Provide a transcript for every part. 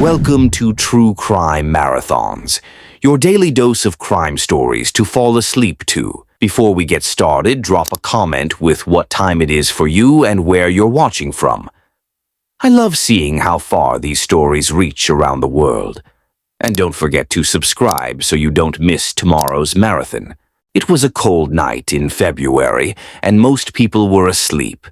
Welcome to True Crime Marathons, your daily dose of crime stories to fall asleep to. Before we get started, drop a comment with what time it is for you and where you're watching from. I love seeing how far these stories reach around the world. And don't forget to subscribe so you don't miss tomorrow's marathon. It was a cold night in February, and most people were asleep.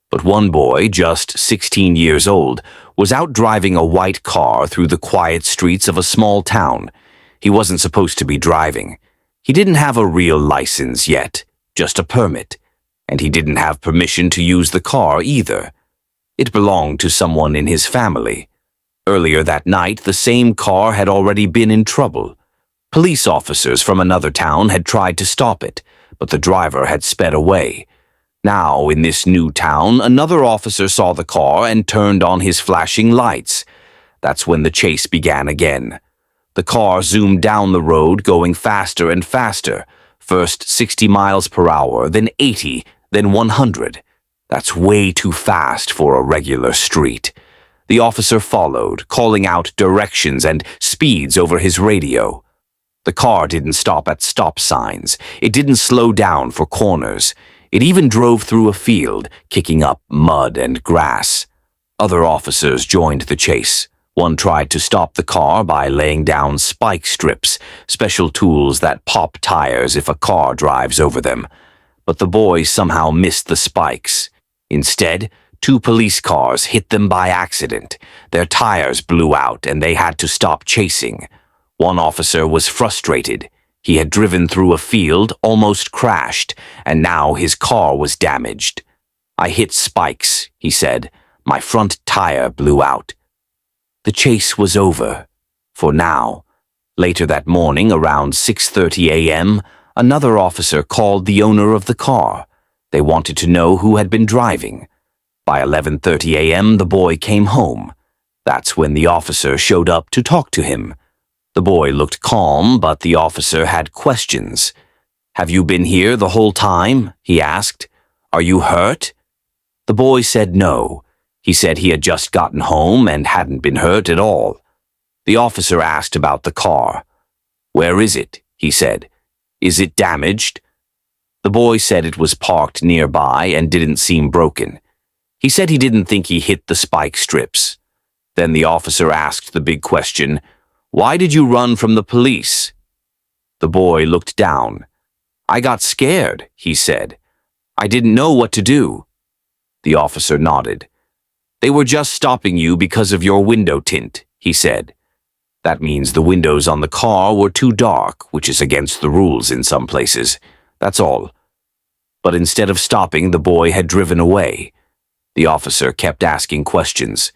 But one boy, just 16 years old, was out driving a white car through the quiet streets of a small town. He wasn't supposed to be driving. He didn't have a real license yet, just a permit. And he didn't have permission to use the car either. It belonged to someone in his family. Earlier that night, the same car had already been in trouble. Police officers from another town had tried to stop it, but the driver had sped away. Now, in this new town, another officer saw the car and turned on his flashing lights. That's when the chase began again. The car zoomed down the road, going faster and faster. First 60 miles per hour, then 80, then 100. That's way too fast for a regular street. The officer followed, calling out directions and speeds over his radio. The car didn't stop at stop signs. It didn't slow down for corners. It even drove through a field, kicking up mud and grass. Other officers joined the chase. One tried to stop the car by laying down spike strips, special tools that pop tires if a car drives over them. But the boy somehow missed the spikes. Instead, 2 police cars hit them by accident. Their tires blew out and they had to stop chasing. One officer was frustrated. He had driven through a field, almost crashed, and now his car was damaged. "I hit spikes," he said. "My front tire blew out." The chase was over, for now. Later that morning, around 6:30 a.m., another officer called the owner of the car. They wanted to know who had been driving. By 11:30 a.m., the boy came home. That's when the officer showed up to talk to him. The boy looked calm, but the officer had questions. "Have you been here the whole time?" he asked. "Are you hurt?" The boy said no. He said he had just gotten home and hadn't been hurt at all. The officer asked about the car. "Where is it?" he said. "Is it damaged?" The boy said it was parked nearby and didn't seem broken. He said he didn't think he hit the spike strips. Then the officer asked the big question, "Why did you run from the police?" The boy looked down. "I got scared," he said. "I didn't know what to do." The officer nodded. "They were just stopping you because of your window tint," he said. That means the windows on the car were too dark, which is against the rules in some places. That's all. But instead of stopping, the boy had driven away. The officer kept asking questions.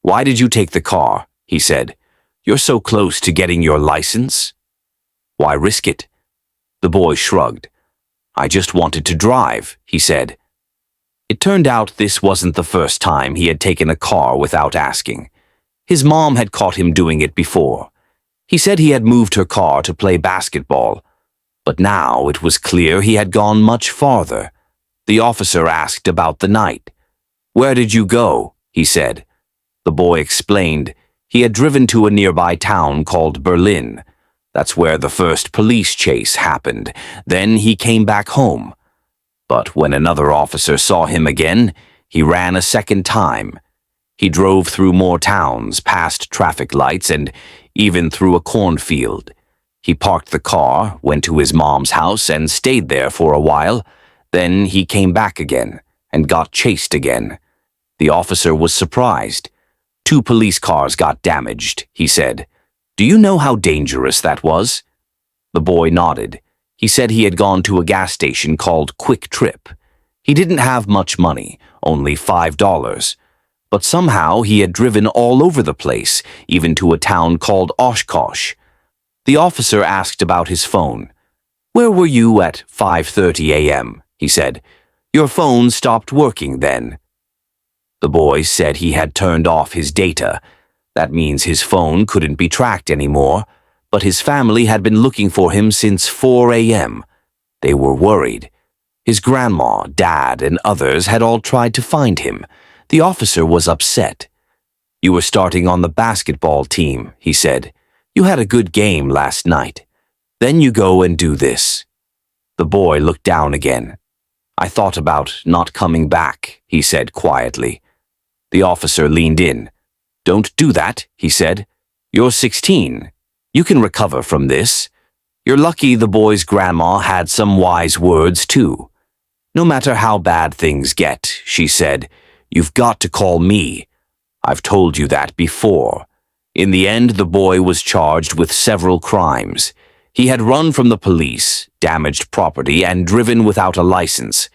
"Why did you take the car?" he said. "You're so close to getting your license." "Why risk it?" The boy shrugged. "I just wanted to drive," he said. It turned out this wasn't the first time he had taken a car without asking. His mom had caught him doing it before. He said he had moved her car to play basketball, but now it was clear he had gone much farther. The officer asked about the night. "Where did you go?" he said. The boy explained. He had driven to a nearby town called Berlin. That's where the first police chase happened. Then he came back home. But when another officer saw him again, he ran a second time. He drove through more towns, past traffic lights, and even through a cornfield. He parked the car, went to his mom's house, and stayed there for a while. Then he came back again, and got chased again. The officer was surprised. 2 police cars got damaged, he said. "Do you know how dangerous that was?" The boy nodded. He said he had gone to a gas station called Quick Trip. He didn't have much money, only $5. But somehow he had driven all over the place, even to a town called Oshkosh. The officer asked about his phone. "Where were you at 5:30 a.m.?" he said. "Your phone stopped working then." The boy said he had turned off his data. That means his phone couldn't be tracked anymore, but his family had been looking for him since 4 a.m. They were worried. His grandma, dad, and others had all tried to find him. The officer was upset. You were starting on the basketball team, he said. You had a good game last night. Then you go and do this. The boy looked down again. I thought about not coming back, he said quietly. The officer leaned in. Don't do that, he said. You're 16. You can recover from this. You're lucky the boy's grandma had some wise words too. No matter how bad things get, she said, you've got to call me. I've told you that before. In the end, the boy was charged with several crimes. He had run from the police, damaged property, and driven without a license.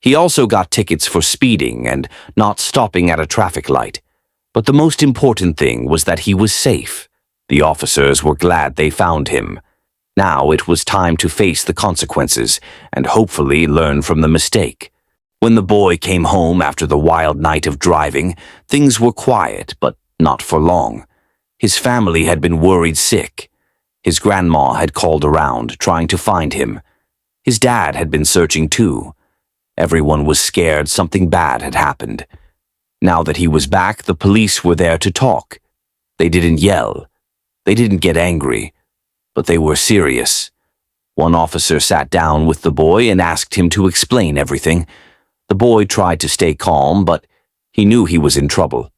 He also got tickets for speeding and not stopping at a traffic light. But the most important thing was that he was safe. The officers were glad they found him. Now it was time to face the consequences and hopefully learn from the mistake. When the boy came home after the wild night of driving, things were quiet, but not for long. His family had been worried sick. His grandma had called around, trying to find him. His dad had been searching too. Everyone was scared something bad had happened. Now that he was back, the police were there to talk. They didn't yell. They didn't get angry. But they were serious. One officer sat down with the boy and asked him to explain everything. The boy tried to stay calm, but he knew he was in trouble.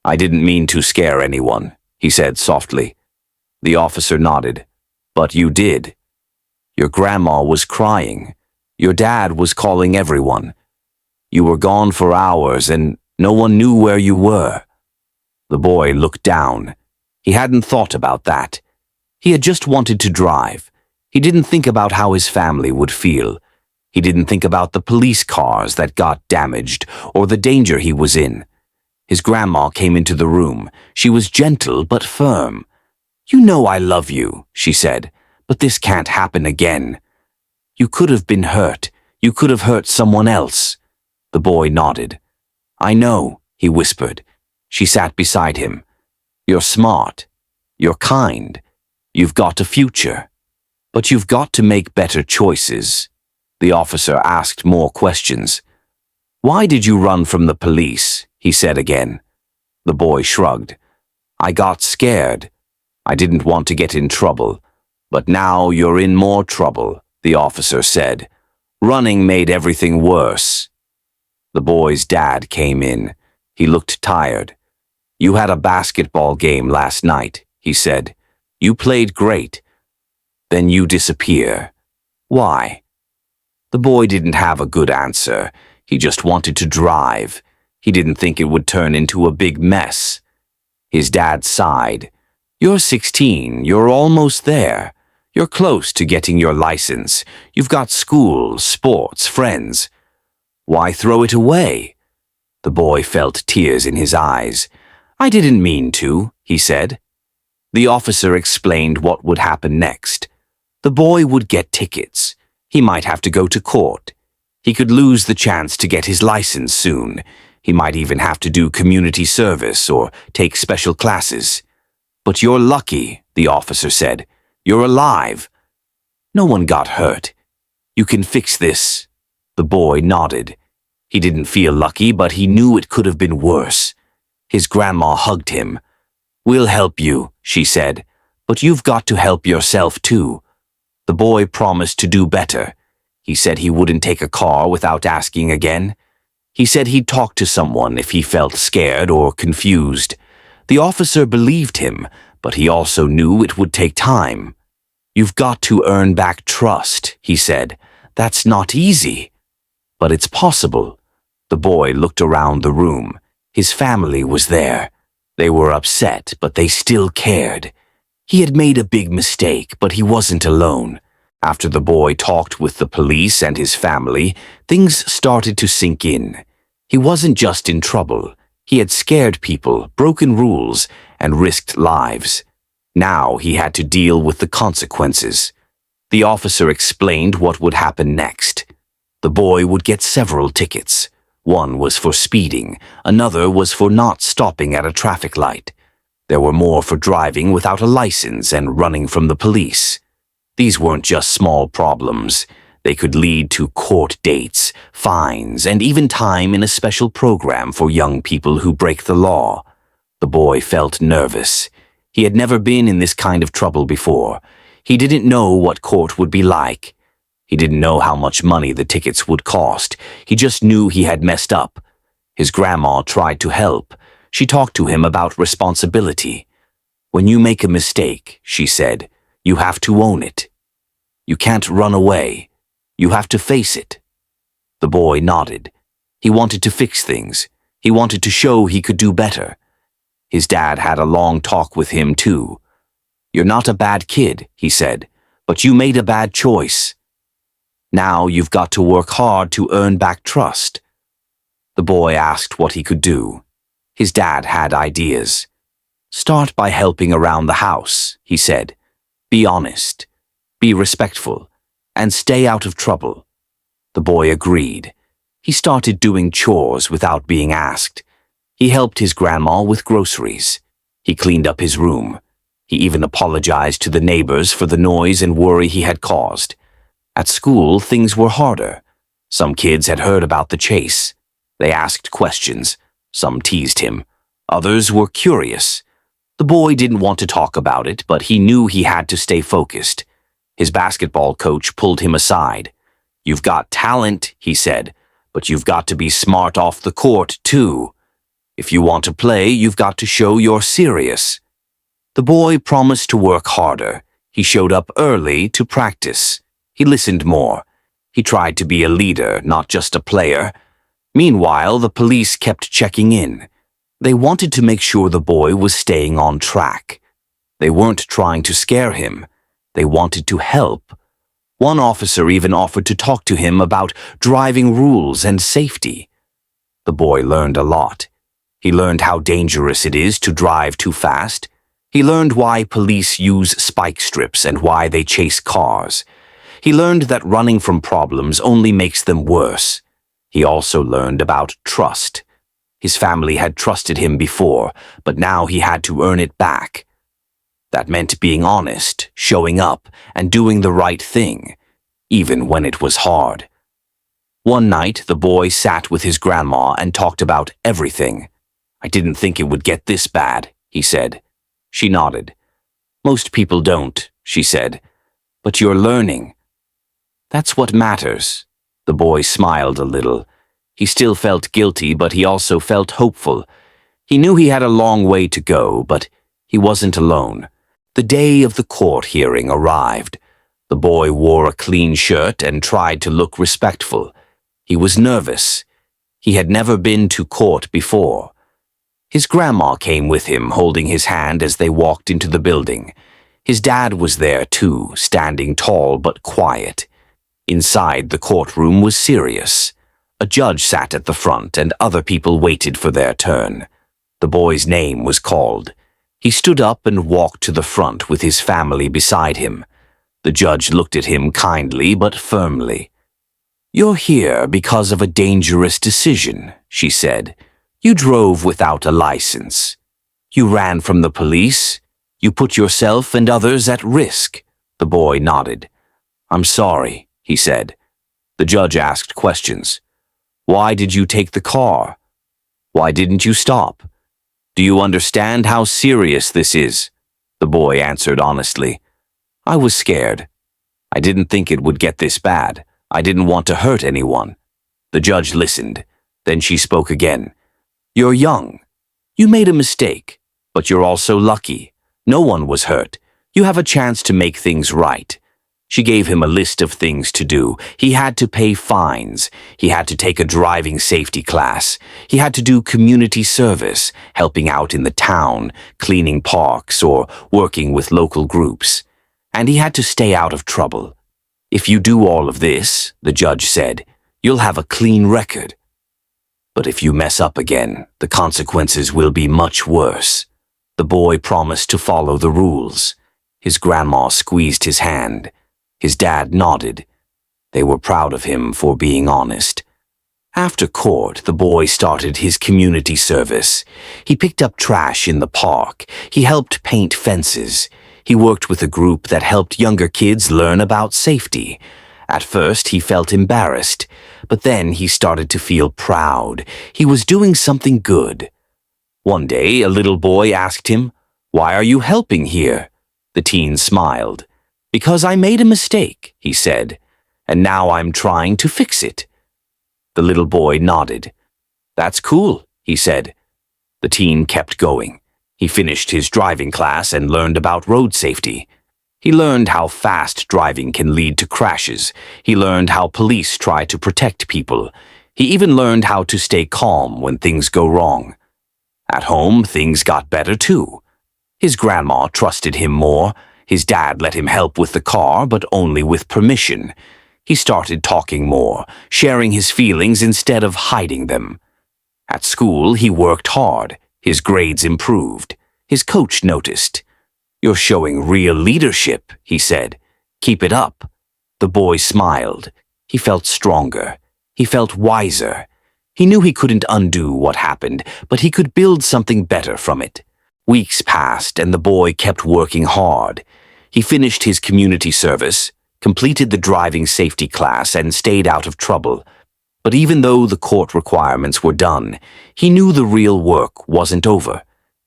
I didn't mean to scare anyone, he said softly. The officer nodded. But you did. Your grandma was crying. Your dad was calling everyone. You were gone for hours and no one knew where you were. The boy looked down. He hadn't thought about that. He had just wanted to drive. He didn't think about how his family would feel. He didn't think about the police cars that got damaged or the danger he was in. His grandma came into the room. She was gentle but firm. You know I love you, she said, but this can't happen again. You could have been hurt. You could have hurt someone else. The boy nodded. I know, he whispered. She sat beside him. You're smart. You're kind. You've got a future. But you've got to make better choices. The officer asked more questions. Why did you run from the police? He said again. The boy shrugged. I got scared. I didn't want to get in trouble. But now you're in more trouble, the officer said. Running made everything worse. The boy's dad came in. He looked tired. You had a basketball game last night, he said. You played great. Then you disappear. Why? The boy didn't have a good answer. He just wanted to drive. He didn't think it would turn into a big mess. His dad sighed. You're 16. You're almost there. You're close to getting your license. You've got school, sports, friends. Why throw it away? The boy felt tears in his eyes. I didn't mean to, he said. The officer explained what would happen next. The boy would get tickets. He might have to go to court. He could lose the chance to get his license soon. He might even have to do community service or take special classes. But you're lucky, the officer said. You're alive. No one got hurt. You can fix this. The boy nodded. He didn't feel lucky, but he knew it could have been worse. His grandma hugged him. We'll help you, she said, but you've got to help yourself too. The boy promised to do better. He said he wouldn't take a car without asking again. He said he'd talk to someone if he felt scared or confused. The officer believed him, but he also knew it would take time. You've got to earn back trust, he said. That's not easy. But it's possible. The boy looked around the room. His family was there. They were upset, but they still cared. He had made a big mistake, but he wasn't alone. After the boy talked with the police and his family, things started to sink in. He wasn't just in trouble. He had scared people, broken rules, and risked lives. Now he had to deal with the consequences. The officer explained what would happen next. The boy would get several tickets. One was for speeding, another was for not stopping at a traffic light. There were more for driving without a license and running from the police. These weren't just small problems. They could lead to court dates, fines, and even time in a special program for young people who break the law. The boy felt nervous. He had never been in this kind of trouble before. He didn't know what court would be like. He didn't know how much money the tickets would cost. He just knew he had messed up. His grandma tried to help. She talked to him about responsibility. When you make a mistake, she said, you have to own it. You can't run away. You have to face it. The boy nodded. He wanted to fix things. He wanted to show he could do better. His dad had a long talk with him, too. You're not a bad kid, he said, but you made a bad choice. Now you've got to work hard to earn back trust. The boy asked what he could do. His dad had ideas. Start by helping around the house, he said. Be honest, be respectful, and stay out of trouble. The boy agreed. He started doing chores without being asked. He helped his grandma with groceries. He cleaned up his room. He even apologized to the neighbors for the noise and worry he had caused. At school, things were harder. Some kids had heard about the chase. They asked questions. Some teased him. Others were curious. The boy didn't want to talk about it, but he knew he had to stay focused. His basketball coach pulled him aside. You've got talent, he said, but you've got to be smart off the court, too. If you want to play, you've got to show you're serious. The boy promised to work harder. He showed up early to practice. He listened more. He tried to be a leader, not just a player. Meanwhile, the police kept checking in. They wanted to make sure the boy was staying on track. They weren't trying to scare him. They wanted to help. One officer even offered to talk to him about driving rules and safety. The boy learned a lot. He learned how dangerous it is to drive too fast. He learned why police use spike strips and why they chase cars. He learned that running from problems only makes them worse. He also learned about trust. His family had trusted him before, but now he had to earn it back. That meant being honest, showing up, and doing the right thing, even when it was hard. One night, the boy sat with his grandma and talked about everything. I didn't think it would get this bad, he said. She nodded. Most people don't, she said. But you're learning. That's what matters. The boy smiled a little. He still felt guilty, but he also felt hopeful. He knew he had a long way to go, but he wasn't alone. The day of the court hearing arrived. The boy wore a clean shirt and tried to look respectful. He was nervous. He had never been to court before. His grandma came with him, holding his hand as they walked into the building. His dad was there too, standing tall but quiet. Inside, the courtroom was serious. A judge sat at the front and other people waited for their turn. The boy's name was called. He stood up and walked to the front with his family beside him. The judge looked at him kindly but firmly. You're here because of a dangerous decision, she said. You drove without a license. You ran from the police. You put yourself and others at risk. The boy nodded. I'm sorry, he said. The judge asked questions. Why did you take the car? Why didn't you stop? Do you understand how serious this is? The boy answered honestly. I was scared. I didn't think it would get this bad. I didn't want to hurt anyone. The judge listened. Then she spoke again. You're young. You made a mistake, but you're also lucky. No one was hurt. You have a chance to make things right. She gave him a list of things to do. He had to pay fines. He had to take a driving safety class. He had to do community service, helping out in the town, cleaning parks, or working with local groups. And he had to stay out of trouble. If you do all of this, the judge said, you'll have a clean record. But if you mess up again, the consequences will be much worse. The boy promised to follow the rules. His grandma squeezed his hand. His dad nodded. They were proud of him for being honest. After court, the boy started his community service. He picked up trash in the park. He helped paint fences. He worked with a group that helped younger kids learn about safety. At first, he felt embarrassed, but then he started to feel proud. He was doing something good. One day, a little boy asked him, "Why are you helping here?" The teen smiled. "Because I made a mistake," he said, "and now I'm trying to fix it." The little boy nodded. "That's cool," he said. The teen kept going. He finished his driving class and learned about road safety. He learned how fast driving can lead to crashes. He learned how police try to protect people. He even learned how to stay calm when things go wrong. At home, things got better too. His grandma trusted him more. His dad let him help with the car, but only with permission. He started talking more, sharing his feelings instead of hiding them. At school, he worked hard. His grades improved. His coach noticed. "You're showing real leadership," he said. "Keep it up." The boy smiled. He felt stronger. He felt wiser. He knew he couldn't undo what happened, but he could build something better from it. Weeks passed, and the boy kept working hard. He finished his community service, completed the driving safety class, and stayed out of trouble. But even though the court requirements were done, he knew the real work wasn't over.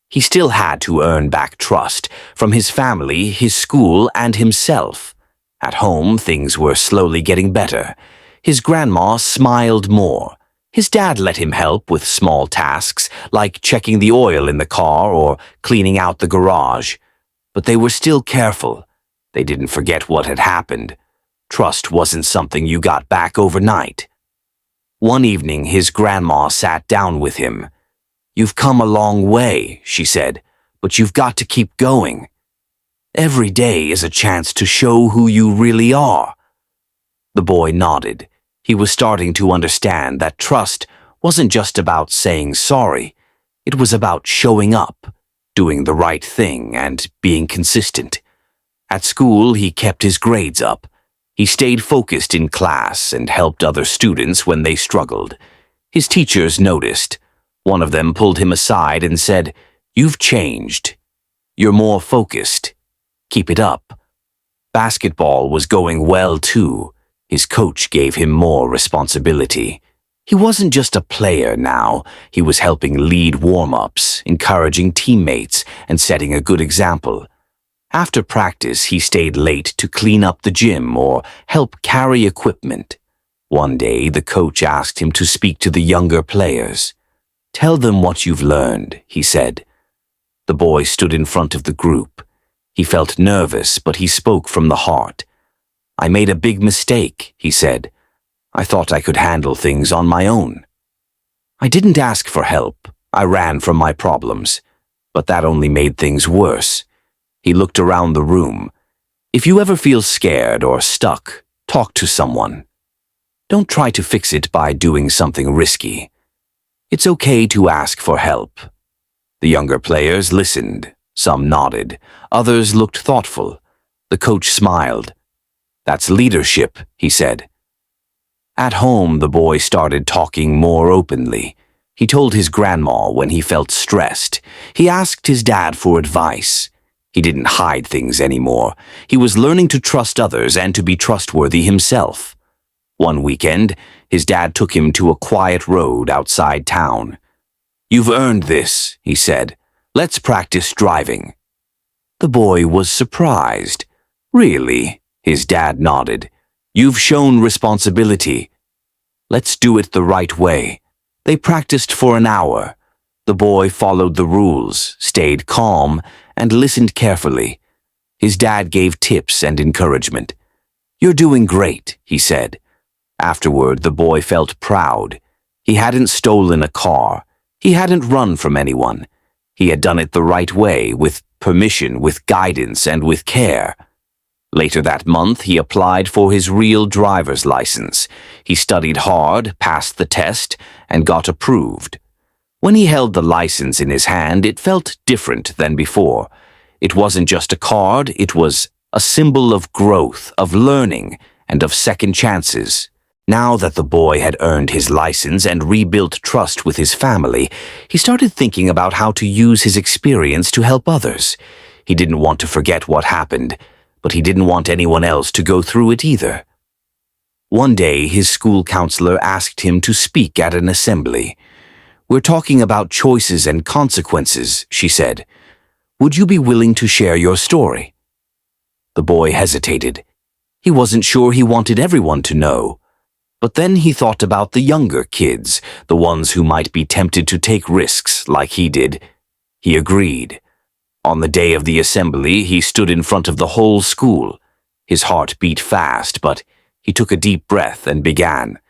He still had to earn back trust from his family, his school, and himself. At home, things were slowly getting better. His grandma smiled more. His dad let him help with small tasks, like checking the oil in the car or cleaning out the garage. But they were still careful. They didn't forget what had happened. Trust wasn't something you got back overnight. One evening, his grandma sat down with him. "You've come a long way," she said, "but you've got to keep going. Every day is a chance to show who you really are." The boy nodded. He was starting to understand that trust wasn't just about saying sorry. It was about showing up, doing the right thing, and being consistent. At school, he kept his grades up. He stayed focused in class and helped other students when they struggled. His teachers noticed. One of them pulled him aside and said, "You've changed. You're more focused. Keep it up." Basketball was going well too. His coach gave him more responsibility. He wasn't just a player now. He was helping lead warm-ups, encouraging teammates, and setting a good example. After practice, he stayed late to clean up the gym or help carry equipment. One day, the coach asked him to speak to the younger players. "Tell them what you've learned," he said. The boy stood in front of the group. He felt nervous, but he spoke from the heart. "I made a big mistake," he said. "I thought I could handle things on my own. I didn't ask for help. I ran from my problems. But that only made things worse." He looked around the room. If you ever feel scared or stuck, talk to someone. Don't try to fix it by doing something risky. It's okay to ask for help. The younger players listened. Some nodded. Others looked thoughtful. The coach smiled. "That's leadership," he said. At home, the boy started talking more openly. He told his grandma when he felt stressed. He asked his dad for advice. He didn't hide things anymore. He was learning to trust others and to be trustworthy himself. One weekend, his dad took him to a quiet road outside town. "You've earned this," he said. "Let's practice driving." The boy was surprised. "Really?" His dad nodded. "You've shown responsibility. Let's do it the right way." They practiced for an hour. The boy followed the rules, stayed calm, and listened carefully. His dad gave tips and encouragement. "You're doing great," he said. Afterward, the boy felt proud. He hadn't stolen a car. He hadn't run from anyone. He had done it the right way, with permission, with guidance, and with care. Later that month, he applied for his real driver's license. He studied hard, passed the test, and got approved. When he held the license in his hand, it felt different than before. It wasn't just a card, it was a symbol of growth, of learning, and of second chances. Now that the boy had earned his license and rebuilt trust with his family, he started thinking about how to use his experience to help others. He didn't want to forget what happened, but he didn't want anyone else to go through it either. One day, his school counselor asked him to speak at an assembly. We're talking about choices and consequences, she said. Would you be willing to share your story? The boy hesitated. He wasn't sure he wanted everyone to know. But then he thought about the younger kids, the ones who might be tempted to take risks like he did. He agreed. On the day of the assembly, he stood in front of the whole school. His heart beat fast, but he took a deep breath and began.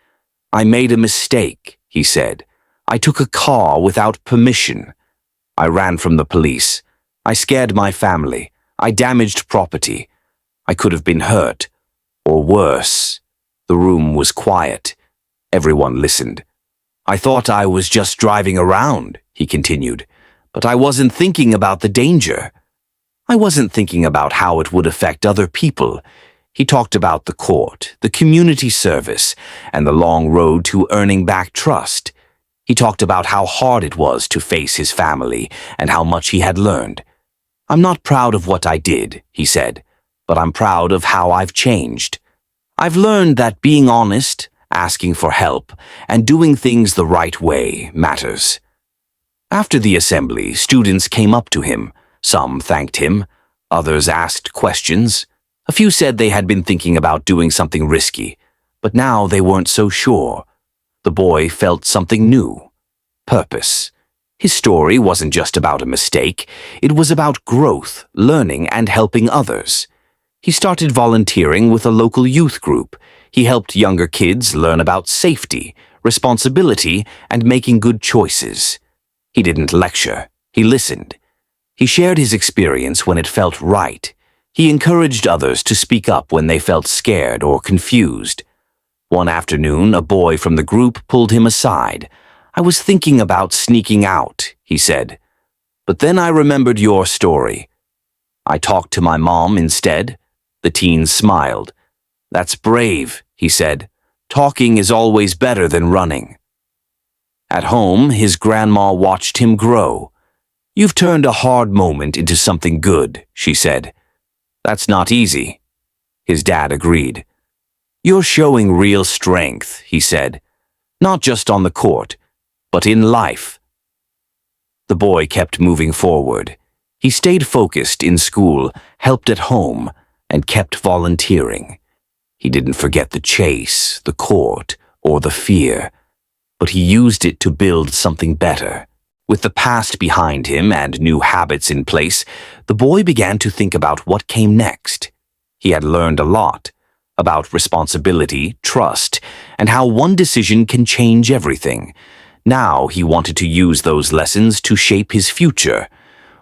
I made a mistake, he said. I took a car without permission. I ran from the police. I scared my family. I damaged property. I could have been hurt. Or worse. The room was quiet. Everyone listened. I thought I was just driving around, he continued, but I wasn't thinking about the danger. I wasn't thinking about how it would affect other people. He talked about the court, the community service, and the long road to earning back trust. He talked about how hard it was to face his family and how much he had learned. I'm not proud of what I did, he said, but I'm proud of how I've changed. I've learned that being honest, asking for help, and doing things the right way matters. After the assembly, students came up to him. Some thanked him. Others asked questions. A few said they had been thinking about doing something risky, but now they weren't so sure. The boy felt something new. Purpose. His story wasn't just about a mistake. It was about growth, learning, and helping others. He started volunteering with a local youth group. He helped younger kids learn about safety, responsibility, and making good choices. He didn't lecture. He listened. He shared his experience when it felt right. He encouraged others to speak up when they felt scared or confused. One afternoon, a boy from the group pulled him aside. I was thinking about sneaking out, he said. But then I remembered your story. I talked to my mom instead. The teen smiled. That's brave, he said. Talking is always better than running. At home, his grandma watched him grow. You've turned a hard moment into something good, she said. That's not easy. His dad agreed. You're showing real strength, he said. Not just on the court, but in life. The boy kept moving forward. He stayed focused in school, helped at home, and kept volunteering. He didn't forget the chase, the court, or the fear, but he used it to build something better. With the past behind him and new habits in place, the boy began to think about what came next. He had learned a lot about responsibility, trust, and how one decision can change everything. Now he wanted to use those lessons to shape his future.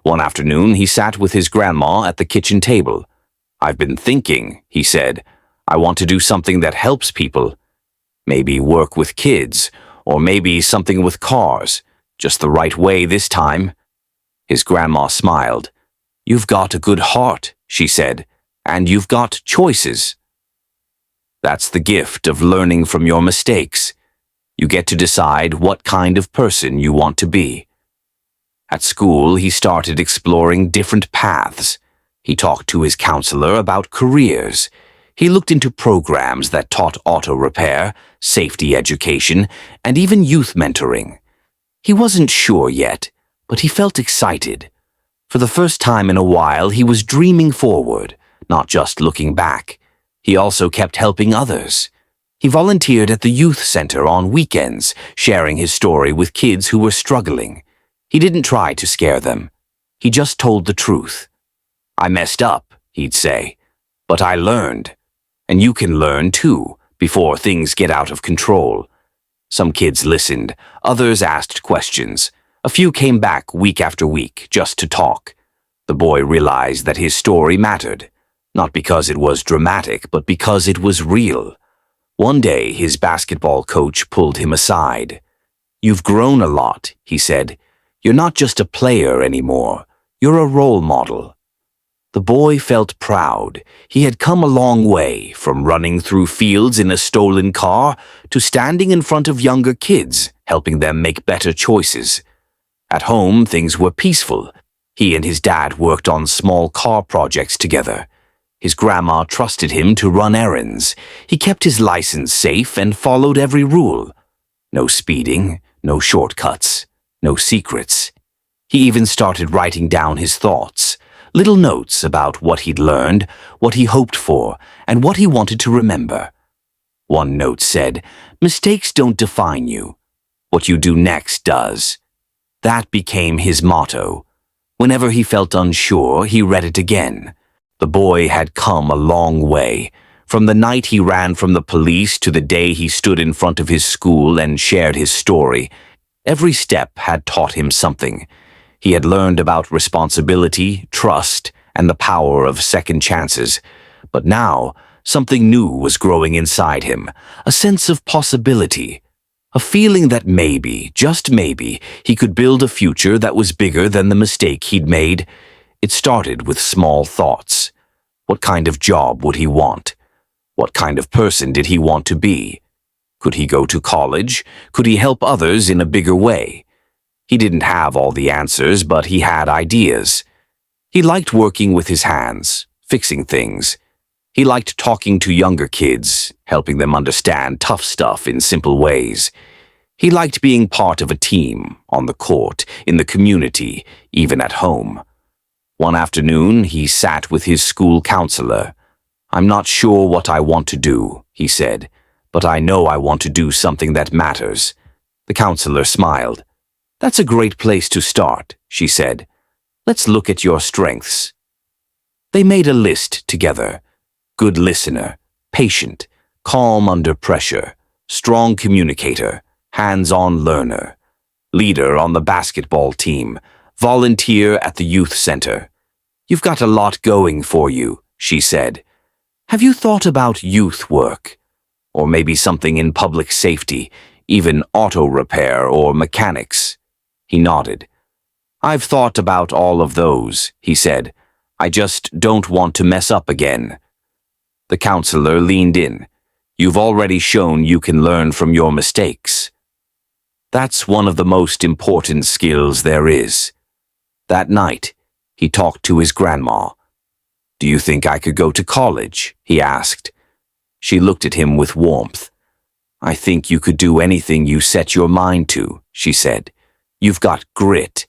One afternoon, he sat with his grandma at the kitchen table. I've been thinking, he said. I want to do something that helps people. Maybe work with kids, or maybe something with cars. Just the right way this time. His grandma smiled. You've got a good heart, she said, and you've got choices. That's the gift of learning from your mistakes. You get to decide what kind of person you want to be. At school, he started exploring different paths. He talked to his counselor about careers. He looked into programs that taught auto repair, safety education, and even youth mentoring. He wasn't sure yet, but he felt excited. For the first time in a while, he was dreaming forward, not just looking back. He also kept helping others. He volunteered at the youth center on weekends, sharing his story with kids who were struggling. He didn't try to scare them. He just told the truth. I messed up, he'd say, but I learned. And you can learn too, before things get out of control. Some kids listened, others asked questions. A few came back week after week just to talk. The boy realized that his story mattered, not because it was dramatic, but because it was real. One day, his basketball coach pulled him aside. You've grown a lot, he said. You're not just a player anymore. You're a role model. The boy felt proud. He had come a long way, from running through fields in a stolen car to standing in front of younger kids, helping them make better choices. At home, things were peaceful. He and his dad worked on small car projects together. His grandma trusted him to run errands. He kept his license safe and followed every rule. No speeding, No shortcuts, no secrets. He even started writing down his thoughts, little notes about what he'd learned, what he hoped for, and what he wanted to remember. One note said, "Mistakes don't define you. What you do next does." That became his motto. Whenever he felt unsure, he read it again. The boy had come a long way, from the night he ran from the police to the day he stood in front of his school and shared his story. Every step had taught him something. He had learned about responsibility, trust, and the power of second chances. But now, something new was growing inside him, a sense of possibility, a feeling that maybe, just maybe, he could build a future that was bigger than the mistake he'd made. It started with small thoughts. What kind of job would he want? What kind of person did he want to be? Could he go to college? Could he help others in a bigger way? He didn't have all the answers, but he had ideas. He liked working with his hands, fixing things. He liked talking to younger kids, helping them understand tough stuff in simple ways. He liked being part of a team, on the court, in the community, even at home. One afternoon, he sat with his school counselor. "I'm not sure what I want to do," he said, "but I know I want to do something that matters." The counselor smiled. "That's a great place to start," she said. "Let's look at your strengths." They made a list together. Good listener, patient, calm under pressure, strong communicator, hands-on learner, leader on the basketball team, volunteer at the youth center. "You've got a lot going for you," she said. "Have you thought about youth work? Or maybe something in public safety, even auto repair or mechanics?" He nodded. "I've thought about all of those," he said. "I just don't want to mess up again." The counselor leaned in. "You've already shown you can learn from your mistakes. That's one of the most important skills there is." That night, he talked to his grandma. "Do you think I could go to college?" he asked. She looked at him with warmth. "I think you could do anything you set your mind to," she said. "You've got grit.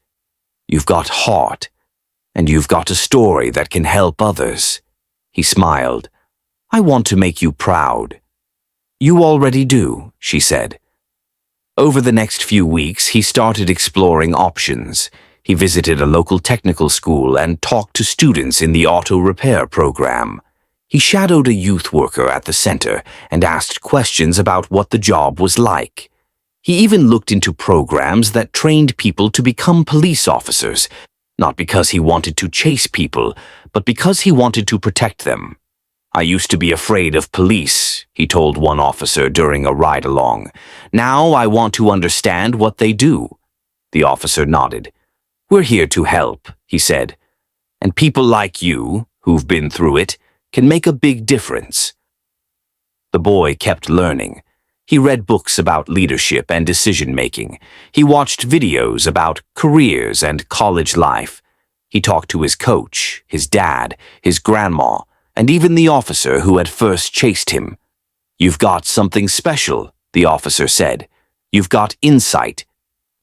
You've got heart. And you've got a story that can help others." He smiled. "I want to make you proud." "You already do," she said. Over the next few weeks, he started exploring options. He visited a local technical school and talked to students in the auto repair program. He shadowed a youth worker at the center and asked questions about what the job was like. He even looked into programs that trained people to become police officers, not because he wanted to chase people, but because he wanted to protect them. "I used to be afraid of police," he told one officer during a ride-along. "Now I want to understand what they do." The officer nodded. "We're here to help," he said. "And people like you, who've been through it, can make a big difference." The boy kept learning. He read books about leadership and decision-making. He watched videos about careers and college life. He talked to his coach, his dad, his grandma, and even the officer who had first chased him. "You've got something special," the officer said. "You've got insight.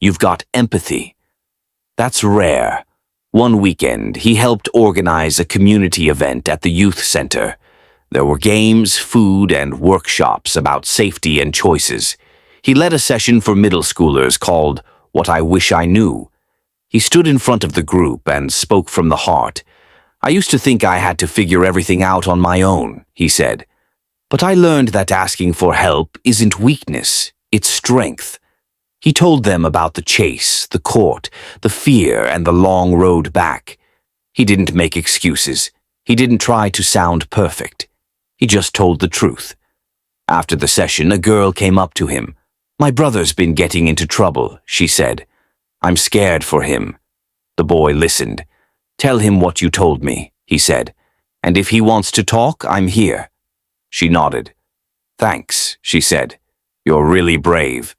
You've got empathy." That's rare. One weekend, he helped organize a community event at the youth center. There were games, food, and workshops about safety and choices. He led a session for middle schoolers called "What I Wish I Knew." He stood in front of the group and spoke from the heart. "I used to think I had to figure everything out on my own," he said. "But I learned that asking for help isn't weakness, it's strength." He told them about the chase, the court, the fear, and the long road back. He didn't make excuses. He didn't try to sound perfect. He just told the truth. After the session, a girl came up to him. "My brother's been getting into trouble," she said. "I'm scared for him." The boy listened. "Tell him what you told me," he said. "And if he wants to talk, I'm here." She nodded. "Thanks," she said. "You're really brave."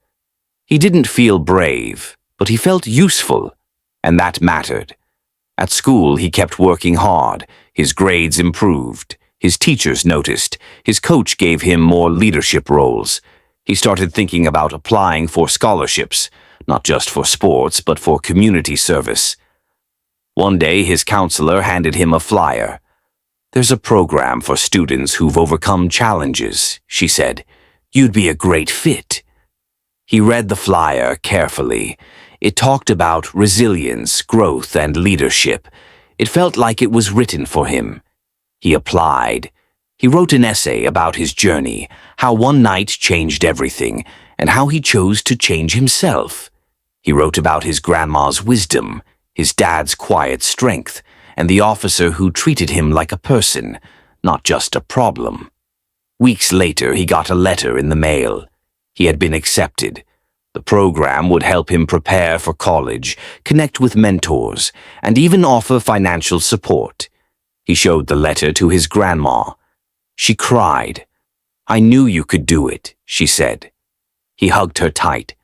He didn't feel brave, but he felt useful, and that mattered. At school, he kept working hard. His grades improved. His teachers noticed. His coach gave him more leadership roles. He started thinking about applying for scholarships, not just for sports, but for community service. One day, his counselor handed him a flyer. "There's a program for students who've overcome challenges," she said. "You'd be a great fit." He read the flyer carefully. It talked about resilience, growth, and leadership. It felt like it was written for him. He applied. He wrote an essay about his journey, how one night changed everything, and how he chose to change himself. He wrote about his grandma's wisdom, his dad's quiet strength, and the officer who treated him like a person, not just a problem. Weeks later, he got a letter in the mail. He had been accepted. The program would help him prepare for college, connect with mentors, and even offer financial support. He showed the letter to his grandma. She cried. "I knew you could do it," she said. He hugged her tight.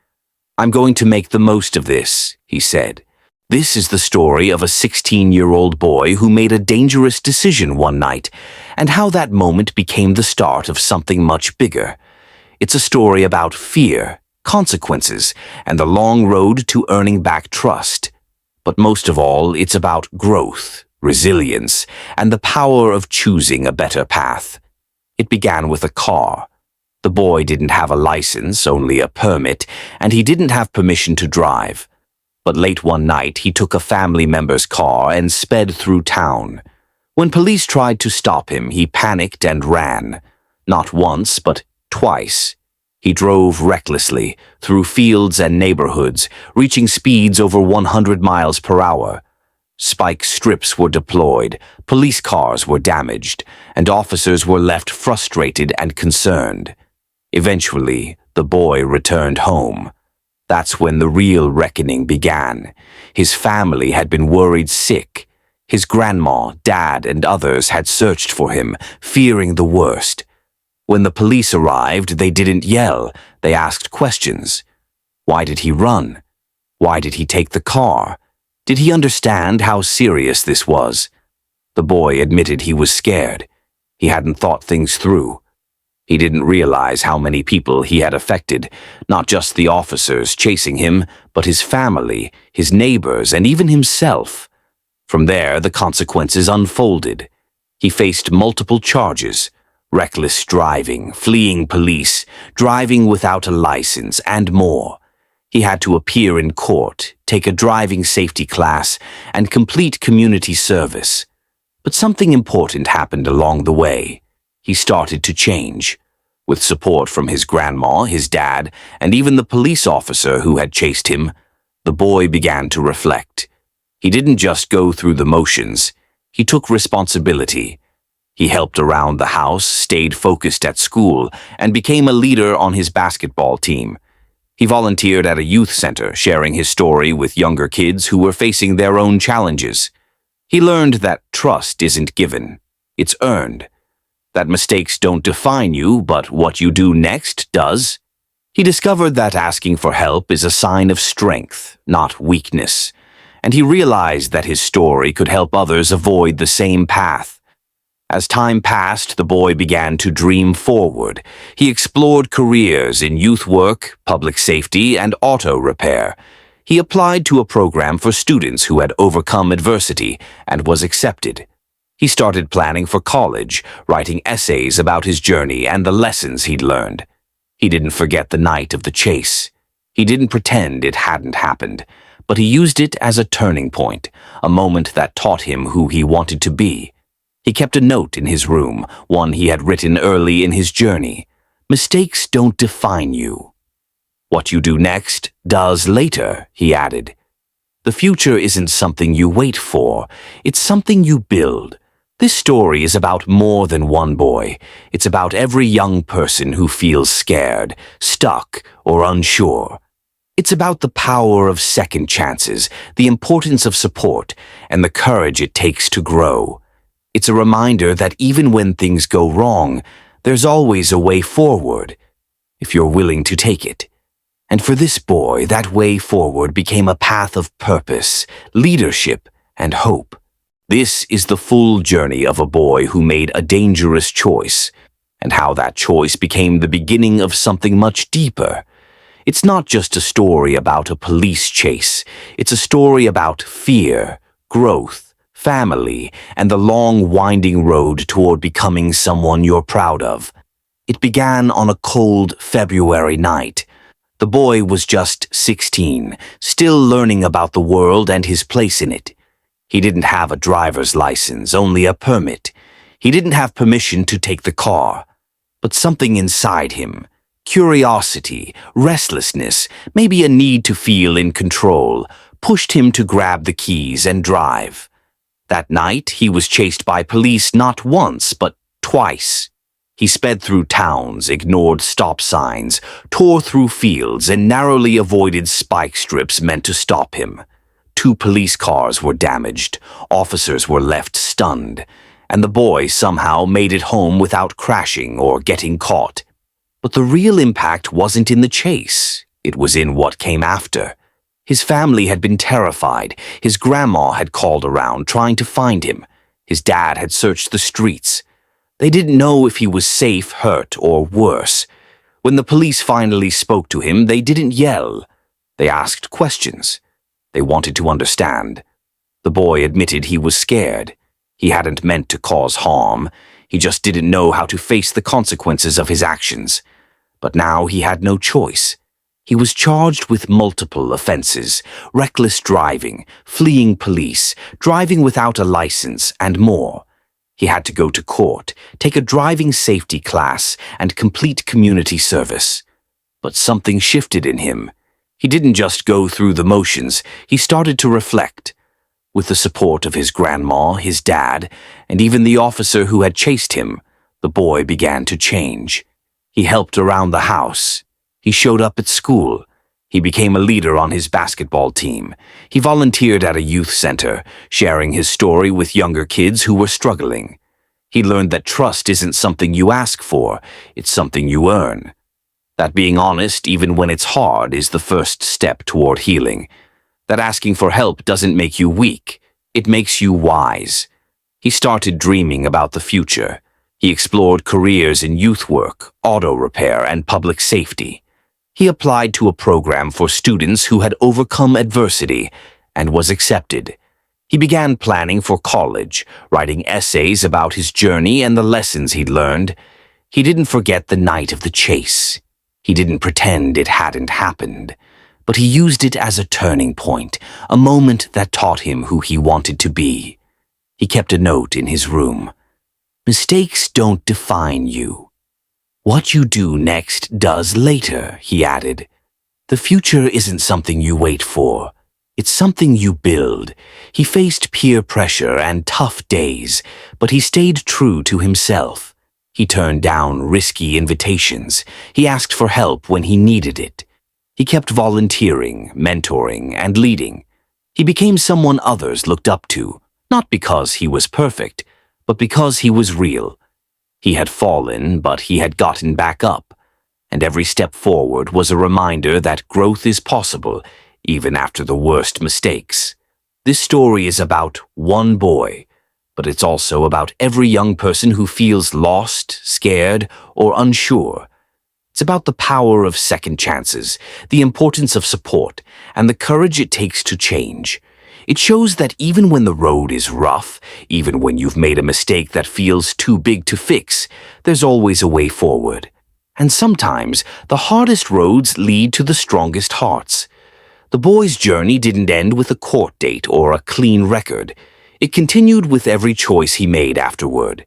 "I'm going to make the most of this," he said. This is the story of a 16-year-old boy who made a dangerous decision one night, and how that moment became the start of something much bigger. It's a story about fear, consequences, and the long road to earning back trust. But most of all, it's about growth, resilience, and the power of choosing a better path. It began with a car. The boy didn't have a license, only a permit, and he didn't have permission to drive. But late one night, he took a family member's car and sped through town. When police tried to stop him, he panicked and ran. Not once, but twice. He drove recklessly, through fields and neighborhoods, reaching speeds over 100 miles per hour. Spike strips were deployed, police cars were damaged, and officers were left frustrated and concerned. Eventually, the boy returned home. That's when the real reckoning began. His family had been worried sick. His grandma, dad, and others had searched for him, fearing the worst. When the police arrived, they didn't yell. They asked questions. Why did he run? Why did he take the car? Did he understand how serious this was? The boy admitted he was scared. He hadn't thought things through. He didn't realize how many people he had affected, not just the officers chasing him, but his family, his neighbors, and even himself. From there, the consequences unfolded. He faced multiple charges: reckless driving, fleeing police, driving without a license, and more. He had to appear in court, take a driving safety class, and complete community service. But something important happened along the way. He started to change. With support from his grandma, his dad, and even the police officer who had chased him, the boy began to reflect. He didn't just go through the motions. He took responsibility. He helped around the house, stayed focused at school, and became a leader on his basketball team. He volunteered at a youth center, sharing his story with younger kids who were facing their own challenges. He learned that trust isn't given, it's earned. That mistakes don't define you, but what you do next does. He discovered that asking for help is a sign of strength, not weakness, and he realized that his story could help others avoid the same path. As time passed, the boy began to dream forward. He explored careers in youth work, public safety, and auto repair. He applied to a program for students who had overcome adversity and was accepted. He started planning for college, writing essays about his journey and the lessons he'd learned. He didn't forget the night of the chase. He didn't pretend it hadn't happened, but he used it as a turning point, a moment that taught him who he wanted to be. He kept a note in his room, one he had written early in his journey. Mistakes don't define you. What you do next does later, he added. The future isn't something you wait for, it's something you build. This story is about more than one boy. It's about every young person who feels scared, stuck, or unsure. It's about the power of second chances, the importance of support, and the courage it takes to grow. It's a reminder that even when things go wrong, there's always a way forward, if you're willing to take it. And for this boy, that way forward became a path of purpose, leadership, and hope. This is the full journey of a boy who made a dangerous choice, and how that choice became the beginning of something much deeper. It's not just a story about a police chase. It's a story about fear, growth, family, and the long, winding road toward becoming someone you're proud of. It began on a cold February night. The boy was just 16, still learning about the world and his place in it. He didn't have a driver's license, only a permit. He didn't have permission to take the car. But something inside him, curiosity, restlessness, maybe a need to feel in control, pushed him to grab the keys and drive. That night, he was chased by police not once, but twice. He sped through towns, ignored stop signs, tore through fields, and narrowly avoided spike strips meant to stop him. 2 police cars were damaged, officers were left stunned, and the boy somehow made it home without crashing or getting caught. But the real impact wasn't in the chase, it was in what came after. His family had been terrified. His grandma had called around trying to find him. His dad had searched the streets. They didn't know if he was safe, hurt, or worse. When the police finally spoke to him, they didn't yell. They asked questions. They wanted to understand. The boy admitted he was scared. He hadn't meant to cause harm. He just didn't know how to face the consequences of his actions. But now he had no choice. He was charged with multiple offenses: reckless driving, fleeing police, driving without a license, and more. He had to go to court, take a driving safety class, and complete community service. But something shifted in him. He didn't just go through the motions, he started to reflect. With the support of his grandma, his dad, and even the officer who had chased him, the boy began to change. He helped around the house. He showed up at school. He became a leader on his basketball team. He volunteered at a youth center, sharing his story with younger kids who were struggling. He learned that trust isn't something you ask for, it's something you earn. That being honest, even when it's hard, is the first step toward healing. That asking for help doesn't make you weak, it makes you wise. He started dreaming about the future. He explored careers in youth work, auto repair, and public safety. He applied to a program for students who had overcome adversity and was accepted. He began planning for college, writing essays about his journey and the lessons he'd learned. He didn't forget the night of the chase. He didn't pretend it hadn't happened, but he used it as a turning point, a moment that taught him who he wanted to be. He kept a note in his room. "Mistakes don't define you. What you do next does later," he added. "The future isn't something you wait for. It's something you build." He faced peer pressure and tough days, but he stayed true to himself. He turned down risky invitations. He asked for help when he needed it. He kept volunteering, mentoring, and leading. He became someone others looked up to, not because he was perfect, but because he was real. He had fallen, but he had gotten back up, and every step forward was a reminder that growth is possible, even after the worst mistakes. This story is about one boy, but it's also about every young person who feels lost, scared, or unsure. It's about the power of second chances, the importance of support, and the courage it takes to change. It shows that even when the road is rough, even when you've made a mistake that feels too big to fix, there's always a way forward. And sometimes, the hardest roads lead to the strongest hearts. The boy's journey didn't end with a court date or a clean record. It continued with every choice he made afterward.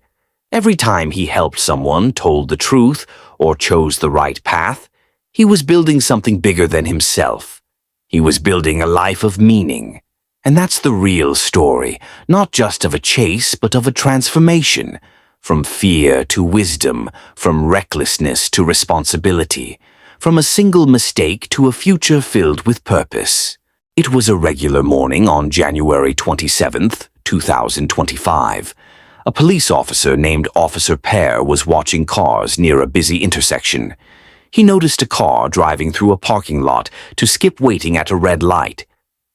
Every time he helped someone, told the truth, or chose the right path, he was building something bigger than himself. He was building a life of meaning. And that's the real story, not just of a chase, but of a transformation. From fear to wisdom, from recklessness to responsibility, from a single mistake to a future filled with purpose. It was a regular morning on January 27th, 2025. A police officer named Officer Pear was watching cars near a busy intersection. He noticed a car driving through a parking lot to skip waiting at a red light.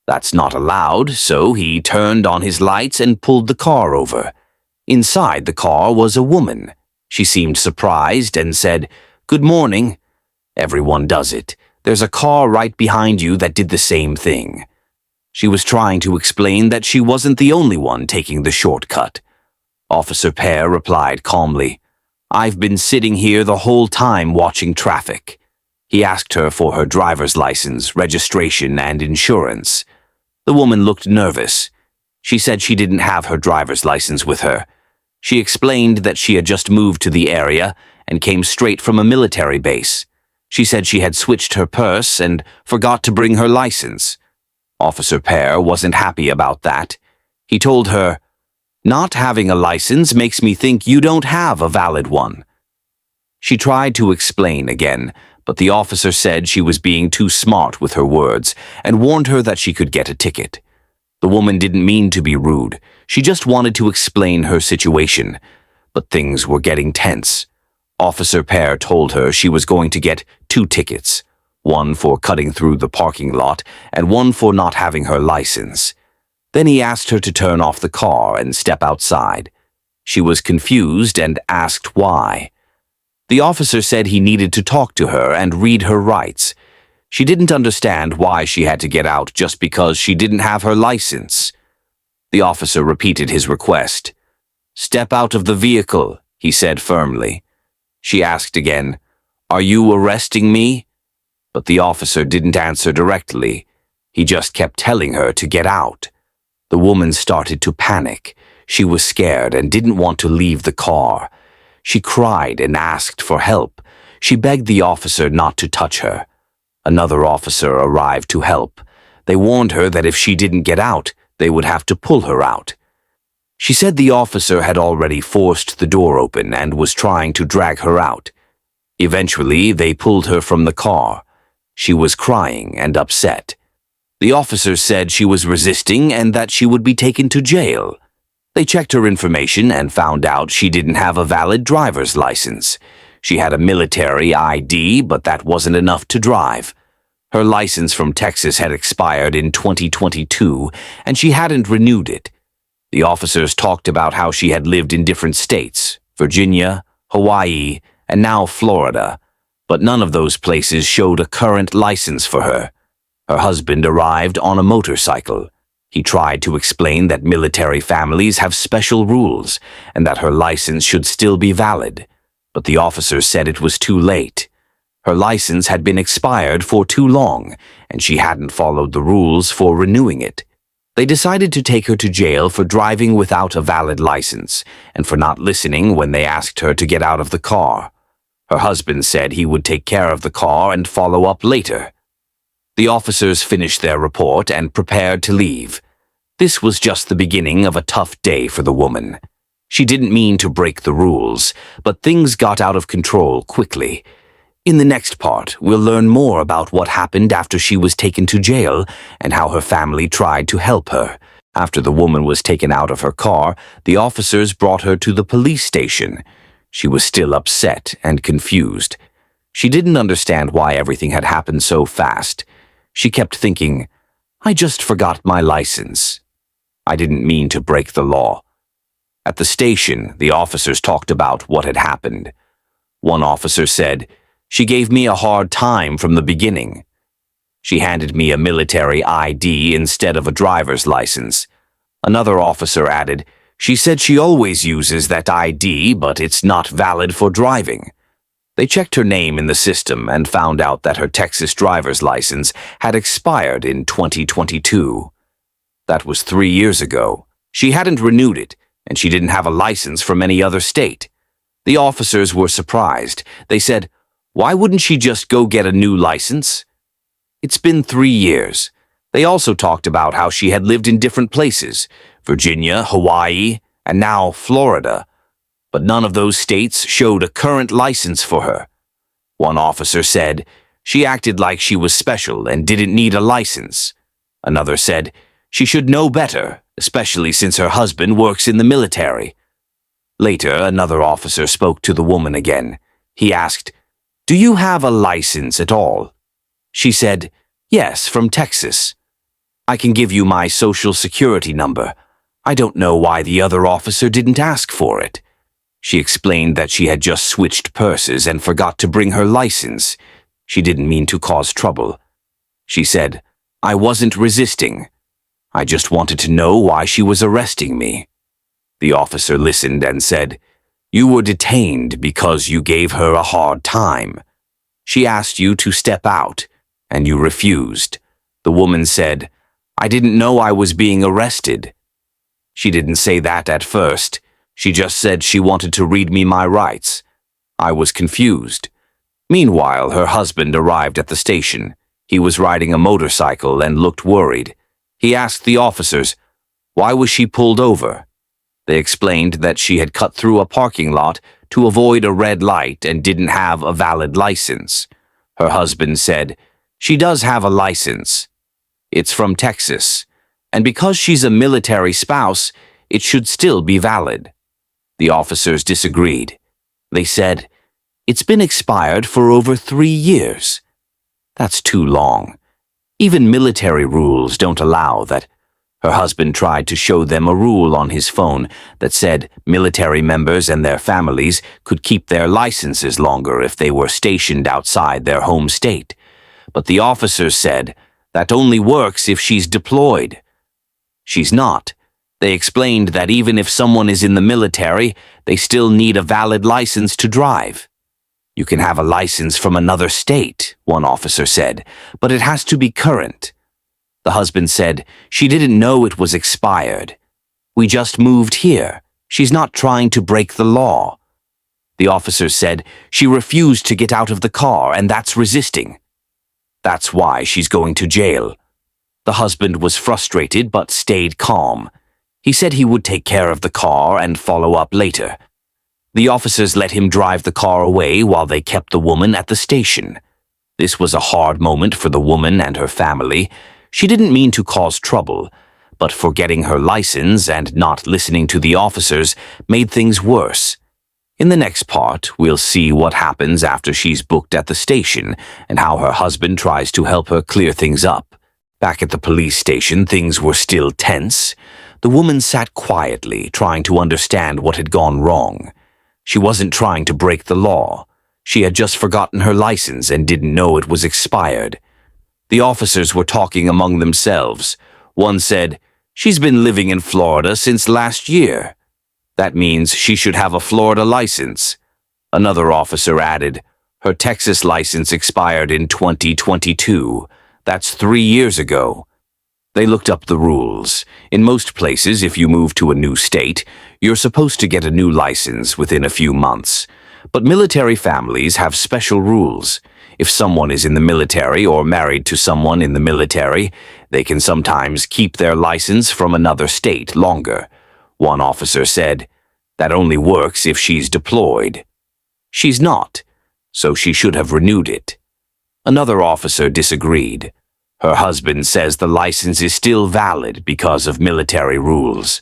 That's not allowed, so he turned on his lights and pulled the car over. Inside the car was a woman. She seemed surprised and said, "Good morning." "Everyone does it. There's a car right behind you that did the same thing." She was trying to explain that she wasn't the only one taking the shortcut. Officer Pear replied calmly, "I've been sitting here the whole time watching traffic." He asked her for her driver's license, registration, and insurance. The woman looked nervous. She said she didn't have her driver's license with her. She explained that she had just moved to the area and came straight from a military base. She said she had switched her purse and forgot to bring her license. Officer Pear wasn't happy about that. He told her, "Not having a license makes me think you don't have a valid one." She tried to explain again, but the officer said she was being too smart with her words and warned her that she could get a ticket. The woman didn't mean to be rude. She just wanted to explain her situation. But things were getting tense. Officer Pear told her she was going to get 2 tickets, one for cutting through the parking lot and one for not having her license. Then he asked her to turn off the car and step outside. She was confused and asked why. The officer said he needed to talk to her and read her rights. She didn't understand why she had to get out just because she didn't have her license. The officer repeated his request. "Step out of the vehicle," he said firmly. She asked again, "Are you arresting me?" But the officer didn't answer directly. He just kept telling her to get out. The woman started to panic. She was scared and didn't want to leave the car. She cried and asked for help. She begged the officer not to touch her. Another officer arrived to help. They warned her that if she didn't get out, they would have to pull her out. She said the officer had already forced the door open and was trying to drag her out. Eventually, they pulled her from the car. She was crying and upset. The officer said she was resisting and that she would be taken to jail. They checked her information and found out she didn't have a valid driver's license. She had a military ID, but that wasn't enough to drive. Her license from Texas had expired in 2022, and she hadn't renewed it. The officers talked about how she had lived in different states, Virginia, Hawaii, and now Florida, but none of those places showed a current license for her. Her husband arrived on a motorcycle. He tried to explain that military families have special rules and that her license should still be valid, but the officers said it was too late. Her license had been expired for too long, and she hadn't followed the rules for renewing it. They decided to take her to jail for driving without a valid license and for not listening when they asked her to get out of the car. Her husband said he would take care of the car and follow up later. The officers finished their report and prepared to leave. This was just the beginning of a tough day for the woman. She didn't mean to break the rules, but things got out of control quickly. In the next part, we'll learn more about what happened after she was taken to jail and how her family tried to help her. After the woman was taken out of her car, the officers brought her to the police station. She was still upset and confused. She didn't understand why everything had happened so fast. She kept thinking, "I just forgot my license. I didn't mean to break the law." At the station, the officers talked about what had happened. One officer said, "She gave me a hard time from the beginning. She handed me a military ID instead of a driver's license." Another officer added, "She said she always uses that ID, but it's not valid for driving." They checked her name in the system and found out that her Texas driver's license had expired in 2022. That was 3 years ago. She hadn't renewed it, and she didn't have a license from any other state. The officers were surprised. They said, "Why wouldn't she just go get a new license?" It's been 3 years. They also talked about how she had lived in different places, Virginia, Hawaii, and now Florida. But none of those states showed a current license for her. One officer said, "She acted like she was special and didn't need a license." Another said, "She should know better, especially since her husband works in the military." Later, another officer spoke to the woman again. He asked, "Do you have a license at all?" She said, "Yes, from Texas. I can give you my social security number. I don't know why the other officer didn't ask for it." She explained that she had just switched purses and forgot to bring her license. She didn't mean to cause trouble. She said, "I wasn't resisting. I just wanted to know why she was arresting me." The officer listened and said, "You were detained because you gave her a hard time. She asked you to step out, and you refused." The woman said, "I didn't know I was being arrested." She didn't say that at first. She just said she wanted to read me my rights. I was confused. Meanwhile, her husband arrived at the station. He was riding a motorcycle and looked worried. He asked the officers, "Why was she pulled over?" They explained that she had cut through a parking lot to avoid a red light and didn't have a valid license. Her husband said, "She does have a license. It's from Texas, and because she's a military spouse, it should still be valid." The officers disagreed. They said, "It's been expired for over 3 years. That's too long. Even military rules don't allow that." Her husband tried to show them a rule on his phone that said military members and their families could keep their licenses longer if they were stationed outside their home state. But the officers said, "That only works if she's deployed." She's not. They explained that even if someone is in the military, they still need a valid license to drive. "You can have a license from another state," one officer said, "but it has to be current." The husband said, "She didn't know it was expired. We just moved here. She's not trying to break the law." The officer said, "She refused to get out of the car, and that's resisting. That's why she's going to jail." The husband was frustrated but stayed calm. He said he would take care of the car and follow up later. The officers let him drive the car away while they kept the woman at the station. This was a hard moment for the woman and her family. She didn't mean to cause trouble, but forgetting her license and not listening to the officers made things worse. In the next part, we'll see what happens after she's booked at the station and how her husband tries to help her clear things up. Back at the police station, things were still tense. The woman sat quietly, trying to understand what had gone wrong. She wasn't trying to break the law. She had just forgotten her license and didn't know it was expired. The officers were talking among themselves. One said, "She's been living in Florida since last year. That means she should have a Florida license." Another officer added, "Her Texas license expired in 2022. That's 3 years ago." They looked up the rules. In most places, if you move to a new state, you're supposed to get a new license within a few months. But military families have special rules. If someone is in the military or married to someone in the military, they can sometimes keep their license from another state longer. One officer said, "That only works if she's deployed." She's not, so she should have renewed it. Another officer disagreed. Her husband says the license is still valid because of military rules.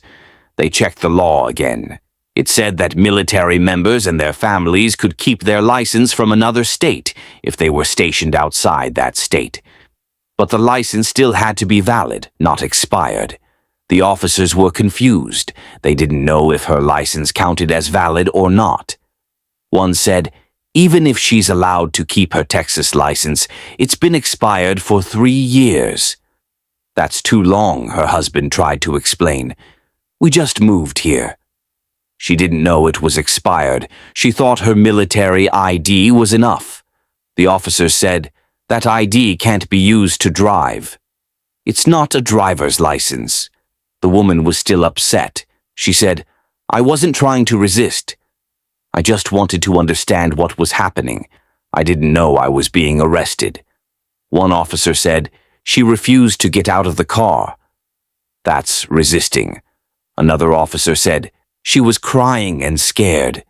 They checked the law again. It said that military members and their families could keep their license from another state if they were stationed outside that state. But the license still had to be valid, not expired. The officers were confused. They didn't know if her license counted as valid or not. One said, "Even if she's allowed to keep her Texas license, it's been expired for 3 years. "That's too long," her husband tried to explain. "We just moved here." She didn't know it was expired. She thought her military ID was enough. The officer said, "That ID can't be used to drive. It's not a driver's license." The woman was still upset. She said, "I wasn't trying to resist. I just wanted to understand what was happening. I didn't know I was being arrested." One officer said, "She refused to get out of the car." That's resisting. Another officer said, "She was crying and scared."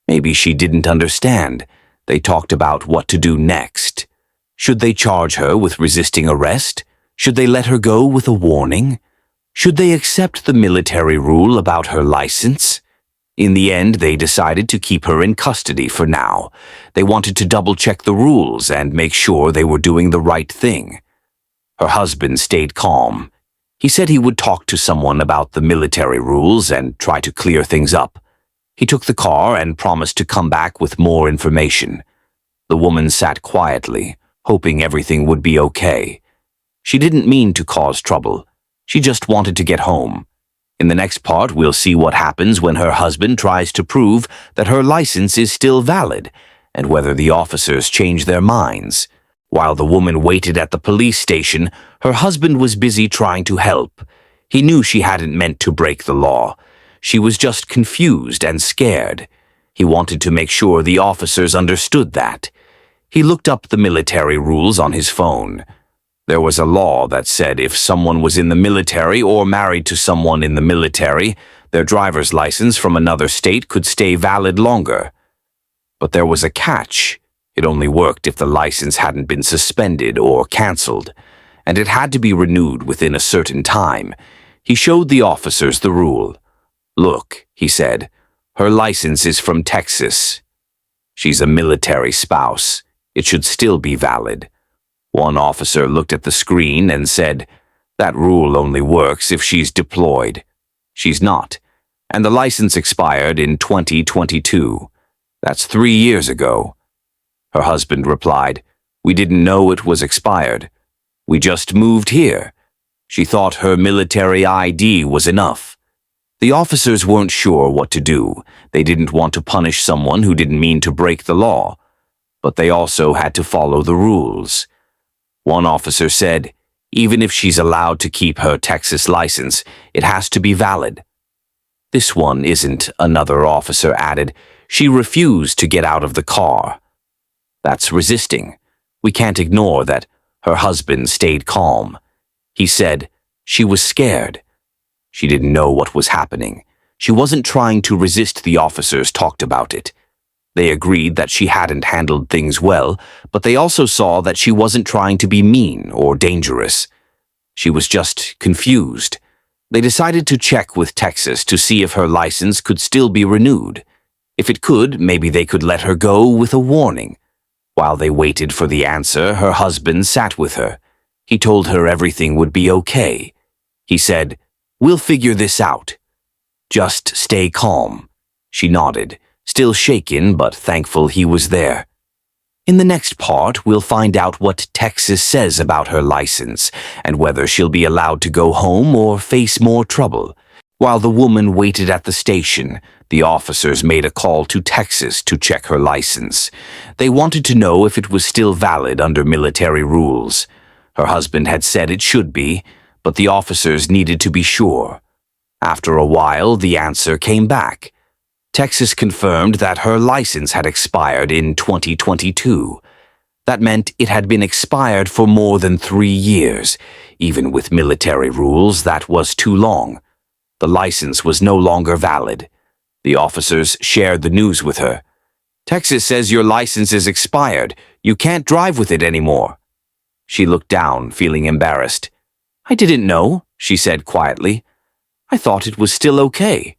Maybe she didn't understand. They talked about what to do next. Should they charge her with resisting arrest? Should they let her go with a warning? Should they accept the military rule about her license? In the end, they decided to keep her in custody for now. They wanted to double-check the rules and make sure they were doing the right thing. Her husband stayed calm. He said he would talk to someone about the military rules and try to clear things up. He took the car and promised to come back with more information. The woman sat quietly, hoping everything would be okay. She didn't mean to cause trouble. She just wanted to get home. In the next part, we'll see what happens when her husband tries to prove that her license is still valid, and whether the officers change their minds. While the woman waited at the police station, her husband was busy trying to help. He knew she hadn't meant to break the law. She was just confused and scared. He wanted to make sure the officers understood that. He looked up the military rules on his phone. There was a law that said if someone was in the military or married to someone in the military, their driver's license from another state could stay valid longer. But there was a catch. It only worked if the license hadn't been suspended or canceled, and it had to be renewed within a certain time. He showed the officers the rule. "Look," he said, "her license is from Texas. She's a military spouse. It should still be valid." One officer looked at the screen and said, "That rule only works if she's deployed. She's not, and the license expired in 2022. That's 3 years ago." Her husband replied, "We didn't know it was expired. We just moved here. She thought her military ID was enough." The officers weren't sure what to do. They didn't want to punish someone who didn't mean to break the law, but they also had to follow the rules. One officer said, "Even if she's allowed to keep her Texas license, it has to be valid." "This one isn't," another officer added. "She refused to get out of the car." "That's resisting. We can't ignore that." Her husband stayed calm. He said, "She was scared. She didn't know what was happening. She wasn't trying to resist." The officers talked about it. They agreed that she hadn't handled things well, but they also saw that she wasn't trying to be mean or dangerous. She was just confused. They decided to check with Texas to see if her license could still be renewed. If it could, maybe they could let her go with a warning. While they waited for the answer, her husband sat with her. He told her everything would be okay. He said, "We'll figure this out. Just stay calm." She nodded, still shaken but thankful he was there. In the next part, we'll find out what Texas says about her license and whether she'll be allowed to go home or face more trouble. While the woman waited at the station, the officers made a call to Texas to check her license. They wanted to know if it was still valid under military rules. Her husband had said it should be, but the officers needed to be sure. After a while, the answer came back. Texas confirmed that her license had expired in 2022. That meant it had been expired for more than 3 years. Even with military rules, that was too long. The license was no longer valid. The officers shared the news with her. "Texas says your license is expired. You can't drive with it anymore." She looked down, feeling embarrassed. "I didn't know," she said quietly. "I thought it was still okay."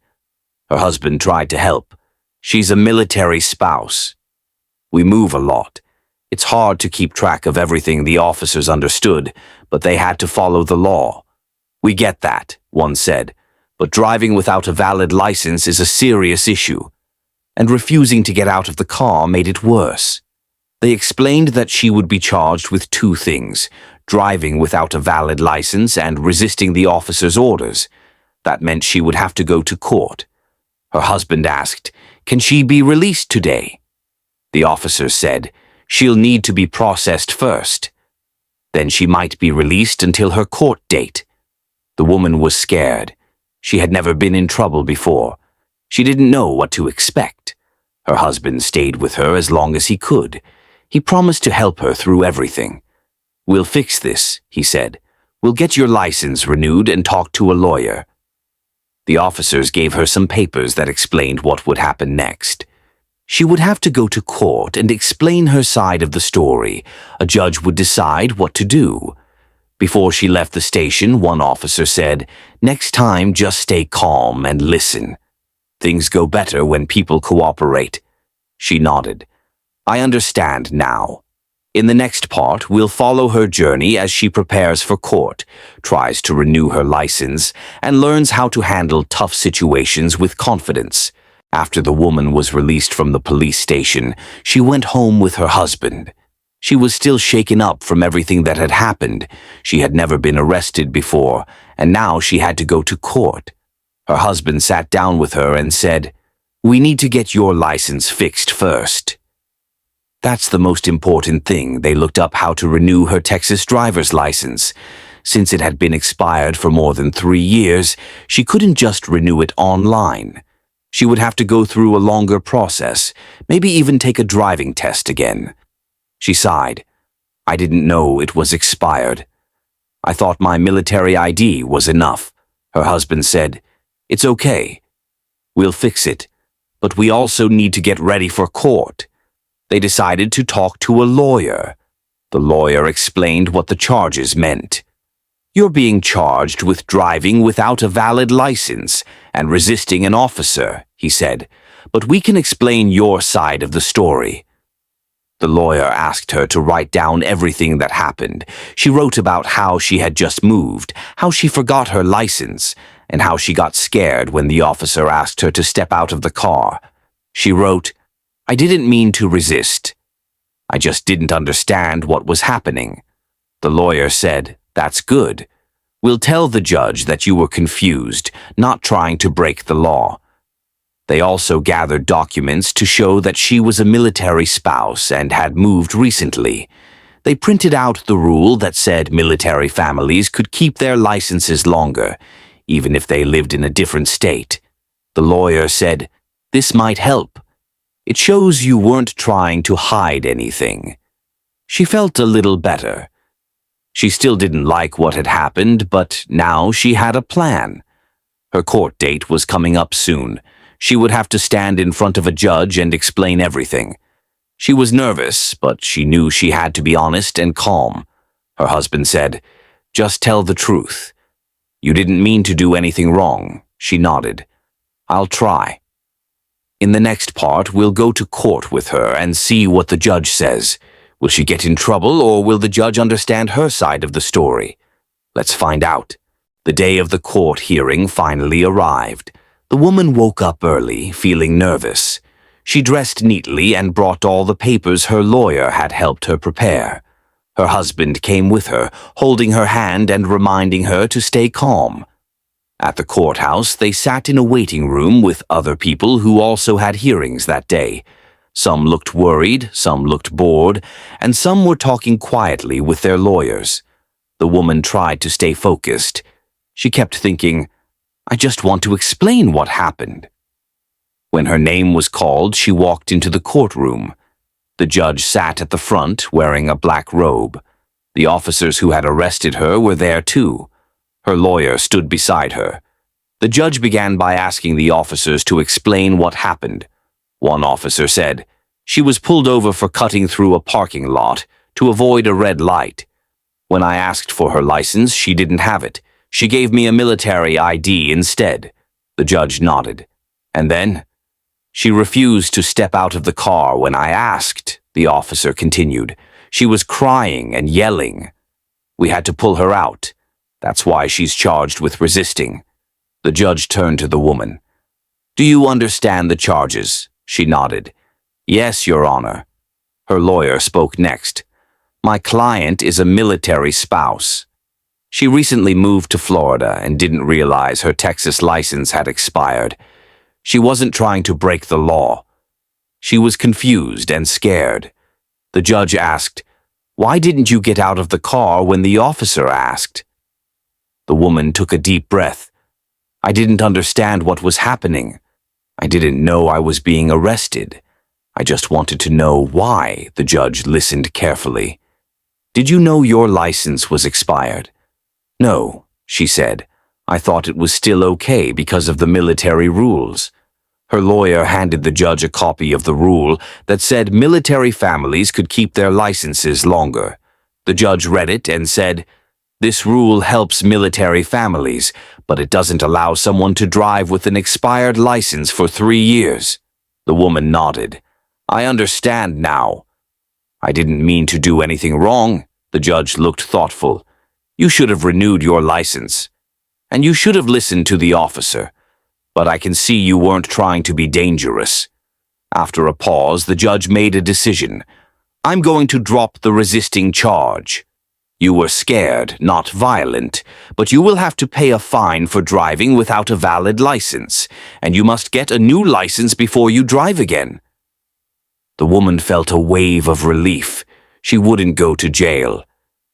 Her husband tried to help. "She's a military spouse. We move a lot. It's hard to keep track of everything." The officers understood, but they had to follow the law. "We get that," one said, "but driving without a valid license is a serious issue." And refusing to get out of the car made it worse. They explained that she would be charged with 2 things: driving without a valid license and resisting the officer's orders. That meant she would have to go to court. Her husband asked, "Can she be released today?" The officers said, "She'll need to be processed first. Then she might be released until her court date." The woman was scared. She had never been in trouble before. She didn't know what to expect. Her husband stayed with her as long as he could. He promised to help her through everything. "We'll fix this," he said. "We'll get your license renewed and talk to a lawyer." The officers gave her some papers that explained what would happen next. She would have to go to court and explain her side of the story. A judge would decide what to do. Before she left the station, one officer said, "Next time, just stay calm and listen. Things go better when people cooperate." She nodded. "I understand now." In the next part, we'll follow her journey as she prepares for court, tries to renew her license, and learns how to handle tough situations with confidence. After the woman was released from the police station, she went home with her husband. She was still shaken up from everything that had happened. She had never been arrested before, and now she had to go to court. Her husband sat down with her and said, "We need to get your license fixed first." That's the most important thing. They looked up how to renew her Texas driver's license. Since it had been expired for more than 3 years, she couldn't just renew it online. She would have to go through a longer process, maybe even take a driving test again. She sighed. "I didn't know it was expired. I thought my military ID was enough." Her husband said, "It's okay. We'll fix it, but we also need to get ready for court." They decided to talk to a lawyer. The lawyer explained what the charges meant. "You're being charged with driving without a valid license and resisting an officer," he said, "but we can explain your side of the story." The lawyer asked her to write down everything that happened. She wrote about how she had just moved, how she forgot her license, and how she got scared when the officer asked her to step out of the car. She wrote, "I didn't mean to resist. I just didn't understand what was happening." The lawyer said, "That's good. We'll tell the judge that you were confused, not trying to break the law." They also gathered documents to show that she was a military spouse and had moved recently. They printed out the rule that said military families could keep their licenses longer, even if they lived in a different state. The lawyer said, "This might help. It shows you weren't trying to hide anything." She felt a little better. She still didn't like what had happened, but now she had a plan. Her court date was coming up soon. She would have to stand in front of a judge and explain everything. She was nervous, but she knew she had to be honest and calm. Her husband said, "Just tell the truth. You didn't mean to do anything wrong." She nodded. "I'll try." In the next part, we'll go to court with her and see what the judge says. Will she get in trouble, or will the judge understand her side of the story? Let's find out. The day of the court hearing finally arrived. The woman woke up early, feeling nervous. She dressed neatly and brought all the papers her lawyer had helped her prepare. Her husband came with her, holding her hand and reminding her to stay calm. At the courthouse, they sat in a waiting room with other people who also had hearings that day. Some looked worried, some looked bored, and some were talking quietly with their lawyers. The woman tried to stay focused. She kept thinking, "I just want to explain what happened." When her name was called, she walked into the courtroom. The judge sat at the front, wearing a black robe. The officers who had arrested her were there too. Her lawyer stood beside her. The judge began by asking the officers to explain what happened. One officer said, "She was pulled over for cutting through a parking lot to avoid a red light. When I asked for her license, she didn't have it. She gave me a military ID instead." The judge nodded. "And then?" "She refused to step out of the car when I asked," the officer continued. "She was crying and yelling. We had to pull her out. That's why she's charged with resisting." The judge turned to the woman. "Do you understand the charges?" She nodded. "Yes, Your Honor." Her lawyer spoke next. "My client is a military spouse. She recently moved to Florida and didn't realize her Texas license had expired. She wasn't trying to break the law. She was confused and scared." The judge asked, "Why didn't you get out of the car when the officer asked?" The woman took a deep breath. "I didn't understand what was happening. I didn't know I was being arrested. I just wanted to know why." The judge listened carefully. "Did you know your license was expired?" "No," she said. "I thought it was still okay because of the military rules." Her lawyer handed the judge a copy of the rule that said military families could keep their licenses longer. The judge read it and said, "This rule helps military families, but it doesn't allow someone to drive with an expired license for 3 years." The woman nodded. "I understand now." "I didn't mean to do anything wrong." The judge looked thoughtful. "You should have renewed your license, and you should have listened to the officer. but I can see you weren't trying to be dangerous." After a pause, the judge made a decision. "I'm going to drop the resisting charge. You were scared, not violent, but you will have to pay a fine for driving without a valid license, and you must get a new license before you drive again." The woman felt a wave of relief. She wouldn't go to jail.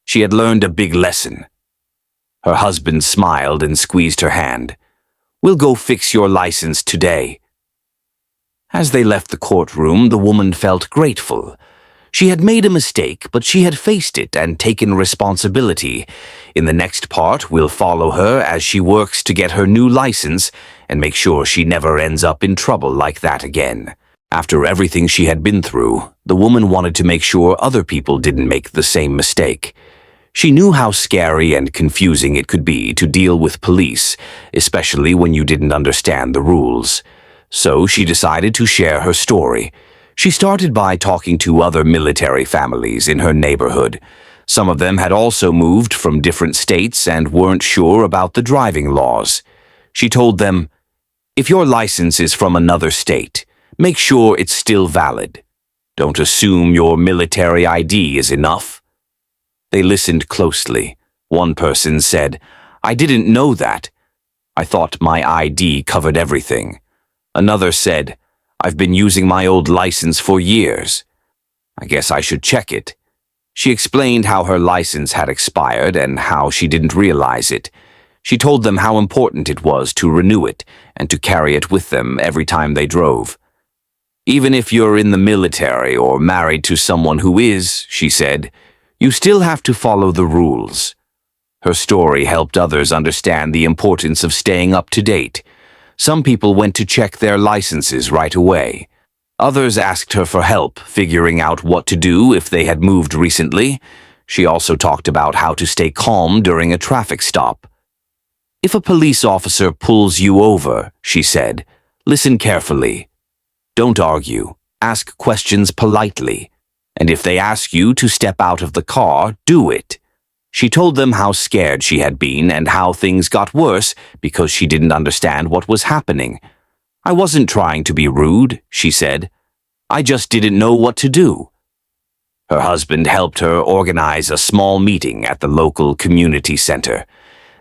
She had learned a big lesson. Her husband smiled and squeezed her hand. "We'll go fix your license today." As they left the courtroom, the woman felt grateful. She had made a mistake, but she had faced it and taken responsibility. In the next part, we'll follow her as she works to get her new license and make sure she never ends up in trouble like that again. After everything she had been through, the woman wanted to make sure other people didn't make the same mistake. She knew how scary and confusing it could be to deal with police, especially when you didn't understand the rules. So she decided to share her story. She started by talking to other military families in her neighborhood. Some of them had also moved from different states and weren't sure about the driving laws. She told them, "If your license is from another state, make sure it's still valid. Don't assume your military ID is enough." They listened closely. One person said, "I didn't know that. I thought my ID covered everything." Another said, "I've been using my old license for years. I guess I should check it." She explained how her license had expired and how she didn't realize it. She told them how important it was to renew it and to carry it with them every time they drove. "Even if you're in the military or married to someone who is," she said, "you still have to follow the rules." Her story helped others understand the importance of staying up to date. Some people went to check their licenses right away. Others asked her for help figuring out what to do if they had moved recently. She also talked about how to stay calm during a traffic stop. "If a police officer pulls you over," she said, "listen carefully. Don't argue. Ask questions politely. And if they ask you to step out of the car, do it." She told them how scared she had been and how things got worse because she didn't understand what was happening. "I wasn't trying to be rude," she said. "I just didn't know what to do." Her husband helped her organize a small meeting at the local community center.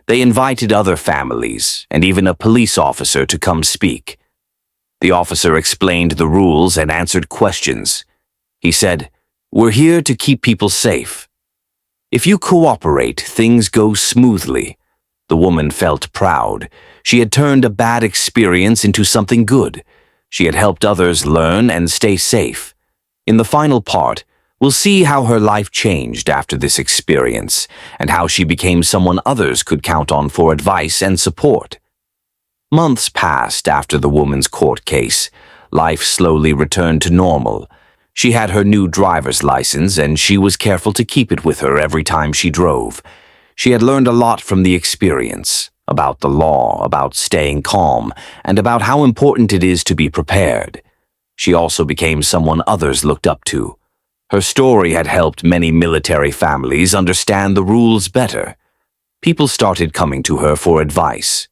They invited other families and even a police officer to come speak. The officer explained the rules and answered questions. He said, "We're here to keep people safe. If you cooperate, things go smoothly." The woman felt proud. She had turned a bad experience into something good. She had helped others learn and stay safe. In the final part, we'll see how her life changed after this experience and how she became someone others could count on for advice and support. Months passed after the woman's court case. Life slowly returned to normal. She had her new driver's license, and she was careful to keep it with her every time she drove. She had learned a lot from the experience, about the law, about staying calm, and about how important it is to be prepared. She also became someone others looked up to. Her story had helped many military families understand the rules better. People started coming to her for advice.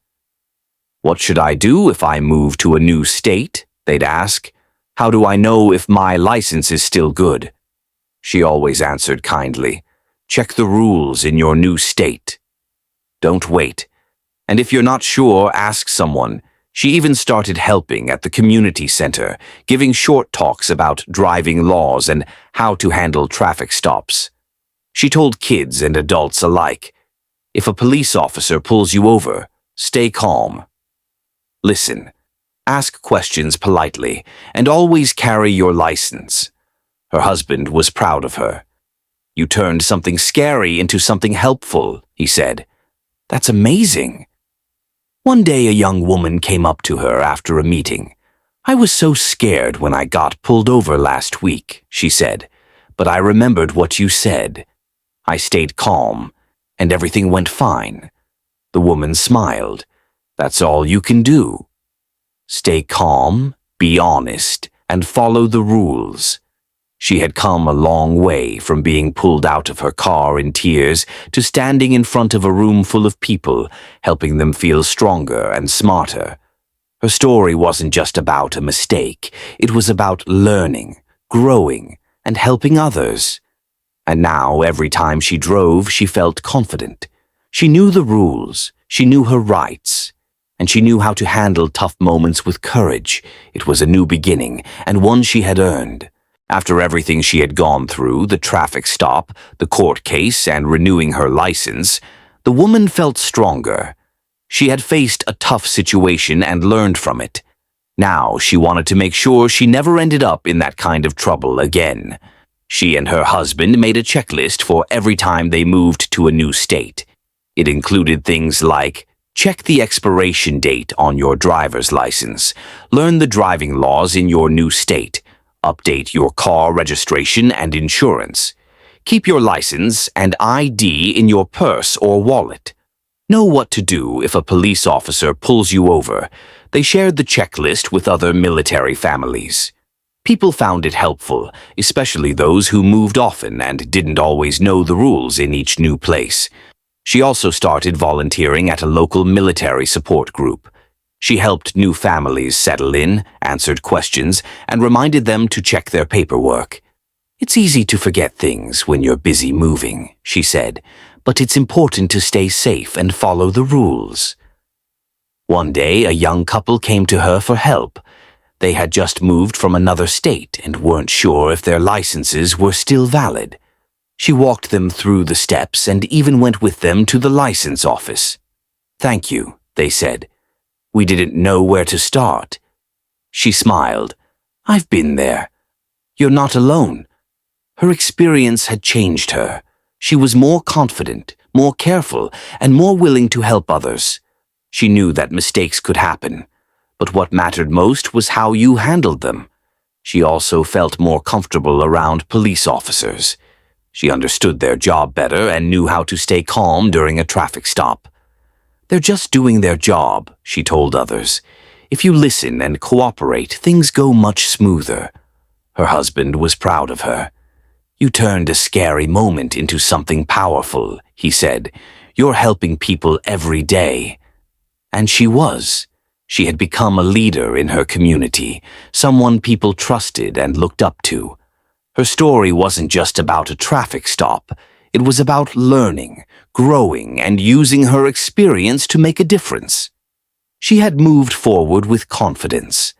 "What should I do if I move to a new state?" they'd ask. "How do I know if my license is still good?" She always answered kindly, "Check the rules in your new state. Don't wait. And if you're not sure, ask someone." She even started helping at the community center, giving short talks about driving laws and how to handle traffic stops. She told kids and adults alike, "If a police officer pulls you over, stay calm. Listen. Ask questions politely, and always carry your license." Her husband was proud of her. "You turned something scary into something helpful," he said. "That's amazing." One day a young woman came up to her after a meeting. "I was so scared when I got pulled over last week," she said, "but I remembered what you said. I stayed calm, and everything went fine." The woman smiled. "That's all you can do. Stay calm, be honest, and follow the rules." She had come a long way from being pulled out of her car in tears to standing in front of a room full of people, helping them feel stronger and smarter. Her story wasn't just about a mistake. It was about learning, growing, and helping others. And now, every time she drove, she felt confident. She knew the rules, she knew her rights, and she knew how to handle tough moments with courage. It was a new beginning, and one she had earned. After everything she had gone through, the traffic stop, the court case, and renewing her license, the woman felt stronger. She had faced a tough situation and learned from it. Now she wanted to make sure she never ended up in that kind of trouble again. She and her husband made a checklist for every time they moved to a new state. It included things like check the expiration date on your driver's license, learn the driving laws in your new state, update your car registration and insurance, keep your license and ID in your purse or wallet. Know what to do if a police officer pulls you over. They shared the checklist with other military families. People found it helpful, especially those who moved often and didn't always know the rules in each new place. She also started volunteering at a local military support group. She helped new families settle in, answered questions, and reminded them to check their paperwork. "It's easy to forget things when you're busy moving," she said, "but it's important to stay safe and follow the rules." One day, a young couple came to her for help. They had just moved from another state and weren't sure if their licenses were still valid. She walked them through the steps and even went with them to the license office. "Thank you," they said. "We didn't know where to start." She smiled. "I've been there. You're not alone." Her experience had changed her. She was more confident, more careful, and more willing to help others. She knew that mistakes could happen, but what mattered most was how you handled them. She also felt more comfortable around police officers. She understood their job better and knew how to stay calm during a traffic stop. "They're just doing their job," she told others. "If you listen and cooperate, things go much smoother." Her husband was proud of her. "You turned a scary moment into something powerful," he said. "You're helping people every day." And she was. She had become a leader in her community, someone people trusted and looked up to. Her story wasn't just about a traffic stop. It was about learning, growing, and using her experience to make a difference. She had moved forward with confidence.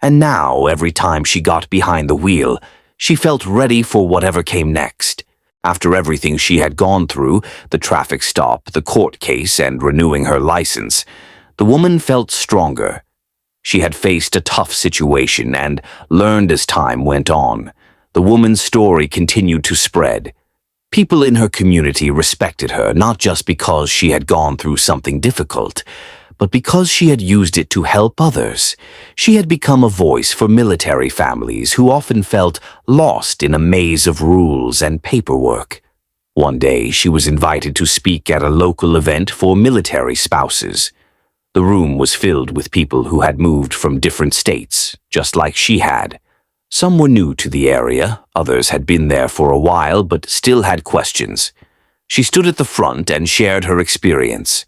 And now, every time she got behind the wheel, she felt ready for whatever came next. After everything she had gone through, the traffic stop, the court case, and renewing her license, the woman felt stronger. She had faced a tough situation and learned as time went on. The woman's story continued to spread. People in her community respected her not just because she had gone through something difficult, but because she had used it to help others. She had become a voice for military families who often felt lost in a maze of rules and paperwork. One day, she was invited to speak at a local event for military spouses. The room was filled with people who had moved from different states, just like she had. Some were new to the area, others had been there for a while but still had questions. She stood at the front and shared her experience.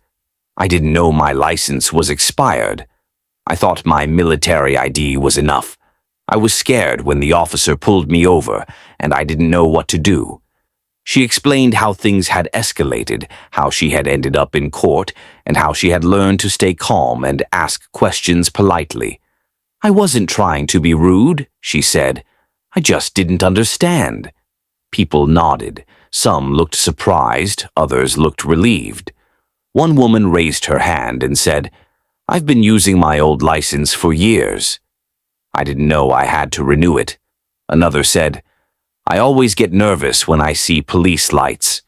"I didn't know my license was expired. I thought my military ID was enough. I was scared when the officer pulled me over, and I didn't know what to do." She explained how things had escalated, how she had ended up in court, and how she had learned to stay calm and ask questions politely. "I wasn't trying to be rude," she said. "I just didn't understand." People nodded. Some looked surprised, others looked relieved. One woman raised her hand and said, "I've been using my old license for years. I didn't know I had to renew it." Another said, "I always get nervous when I see police lights.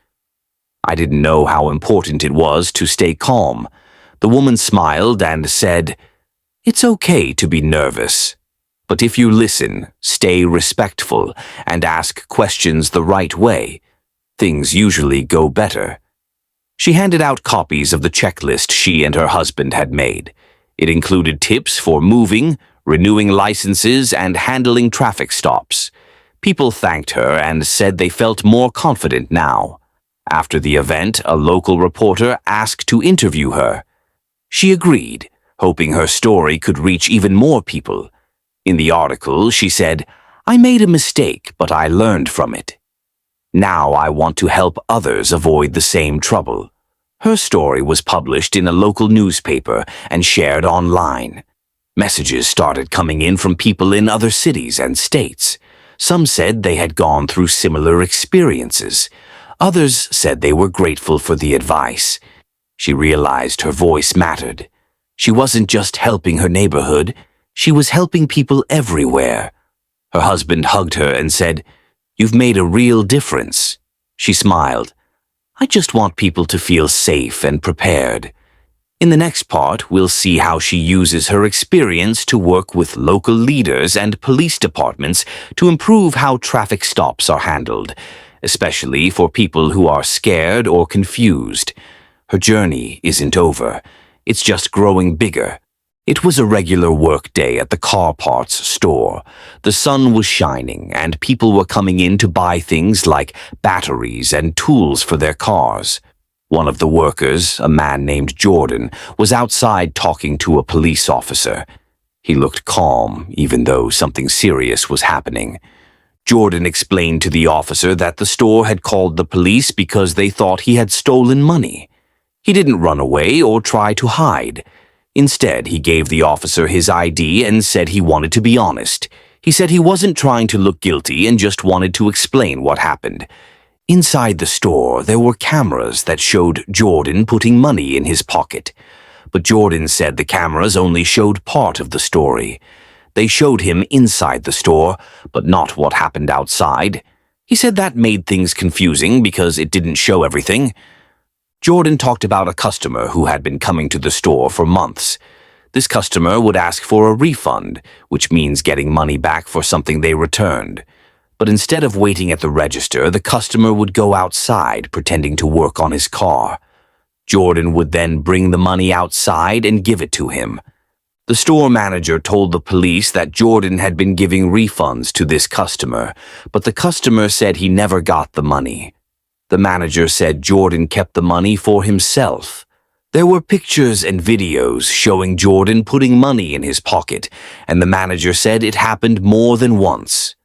I didn't know how important it was to stay calm." The woman smiled and said, "It's okay to be nervous. But if you listen, stay respectful, and ask questions the right way, things usually go better." She handed out copies of the checklist she and her husband had made. It included tips for moving, renewing licenses, and handling traffic stops. People thanked her and said they felt more confident now. After the event, a local reporter asked to interview her. She agreed. hoping her story could reach even more people. In the article, she said, "I made a mistake, but I learned from it. Now I want to help others avoid the same trouble." Her story was published in a local newspaper and shared online. Messages started coming in from people in other cities and states. Some said they had gone through similar experiences. Others said they were grateful for the advice. She realized her voice mattered. She wasn't just helping her neighborhood, she was helping people everywhere. Her husband hugged her and said, "You've made a real difference." She smiled. "I just want people to feel safe and prepared." In the next part, we'll see how she uses her experience to work with local leaders and police departments to improve how traffic stops are handled, especially for people who are scared or confused. Her journey isn't over. It's just growing bigger. It was a regular work day at the car parts store. The sun was shining, and people were coming in to buy things like batteries and tools for their cars. One of the workers, a man named Jordan, was outside talking to a police officer. He looked calm, even though something serious was happening. Jordan explained to the officer that the store had called the police because they thought he had stolen money. He didn't run away or try to hide. Instead, he gave the officer his ID and said he wanted to be honest. He said he wasn't trying to look guilty and just wanted to explain what happened. Inside the store, there were cameras that showed Jordan putting money in his pocket. But Jordan said the cameras only showed part of the story. They showed him inside the store, but not what happened outside. He said that made things confusing because it didn't show everything. Jordan talked about a customer who had been coming to the store for months. This customer would ask for a refund, which means getting money back for something they returned. But instead of waiting at the register, the customer would go outside pretending to work on his car. Jordan would then bring the money outside and give it to him. The store manager told the police that Jordan had been giving refunds to this customer, but the customer said he never got the money. The manager said Jordan kept the money for himself. There were pictures and videos showing Jordan putting money in his pocket, and the manager said it happened more than once.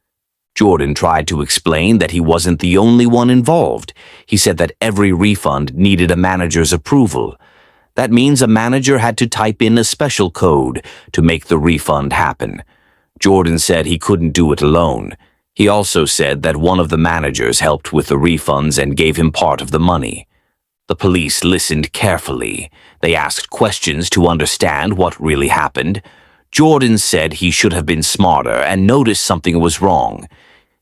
Jordan tried to explain that he wasn't the only one involved. He said that every refund needed a manager's approval. That means a manager had to type in a special code to make the refund happen. Jordan said he couldn't do it alone. He also said that one of the managers helped with the refunds and gave him part of the money. The police listened carefully. They asked questions to understand what really happened. Jordan said he should have been smarter and noticed something was wrong.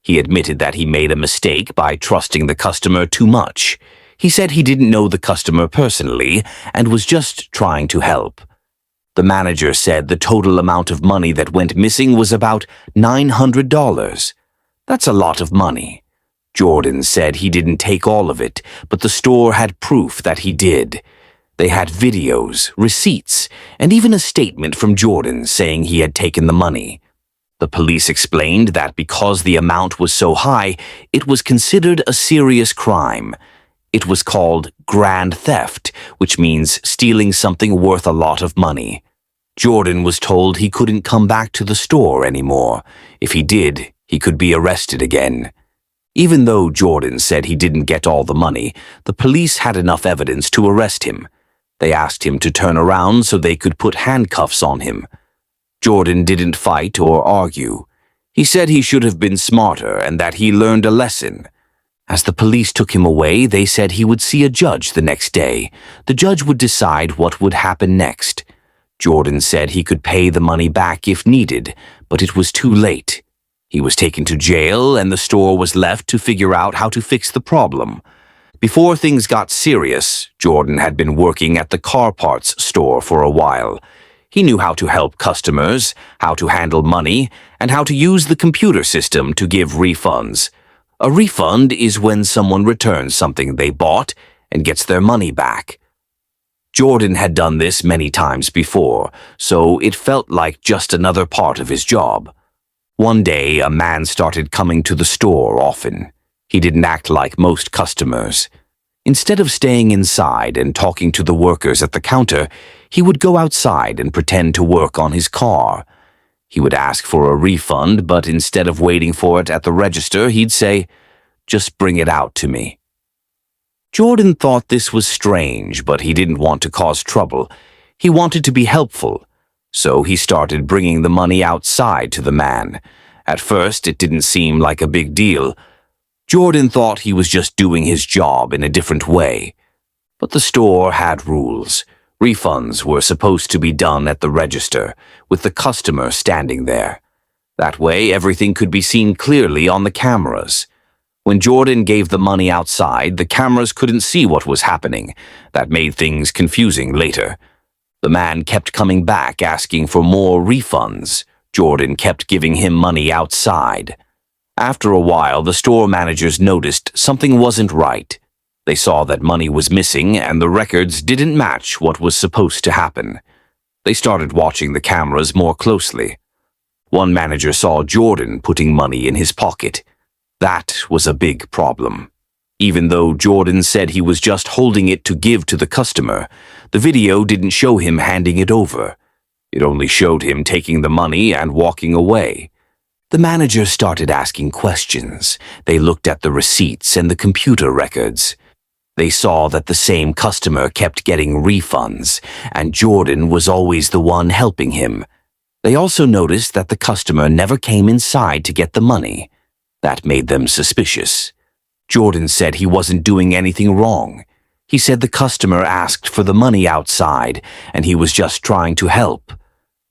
He admitted that he made a mistake by trusting the customer too much. He said he didn't know the customer personally and was just trying to help. The manager said the total amount of money that went missing was about $900. That's a lot of money. Jordan said he didn't take all of it, but the store had proof that he did. They had videos, receipts, and even a statement from Jordan saying he had taken the money. The police explained that because the amount was so high, it was considered a serious crime. It was called grand theft, which means stealing something worth a lot of money. Jordan was told he couldn't come back to the store anymore. If he did, he could be arrested again. Even though Jordan said he didn't get all the money, the police had enough evidence to arrest him. They asked him to turn around so they could put handcuffs on him. Jordan didn't fight or argue. He said he should have been smarter and that he learned a lesson. As the police took him away, they said he would see a judge the next day. The judge would decide what would happen next. Jordan said he could pay the money back if needed, but it was too late. He was taken to jail and the store was left to figure out how to fix the problem. Before things got serious, Jordan had been working at the car parts store for a while. He knew how to help customers, how to handle money, and how to use the computer system to give refunds. A refund is when someone returns something they bought and gets their money back. Jordan had done this many times before, so it felt like just another part of his job. One day, a man started coming to the store often. He didn't act like most customers. Instead of staying inside and talking to the workers at the counter, he would go outside and pretend to work on his car. He would ask for a refund, but instead of waiting for it at the register, he'd say, "Just bring it out to me." Jordan thought this was strange, but he didn't want to cause trouble. He wanted to be helpful, so he started bringing the money outside to the man. At first, it didn't seem like a big deal. Jordan thought he was just doing his job in a different way. But the store had rules. Refunds were supposed to be done at the register, with the customer standing there. That way, everything could be seen clearly on the cameras. When Jordan gave the money outside, the cameras couldn't see what was happening. That made things confusing later. The man kept coming back asking for more refunds. Jordan kept giving him money outside. After a while, the store managers noticed something wasn't right. They saw that money was missing and the records didn't match what was supposed to happen. They started watching the cameras more closely. One manager saw Jordan putting money in his pocket. That was a big problem. Even though Jordan said he was just holding it to give to the customer, the video didn't show him handing it over. It only showed him taking the money and walking away. The manager started asking questions. They looked at the receipts and the computer records. They saw that the same customer kept getting refunds, and Jordan was always the one helping him. They also noticed that the customer never came inside to get the money. That made them suspicious. Jordan said he wasn't doing anything wrong. He said the customer asked for the money outside, and he was just trying to help.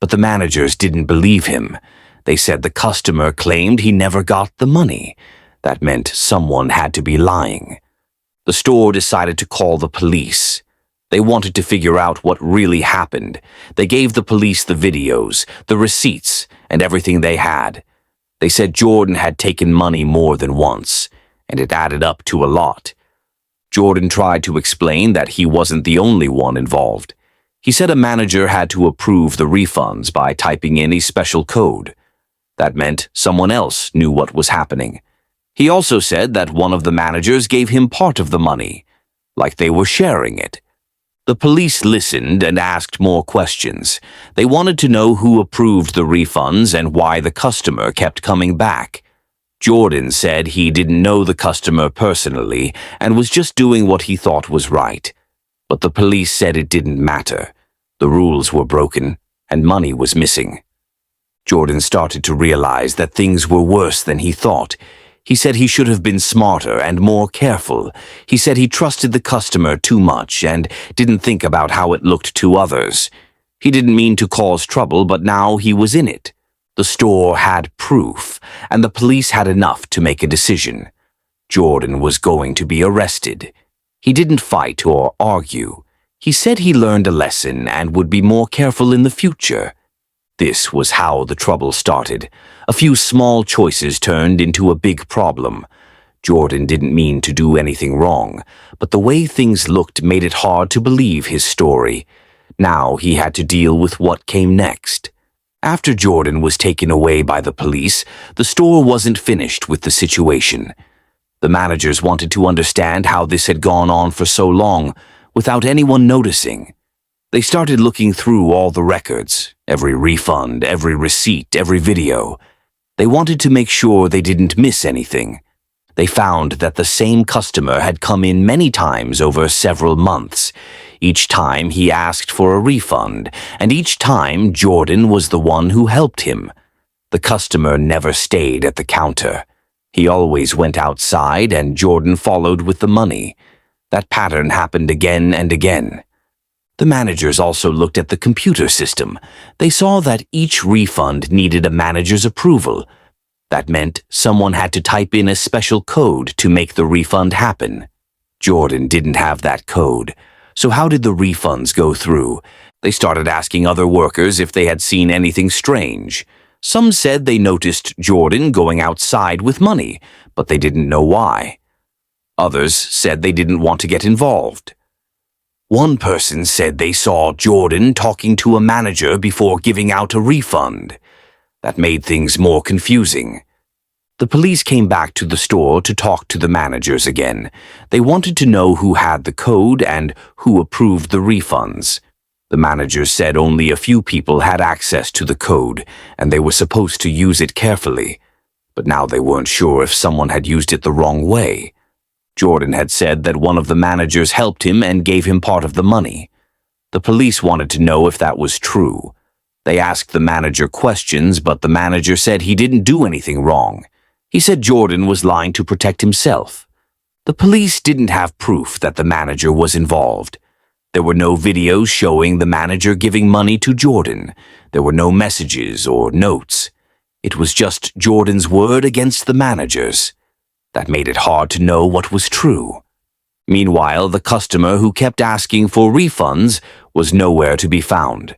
But the managers didn't believe him. They said the customer claimed he never got the money. That meant someone had to be lying. The store decided to call the police. They wanted to figure out what really happened. They gave the police the videos, the receipts, and everything they had. They said Jordan had taken money more than once, and it added up to a lot. Jordan tried to explain that he wasn't the only one involved. He said a manager had to approve the refunds by typing in a special code. That meant someone else knew what was happening. He also said that one of the managers gave him part of the money, like they were sharing it. The police listened and asked more questions. They wanted to know who approved the refunds and why the customer kept coming back. Jordan said he didn't know the customer personally and was just doing what he thought was right. But the police said it didn't matter. The rules were broken and money was missing. Jordan started to realize that things were worse than he thought. He said he should have been smarter and more careful. He said he trusted the customer too much and didn't think about how it looked to others. He didn't mean to cause trouble, but now he was in it. The store had proof, and the police had enough to make a decision. Jordan was going to be arrested. He didn't fight or argue. He said he learned a lesson and would be more careful in the future. This was how the trouble started. A few small choices turned into a big problem. Jordan didn't mean to do anything wrong, but the way things looked made it hard to believe his story. Now he had to deal with what came next. After Jordan was taken away by the police, the store wasn't finished with the situation. The managers wanted to understand how this had gone on for so long, without anyone noticing. They started looking through all the records, every refund, every receipt, every video. They wanted to make sure they didn't miss anything. They found that the same customer had come in many times over several months. Each time he asked for a refund, and each time Jordan was the one who helped him. The customer never stayed at the counter. He always went outside and Jordan followed with the money. That pattern happened again and again. The managers also looked at the computer system. They saw that each refund needed a manager's approval. That meant someone had to type in a special code to make the refund happen. Jordan didn't have that code. So how did the refunds go through? They started asking other workers if they had seen anything strange. Some said they noticed Jordan going outside with money, but they didn't know why. Others said they didn't want to get involved. One person said they saw Jordan talking to a manager before giving out a refund. That made things more confusing. The police came back to the store to talk to the managers again. They wanted to know who had the code and who approved the refunds. The managers said only a few people had access to the code, and they were supposed to use it carefully. But now they weren't sure if someone had used it the wrong way. Jordan had said that one of the managers helped him and gave him part of the money. The police wanted to know if that was true. They asked the manager questions, but the manager said he didn't do anything wrong. He said Jordan was lying to protect himself. The police didn't have proof that the manager was involved. There were no videos showing the manager giving money to Jordan. There were no messages or notes. It was just Jordan's word against the manager's. That made it hard to know what was true. Meanwhile, the customer who kept asking for refunds was nowhere to be found.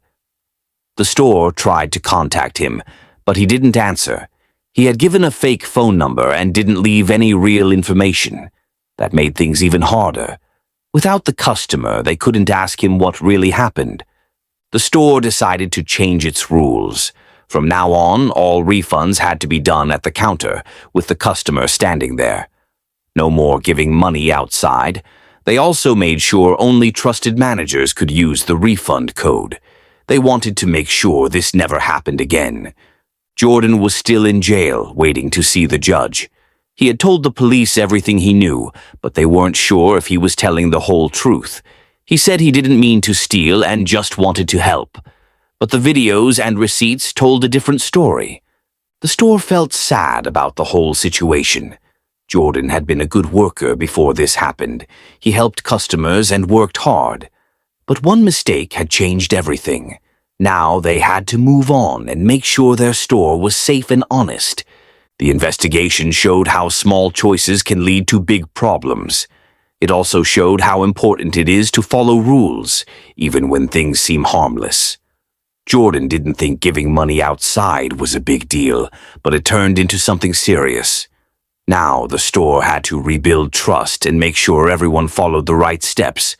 The store tried to contact him, but he didn't answer. He had given a fake phone number and didn't leave any real information. That made things even harder. Without the customer, they couldn't ask him what really happened. The store decided to change its rules. From now on, all refunds had to be done at the counter, with the customer standing there. No more giving money outside. They also made sure only trusted managers could use the refund code. They wanted to make sure this never happened again. Jordan was still in jail, waiting to see the judge. He had told the police everything he knew, but they weren't sure if he was telling the whole truth. He said he didn't mean to steal and just wanted to help. But the videos and receipts told a different story. The store felt sad about the whole situation. Jordan had been a good worker before this happened. He helped customers and worked hard. But one mistake had changed everything. Now they had to move on and make sure their store was safe and honest. The investigation showed how small choices can lead to big problems. It also showed how important it is to follow rules, even when things seem harmless. Jordan didn't think giving money outside was a big deal, but it turned into something serious. Now the store had to rebuild trust and make sure everyone followed the right steps.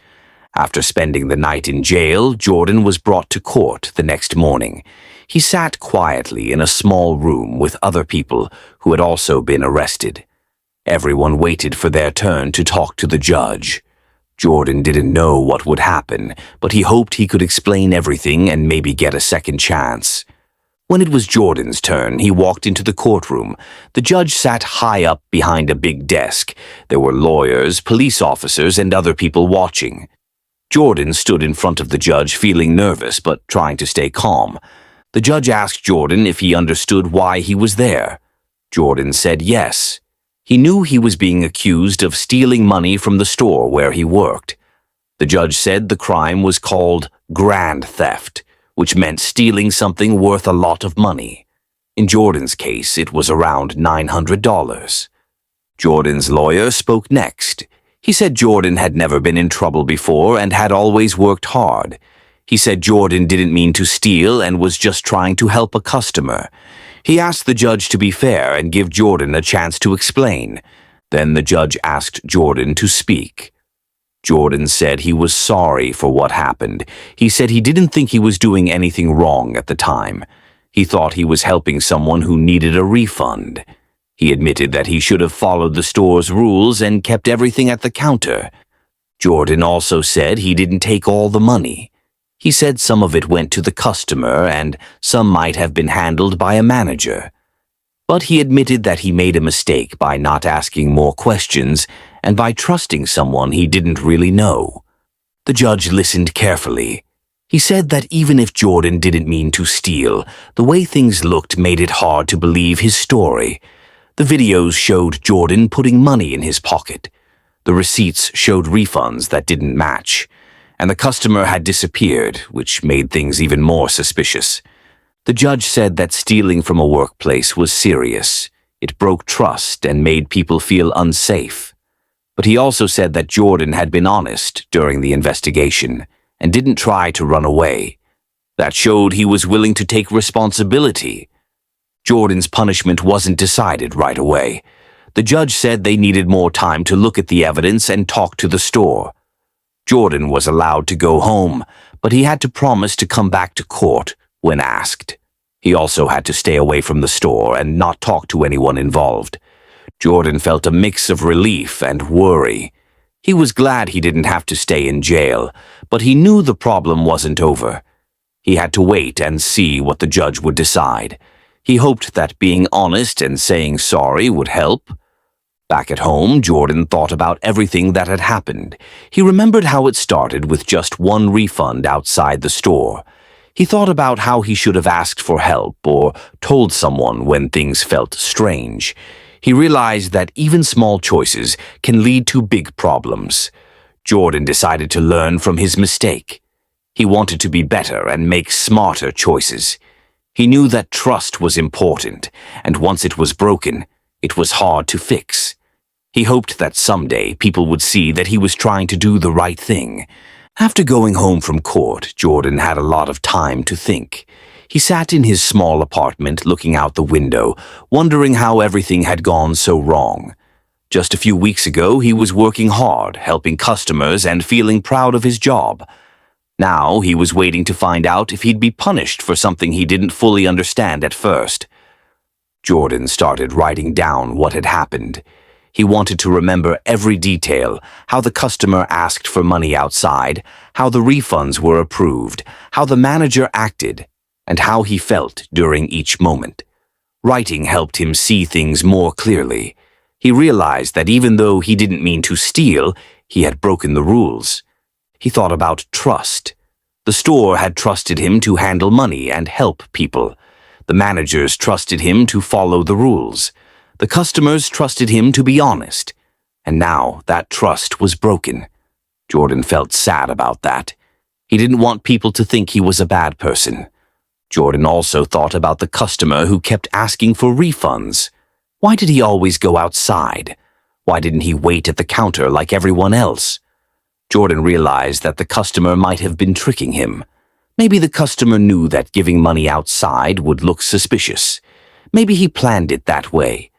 After spending the night in jail, Jordan was brought to court the next morning. He sat quietly in a small room with other people who had also been arrested. Everyone waited for their turn to talk to the judge. Jordan didn't know what would happen, but he hoped he could explain everything and maybe get a second chance. When it was Jordan's turn, he walked into the courtroom. The judge sat high up behind a big desk. There were lawyers, police officers, and other people watching. Jordan stood in front of the judge feeling nervous but trying to stay calm. The judge asked Jordan if he understood why he was there. Jordan said yes. He knew he was being accused of stealing money from the store where he worked. The judge said the crime was called grand theft, which meant stealing something worth a lot of money. In Jordan's case, it was around $900. Jordan's lawyer spoke next. He said Jordan had never been in trouble before and had always worked hard. He said Jordan didn't mean to steal and was just trying to help a customer. He asked the judge to be fair and give Jordan a chance to explain. Then the judge asked Jordan to speak. Jordan said he was sorry for what happened. He said he didn't think he was doing anything wrong at the time. He thought he was helping someone who needed a refund. He admitted that he should have followed the store's rules and kept everything at the counter. Jordan also said he didn't take all the money. He said some of it went to the customer and some might have been handled by a manager. But he admitted that he made a mistake by not asking more questions and by trusting someone he didn't really know. The judge listened carefully. He said that even if Jordan didn't mean to steal, the way things looked made it hard to believe his story. The videos showed Jordan putting money in his pocket. The receipts showed refunds that didn't match. And the customer had disappeared, which made things even more suspicious. The judge said that stealing from a workplace was serious. It broke trust and made people feel unsafe. But he also said that Jordan had been honest during the investigation and didn't try to run away. That showed he was willing to take responsibility. Jordan's punishment wasn't decided right away. The judge said they needed more time to look at the evidence and talk to the store. Jordan was allowed to go home, but he had to promise to come back to court when asked. He also had to stay away from the store and not talk to anyone involved. Jordan felt a mix of relief and worry. He was glad he didn't have to stay in jail, but he knew the problem wasn't over. He had to wait and see what the judge would decide. He hoped that being honest and saying sorry would help. Back at home, Jordan thought about everything that had happened. He remembered how it started with just one refund outside the store. He thought about how he should have asked for help or told someone when things felt strange. He realized that even small choices can lead to big problems. Jordan decided to learn from his mistake. He wanted to be better and make smarter choices. He knew that trust was important, and once it was broken, it was hard to fix. He hoped that someday people would see that he was trying to do the right thing. After going home from court, Jordan had a lot of time to think. He sat in his small apartment looking out the window, wondering how everything had gone so wrong. Just a few weeks ago, he was working hard, helping customers and feeling proud of his job. Now he was waiting to find out if he'd be punished for something he didn't fully understand at first. Jordan started writing down what had happened. He wanted to remember every detail, how the customer asked for money outside, how the refunds were approved, how the manager acted, and how he felt during each moment. Writing helped him see things more clearly. He realized that even though he didn't mean to steal, he had broken the rules. He thought about trust. The store had trusted him to handle money and help people. The managers trusted him to follow the rules. The customers trusted him to be honest. And now that trust was broken. Jordan felt sad about that. He didn't want people to think he was a bad person. Jordan also thought about the customer who kept asking for refunds. Why did he always go outside? Why didn't he wait at the counter like everyone else? Jordan realized that the customer might have been tricking him. Maybe the customer knew that giving money outside would look suspicious. Maybe he planned it that way.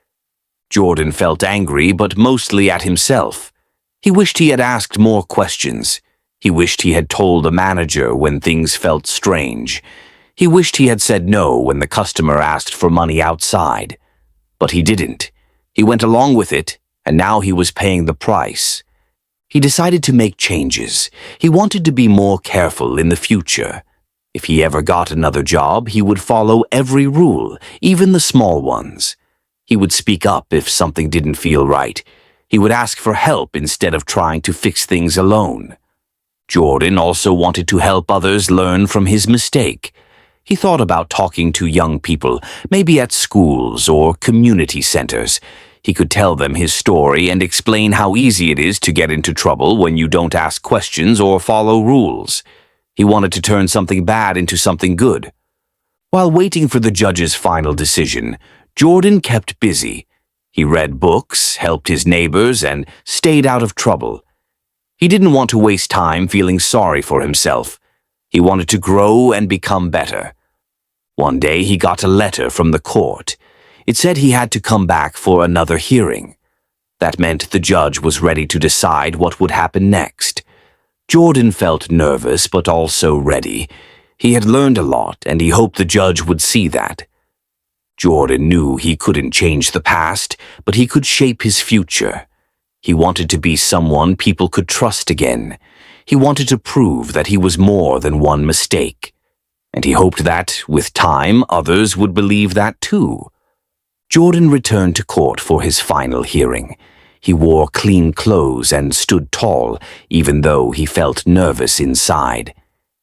Jordan felt angry, but mostly at himself. He wished he had asked more questions. He wished he had told the manager when things felt strange. He wished he had said no when the customer asked for money outside. But he didn't. He went along with it, and now he was paying the price. He decided to make changes. He wanted to be more careful in the future. If he ever got another job, he would follow every rule, even the small ones. He would speak up if something didn't feel right. He would ask for help instead of trying to fix things alone. Jordan also wanted to help others learn from his mistake. He thought about talking to young people, maybe at schools or community centers. He could tell them his story and explain how easy it is to get into trouble when you don't ask questions or follow rules. He wanted to turn something bad into something good. While waiting for the judge's final decision, Jordan kept busy. He read books, helped his neighbors, and stayed out of trouble. He didn't want to waste time feeling sorry for himself. He wanted to grow and become better. One day he got a letter from the court. It said he had to come back for another hearing. That meant the judge was ready to decide what would happen next. Jordan felt nervous but also ready. He had learned a lot, and he hoped the judge would see that. Jordan knew he couldn't change the past, but he could shape his future. He wanted to be someone people could trust again. He wanted to prove that he was more than one mistake. And he hoped that, with time, others would believe that too. Jordan returned to court for his final hearing. He wore clean clothes and stood tall, even though he felt nervous inside.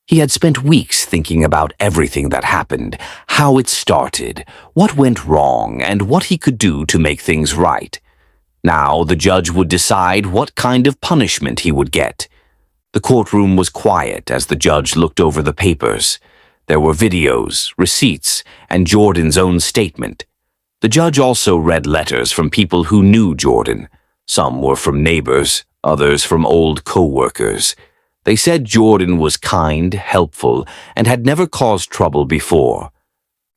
He had spent weeks thinking about everything that happened, how it started, what went wrong, and what he could do to make things right. Now the judge would decide what kind of punishment he would get. The courtroom was quiet as the judge looked over the papers. There were videos, receipts, and Jordan's own statement. The judge also read letters from people who knew Jordan. Some were from neighbors, others from old co-workers. They said Jordan was kind, helpful, and had never caused trouble before.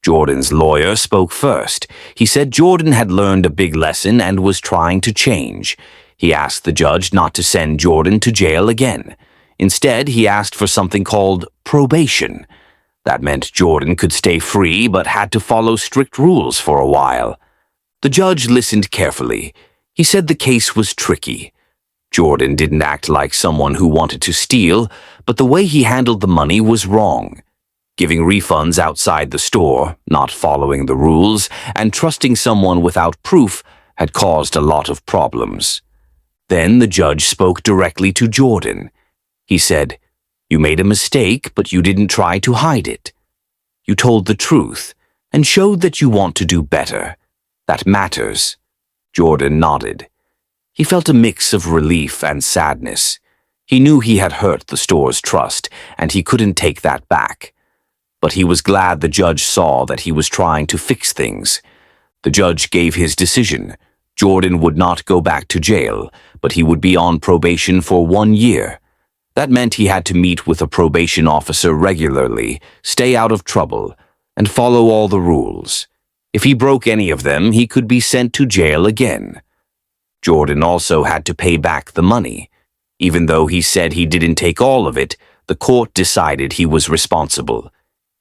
Jordan's lawyer spoke first. He said Jordan had learned a big lesson and was trying to change. He asked the judge not to send Jordan to jail again. Instead, he asked for something called probation. That meant Jordan could stay free but had to follow strict rules for a while. The judge listened carefully. He said the case was tricky. Jordan didn't act like someone who wanted to steal, but the way he handled the money was wrong. Giving refunds outside the store, not following the rules, and trusting someone without proof had caused a lot of problems. Then the judge spoke directly to Jordan. He said, "You made a mistake, but you didn't try to hide it. You told the truth and showed that you want to do better. That matters." Jordan nodded. He felt a mix of relief and sadness. He knew he had hurt the store's trust, and he couldn't take that back. But he was glad the judge saw that he was trying to fix things. The judge gave his decision. Jordan would not go back to jail, but he would be on probation for 1 year. That meant he had to meet with a probation officer regularly, stay out of trouble, and follow all the rules. If he broke any of them, he could be sent to jail again. Jordan also had to pay back the money. Even though he said he didn't take all of it, the court decided he was responsible.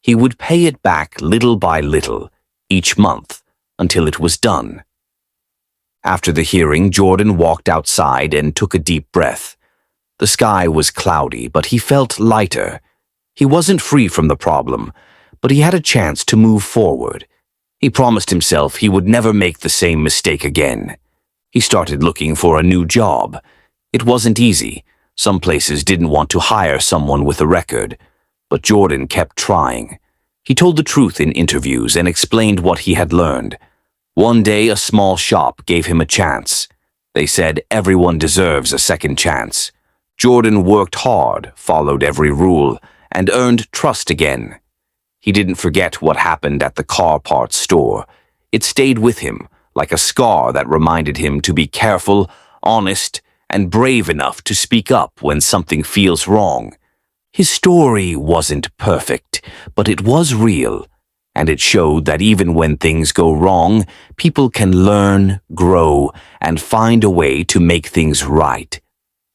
He would pay it back little by little, each month, until it was done. After the hearing, Jordan walked outside and took a deep breath. The sky was cloudy, but he felt lighter. He wasn't free from the problem, but he had a chance to move forward. He promised himself he would never make the same mistake again. He started looking for a new job. It wasn't easy. Some places didn't want to hire someone with a record. But Jordan kept trying. He told the truth in interviews and explained what he had learned. One day, a small shop gave him a chance. They said everyone deserves a second chance. Jordan worked hard, followed every rule, and earned trust again. He didn't forget what happened at the car parts store. It stayed with him, like a scar that reminded him to be careful, honest, and brave enough to speak up when something feels wrong. His story wasn't perfect, but it was real, and it showed that even when things go wrong, people can learn, grow, and find a way to make things right.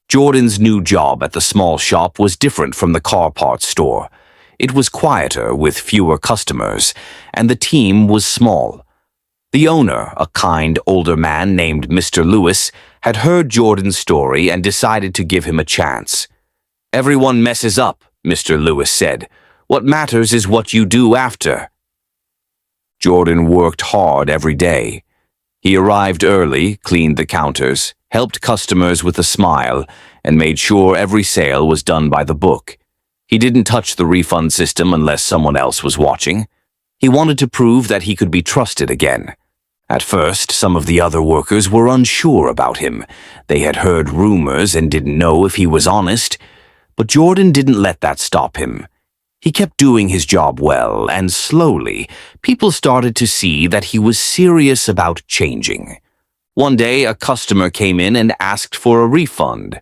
Jordan's new job at the small shop was different from the car parts store. It was quieter with fewer customers, and the team was small. The owner, a kind older man named Mr. Lewis, had heard Jordan's story and decided to give him a chance. "Everyone messes up," Mr. Lewis said. "What matters is what you do after." Jordan worked hard every day. He arrived early, cleaned the counters, helped customers with a smile, and made sure every sale was done by the book. He didn't touch the refund system unless someone else was watching. He wanted to prove that he could be trusted again. At first, some of the other workers were unsure about him. They had heard rumors and didn't know if he was honest. But Jordan didn't let that stop him. He kept doing his job well, and slowly, people started to see that he was serious about changing. One day, a customer came in and asked for a refund.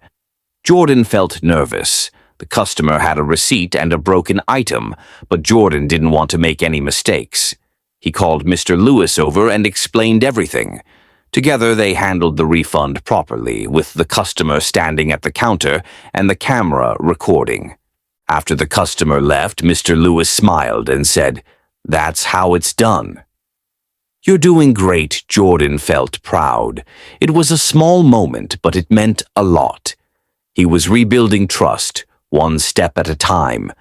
Jordan felt nervous. The customer had a receipt and a broken item, but Jordan didn't want to make any mistakes. He called Mr. Lewis over and explained everything. Together, they handled the refund properly, with the customer standing at the counter and the camera recording. After the customer left, Mr. Lewis smiled and said, "That's how it's done." "You're doing great," Jordan felt proud. It was a small moment, but it meant a lot. He was rebuilding trust, one step at a time.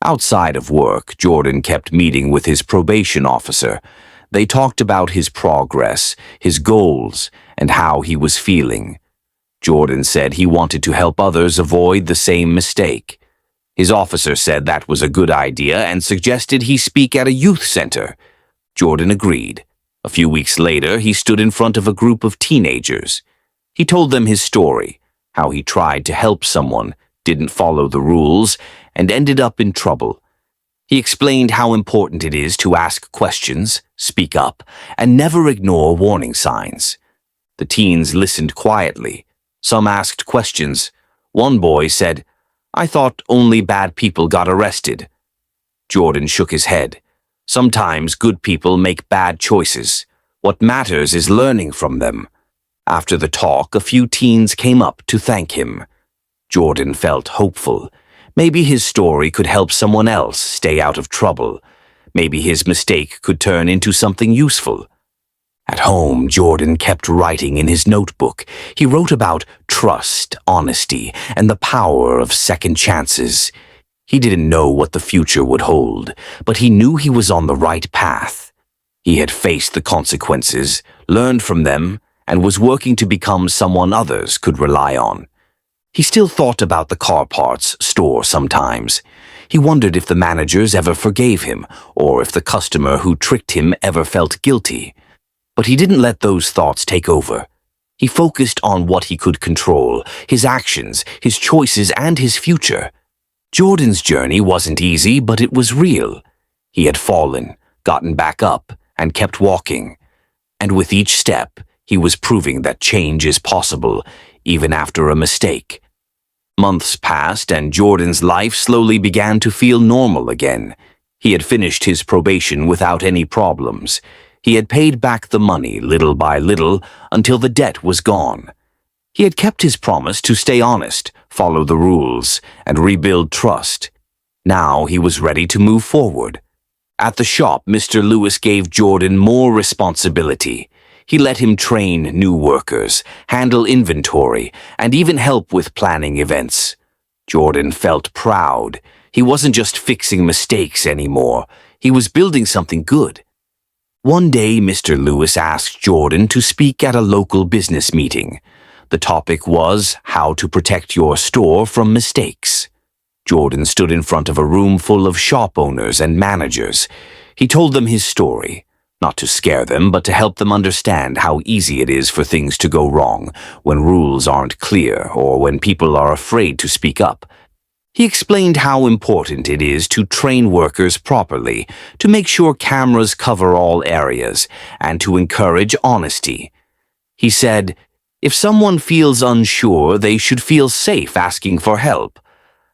Outside of work, Jordan kept meeting with his probation officer. They talked about his progress, his goals, and how he was feeling. Jordan said he wanted to help others avoid the same mistake. His officer said that was a good idea and suggested he speak at a youth center. Jordan agreed. A few weeks later, he stood in front of a group of teenagers. He told them his story, how he tried to help someone, didn't follow the rules, and ended up in trouble. He explained how important it is to ask questions, speak up, and never ignore warning signs. The teens listened quietly. Some asked questions. One boy said, "I thought only bad people got arrested." Jordan shook his head. Sometimes good people make bad choices. What matters is learning from them. After the talk, a few teens came up to thank him. Jordan felt hopeful. Maybe his story could help someone else stay out of trouble. Maybe his mistake could turn into something useful. At home, Jordan kept writing in his notebook. He wrote about trust, honesty, and the power of second chances. He didn't know what the future would hold, but he knew he was on the right path. He had faced the consequences, learned from them, and was working to become someone others could rely on. He still thought about the car parts store sometimes. He wondered if the managers ever forgave him, or if the customer who tricked him ever felt guilty. But he didn't let those thoughts take over. He focused on what he could control, his actions, his choices, and his future. Jordan's journey wasn't easy, but it was real. He had fallen, gotten back up, and kept walking. And with each step, he was proving that change is possible, even after a mistake. Months passed, and Jordan's life slowly began to feel normal again. He had finished his probation without any problems. He had paid back the money little by little until the debt was gone. He had kept his promise to stay honest, follow the rules, and rebuild trust. Now he was ready to move forward. At the shop, Mr. Lewis gave Jordan more responsibility. He let him train new workers, handle inventory, and even help with planning events. Jordan felt proud. He wasn't just fixing mistakes anymore. He was building something good. One day, Mr. Lewis asked Jordan to speak at a local business meeting. The topic was how to protect your store from mistakes. Jordan stood in front of a room full of shop owners and managers. He told them his story. Not to scare them, but to help them understand how easy it is for things to go wrong when rules aren't clear or when people are afraid to speak up. He explained how important it is to train workers properly, to make sure cameras cover all areas, and to encourage honesty. He said, "If someone feels unsure, they should feel safe asking for help.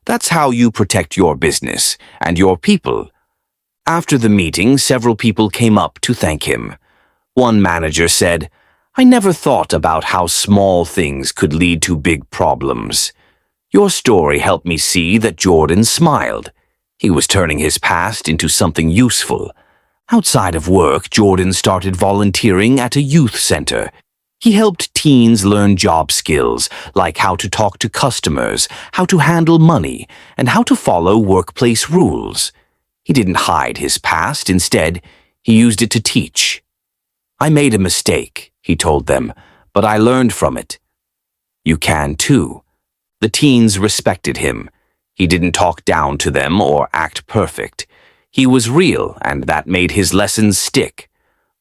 That's how you protect your business and your people." After the meeting, several people came up to thank him. One manager said, "I never thought about how small things could lead to big problems. Your story helped me see that Jordan smiled. He was turning his past into something useful." Outside of work, Jordan started volunteering at a youth center. He helped teens learn job skills, like how to talk to customers, how to handle money, and how to follow workplace rules. He didn't hide his past. Instead, he used it to teach. "I made a mistake," he told them, "but I learned from it. You can too." The teens respected him. He didn't talk down to them or act perfect. He was real, and that made his lessons stick.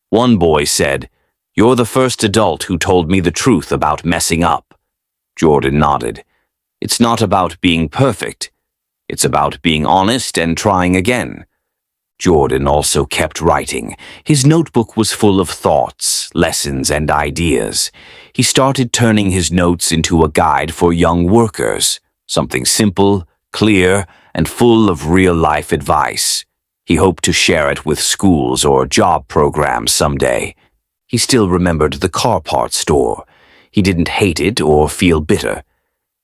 One boy said, "You're the first adult who told me the truth about messing up." Jordan nodded. "It's not about being perfect. It's about being honest and trying again." Jordan also kept writing. His notebook was full of thoughts, lessons, and ideas. He started turning his notes into a guide for young workers, something simple, clear, and full of real-life advice. He hoped to share it with schools or job programs someday. He still remembered the car parts store. He didn't hate it or feel bitter.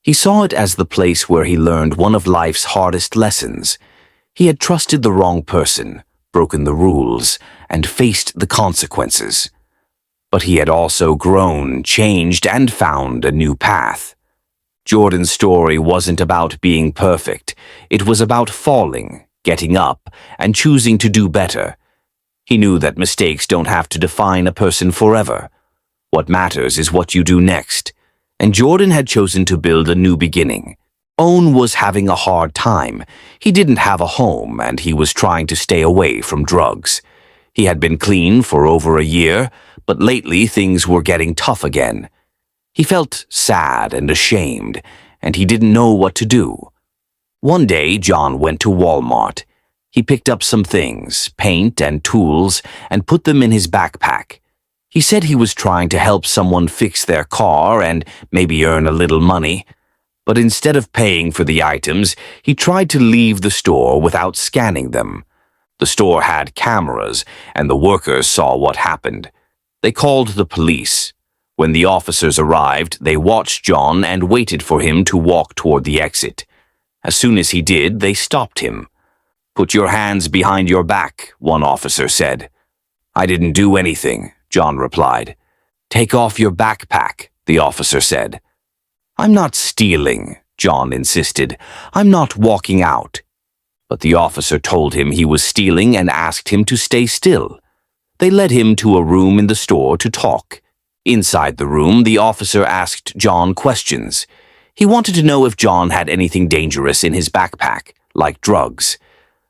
He saw it as the place where he learned one of life's hardest lessons. He had trusted the wrong person, broken the rules, and faced the consequences. But he had also grown, changed, and found a new path. Jordan's story wasn't about being perfect. It was about falling, getting up, and choosing to do better. He knew that mistakes don't have to define a person forever. What matters is what you do next. And Jordan had chosen to build a new beginning. Owen was having a hard time. He didn't have a home, and he was trying to stay away from drugs. He had been clean for over a year, but lately things were getting tough again. He felt sad and ashamed, and he didn't know what to do. One day, John went to Walmart. He picked up some things, paint and tools, and put them in his backpack. He said he was trying to help someone fix their car and maybe earn a little money. But instead of paying for the items, he tried to leave the store without scanning them. The store had cameras, and the workers saw what happened. They called the police. When the officers arrived, they watched John and waited for him to walk toward the exit. As soon as he did, they stopped him. "Put your hands behind your back," one officer said. "I didn't do anything," John replied. "Take off your backpack," the officer said. "I'm not stealing," John insisted. "I'm not walking out." But the officer told him he was stealing and asked him to stay still. They led him to a room in the store to talk. Inside the room, the officer asked John questions. He wanted to know if John had anything dangerous in his backpack, like drugs.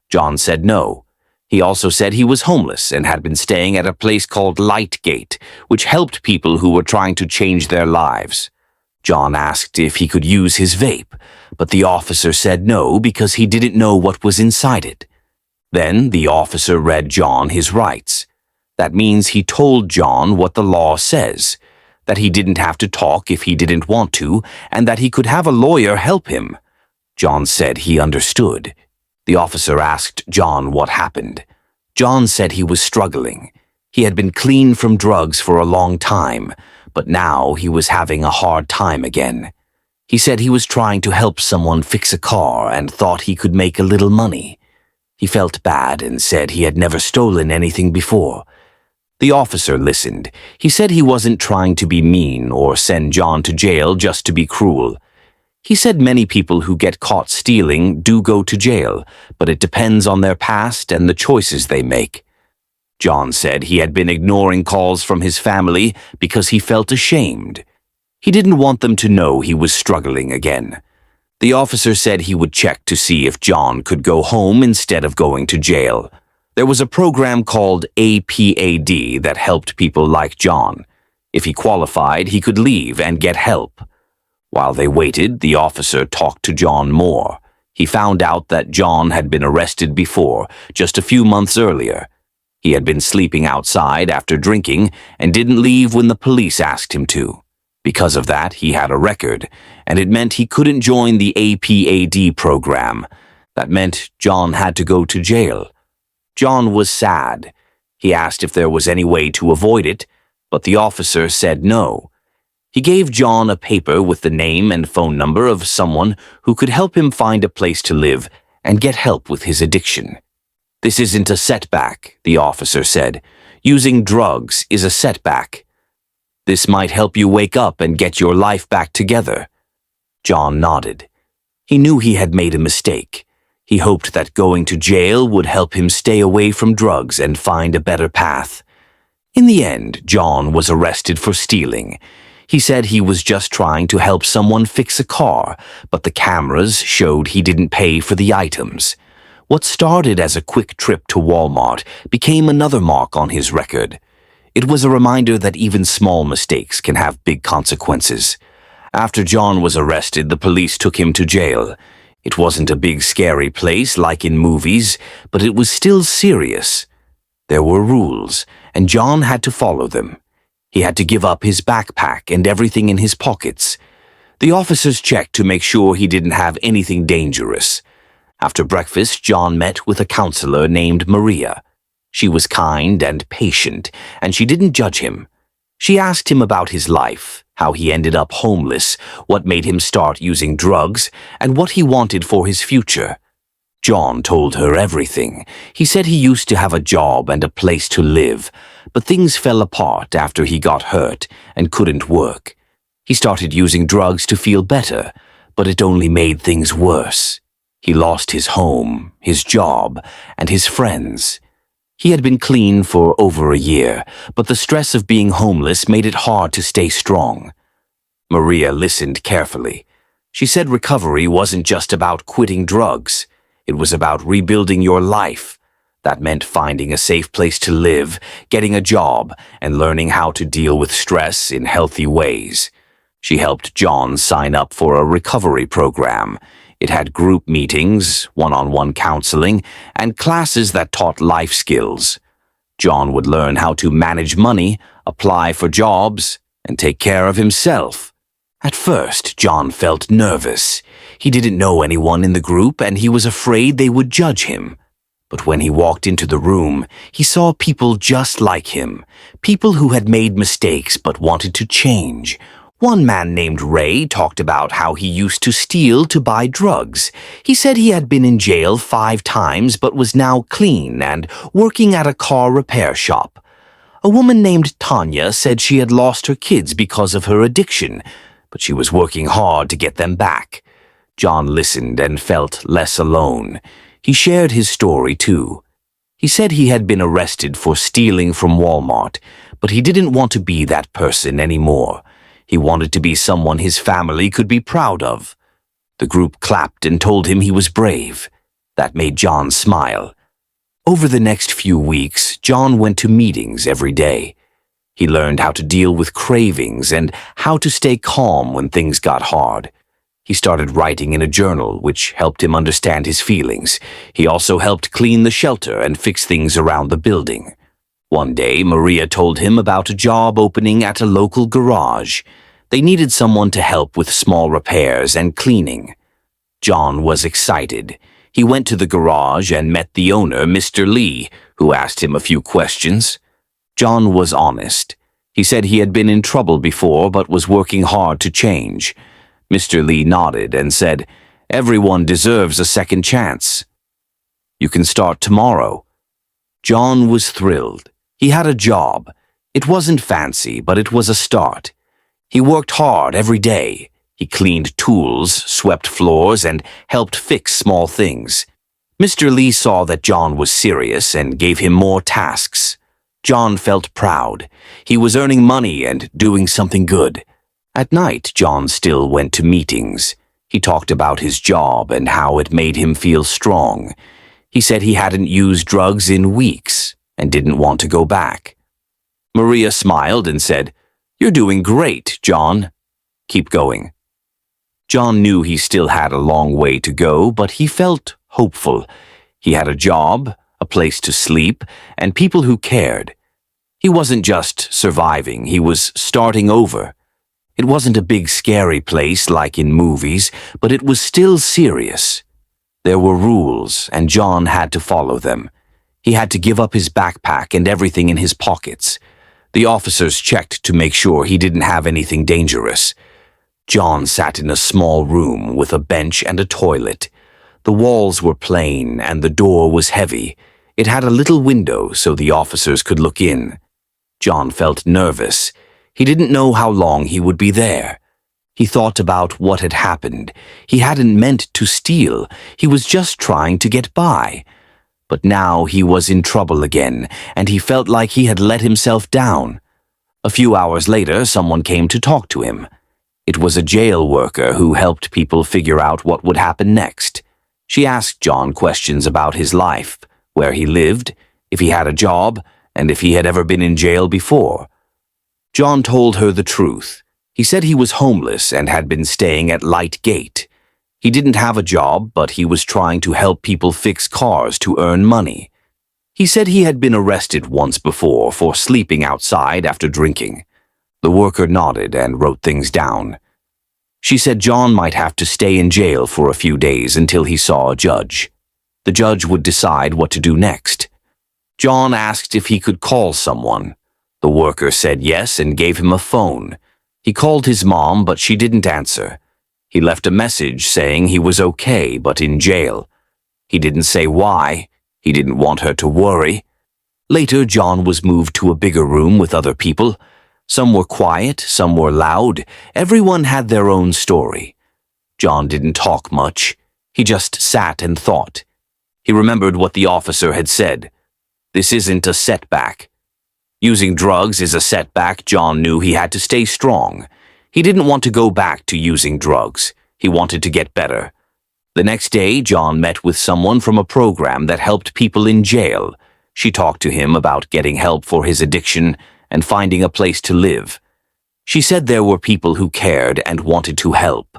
John said no. He also said he was homeless and had been staying at a place called Lightgate, which helped people who were trying to change their lives. John asked if he could use his vape, but the officer said no because he didn't know what was inside it. Then the officer read John his rights. That means he told John what the law says, that he didn't have to talk if he didn't want to, and that he could have a lawyer help him. John said he understood. The officer asked John what happened. John said he was struggling. He had been clean from drugs for a long time, but now he was having a hard time again. He said he was trying to help someone fix a car and thought he could make a little money. He felt bad and said he had never stolen anything before. The officer listened. He said he wasn't trying to be mean or send John to jail just to be cruel. He said many people who get caught stealing do go to jail, but it depends on their past and the choices they make. John said he had been ignoring calls from his family because he felt ashamed. He didn't want them to know he was struggling again. The officer said he would check to see if John could go home instead of going to jail. There was a program called APAD that helped people like John. If he qualified, he could leave and get help. While they waited, the officer talked to John more. He found out that John had been arrested before, just a few months earlier. He had been sleeping outside after drinking and didn't leave when the police asked him to. Because of that, he had a record, and it meant he couldn't join the APAD program. That meant John had to go to jail. John was sad. He asked if there was any way to avoid it, but the officer said no. He gave John a paper with the name and phone number of someone who could help him find a place to live and get help with his addiction. "This isn't a setback," the officer said. "Using drugs is a setback. This might help you wake up and get your life back together." John nodded. He knew he had made a mistake. He hoped that going to jail would help him stay away from drugs and find a better path. In the end, John was arrested for stealing. He said he was just trying to help someone fix a car, but the cameras showed he didn't pay for the items. What started as a quick trip to Walmart became another mark on his record. It was a reminder that even small mistakes can have big consequences. After John was arrested, the police took him to jail. It wasn't a big, scary place like in movies, but it was still serious. There were rules, and John had to follow them. He had to give up his backpack and everything in his pockets. The officers checked to make sure he didn't have anything dangerous. After breakfast, John met with a counselor named Maria. She was kind and patient, and she didn't judge him. She asked him about his life, how he ended up homeless, what made him start using drugs, and what he wanted for his future. John told her everything. He said he used to have a job and a place to live, but things fell apart after he got hurt and couldn't work. He started using drugs to feel better, but it only made things worse. He lost his home, his job, and his friends. He had been clean for over a year, but the stress of being homeless made it hard to stay strong. Maria listened carefully. She said recovery wasn't just about quitting drugs. It was about rebuilding your life. That meant finding a safe place to live, getting a job, and learning how to deal with stress in healthy ways. She helped John sign up for a recovery program. It had group meetings, one-on-one counseling, and classes that taught life skills. John would learn how to manage money, apply for jobs, and take care of himself. At first, John felt nervous. He didn't know anyone in the group, and he was afraid they would judge him. But when he walked into the room, he saw people just like him, people who had made mistakes but wanted to change, One man named Ray talked about how he used to steal to buy drugs. He said he had been in jail 5 times but was now clean and working at a car repair shop. A woman named Tanya said she had lost her kids because of her addiction, but she was working hard to get them back. John listened and felt less alone. He shared his story too. He said he had been arrested for stealing from Walmart, but he didn't want to be that person anymore. He wanted to be someone his family could be proud of. The group clapped and told him he was brave. That made John smile. Over the next few weeks, John went to meetings every day. He learned how to deal with cravings and how to stay calm when things got hard. He started writing in a journal, which helped him understand his feelings. He also helped clean the shelter and fix things around the building. One day, Maria told him about a job opening at a local garage. They needed someone to help with small repairs and cleaning. John was excited. He went to the garage and met the owner, Mr. Lee, who asked him a few questions. John was honest. He said he had been in trouble before but was working hard to change. Mr. Lee nodded and said, "Everyone deserves a second chance. You can start tomorrow." John was thrilled. He had a job. It wasn't fancy, but it was a start. He worked hard every day. He cleaned tools, swept floors, and helped fix small things. Mr. Lee saw that John was serious and gave him more tasks. John felt proud. He was earning money and doing something good. At night, John still went to meetings. He talked about his job and how it made him feel strong. He said he hadn't used drugs in weeks and didn't want to go back. Maria smiled and said, "You're doing great, John. Keep going." John knew he still had a long way to go, but he felt hopeful. He had a job, a place to sleep, and people who cared. He wasn't just surviving, he was starting over. It wasn't a big scary place like in movies, but it was still serious. There were rules, and John had to follow them. He had to give up his backpack and everything in his pockets. The officers checked to make sure he didn't have anything dangerous. John sat in a small room with a bench and a toilet. The walls were plain and the door was heavy. It had a little window so the officers could look in. John felt nervous. He didn't know how long he would be there. He thought about what had happened. He hadn't meant to steal. He was just trying to get by. But now he was in trouble again, and he felt like he had let himself down. A few hours later, someone came to talk to him. It was a jail worker who helped people figure out what would happen next. She asked John questions about his life, where he lived, if he had a job, and if he had ever been in jail before. John told her the truth. He said he was homeless and had been staying at Light Gate. He didn't have a job, but he was trying to help people fix cars to earn money. He said he had been arrested once before for sleeping outside after drinking. The worker nodded and wrote things down. She said John might have to stay in jail for a few days until he saw a judge. The judge would decide what to do next. John asked if he could call someone. The worker said yes and gave him a phone. He called his mom, but she didn't answer. He left a message saying he was okay, but in jail. He didn't say why. He didn't want her to worry. Later, John was moved to a bigger room with other people. Some were quiet, some were loud. Everyone had their own story. John didn't talk much. He just sat and thought. He remembered what the officer had said. This isn't a setback. Using drugs is a setback. John knew he had to stay strong. He didn't want to go back to using drugs. He wanted to get better. The next day, John met with someone from a program that helped people in jail. She talked to him about getting help for his addiction and finding a place to live. She said there were people who cared and wanted to help.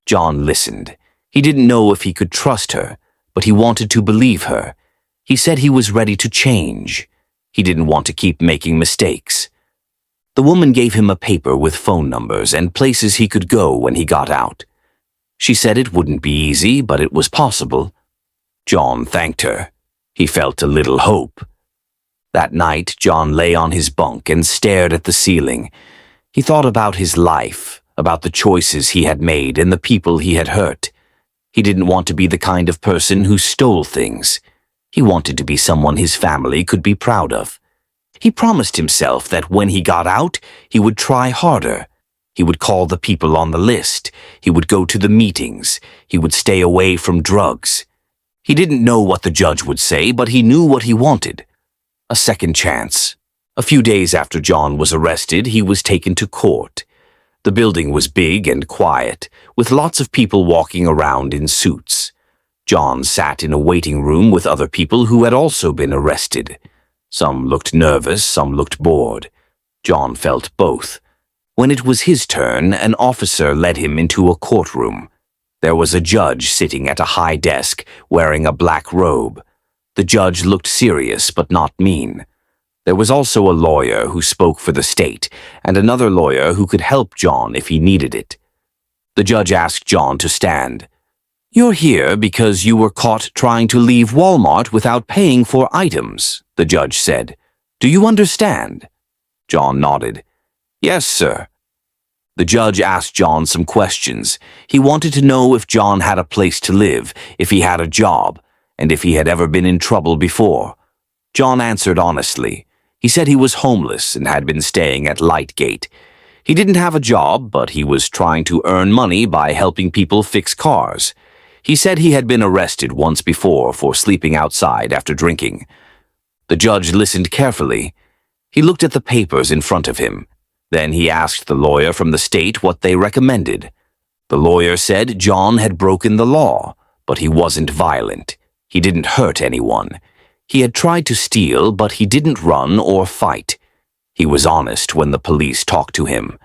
John listened. He didn't know if he could trust her, but he wanted to believe her. He said he was ready to change. He didn't want to keep making mistakes. The woman gave him a paper with phone numbers and places he could go when he got out. She said it wouldn't be easy, but it was possible. John thanked her. He felt a little hope. That night, John lay on his bunk and stared at the ceiling. He thought about his life, about the choices he had made and the people he had hurt. He didn't want to be the kind of person who stole things. He wanted to be someone his family could be proud of. He promised himself that when he got out, he would try harder. He would call the people on the list. He would go to the meetings. He would stay away from drugs. He didn't know what the judge would say, but he knew what he wanted. A second chance. A few days after John was arrested, he was taken to court. The building was big and quiet, with lots of people walking around in suits. John sat in a waiting room with other people who had also been arrested. Some looked nervous, some looked bored. John felt both. When it was his turn, an officer led him into a courtroom. There was a judge sitting at a high desk, wearing a black robe. The judge looked serious but not mean. There was also a lawyer who spoke for the state, and another lawyer who could help John if he needed it. The judge asked John to stand. "You're here because you were caught trying to leave Walmart without paying for items," the judge said. "Do you understand?" John nodded. "Yes, sir." The judge asked John some questions. He wanted to know if John had a place to live, if he had a job, and if he had ever been in trouble before. John answered honestly. He said he was homeless and had been staying at Lightgate. He didn't have a job, but he was trying to earn money by helping people fix cars. He said he had been arrested once before for sleeping outside after drinking. The judge listened carefully. He looked at the papers in front of him. Then he asked the lawyer from the state what they recommended. The lawyer said John had broken the law, but he wasn't violent. He didn't hurt anyone. He had tried to steal, but he didn't run or fight. He was honest when the police talked to him.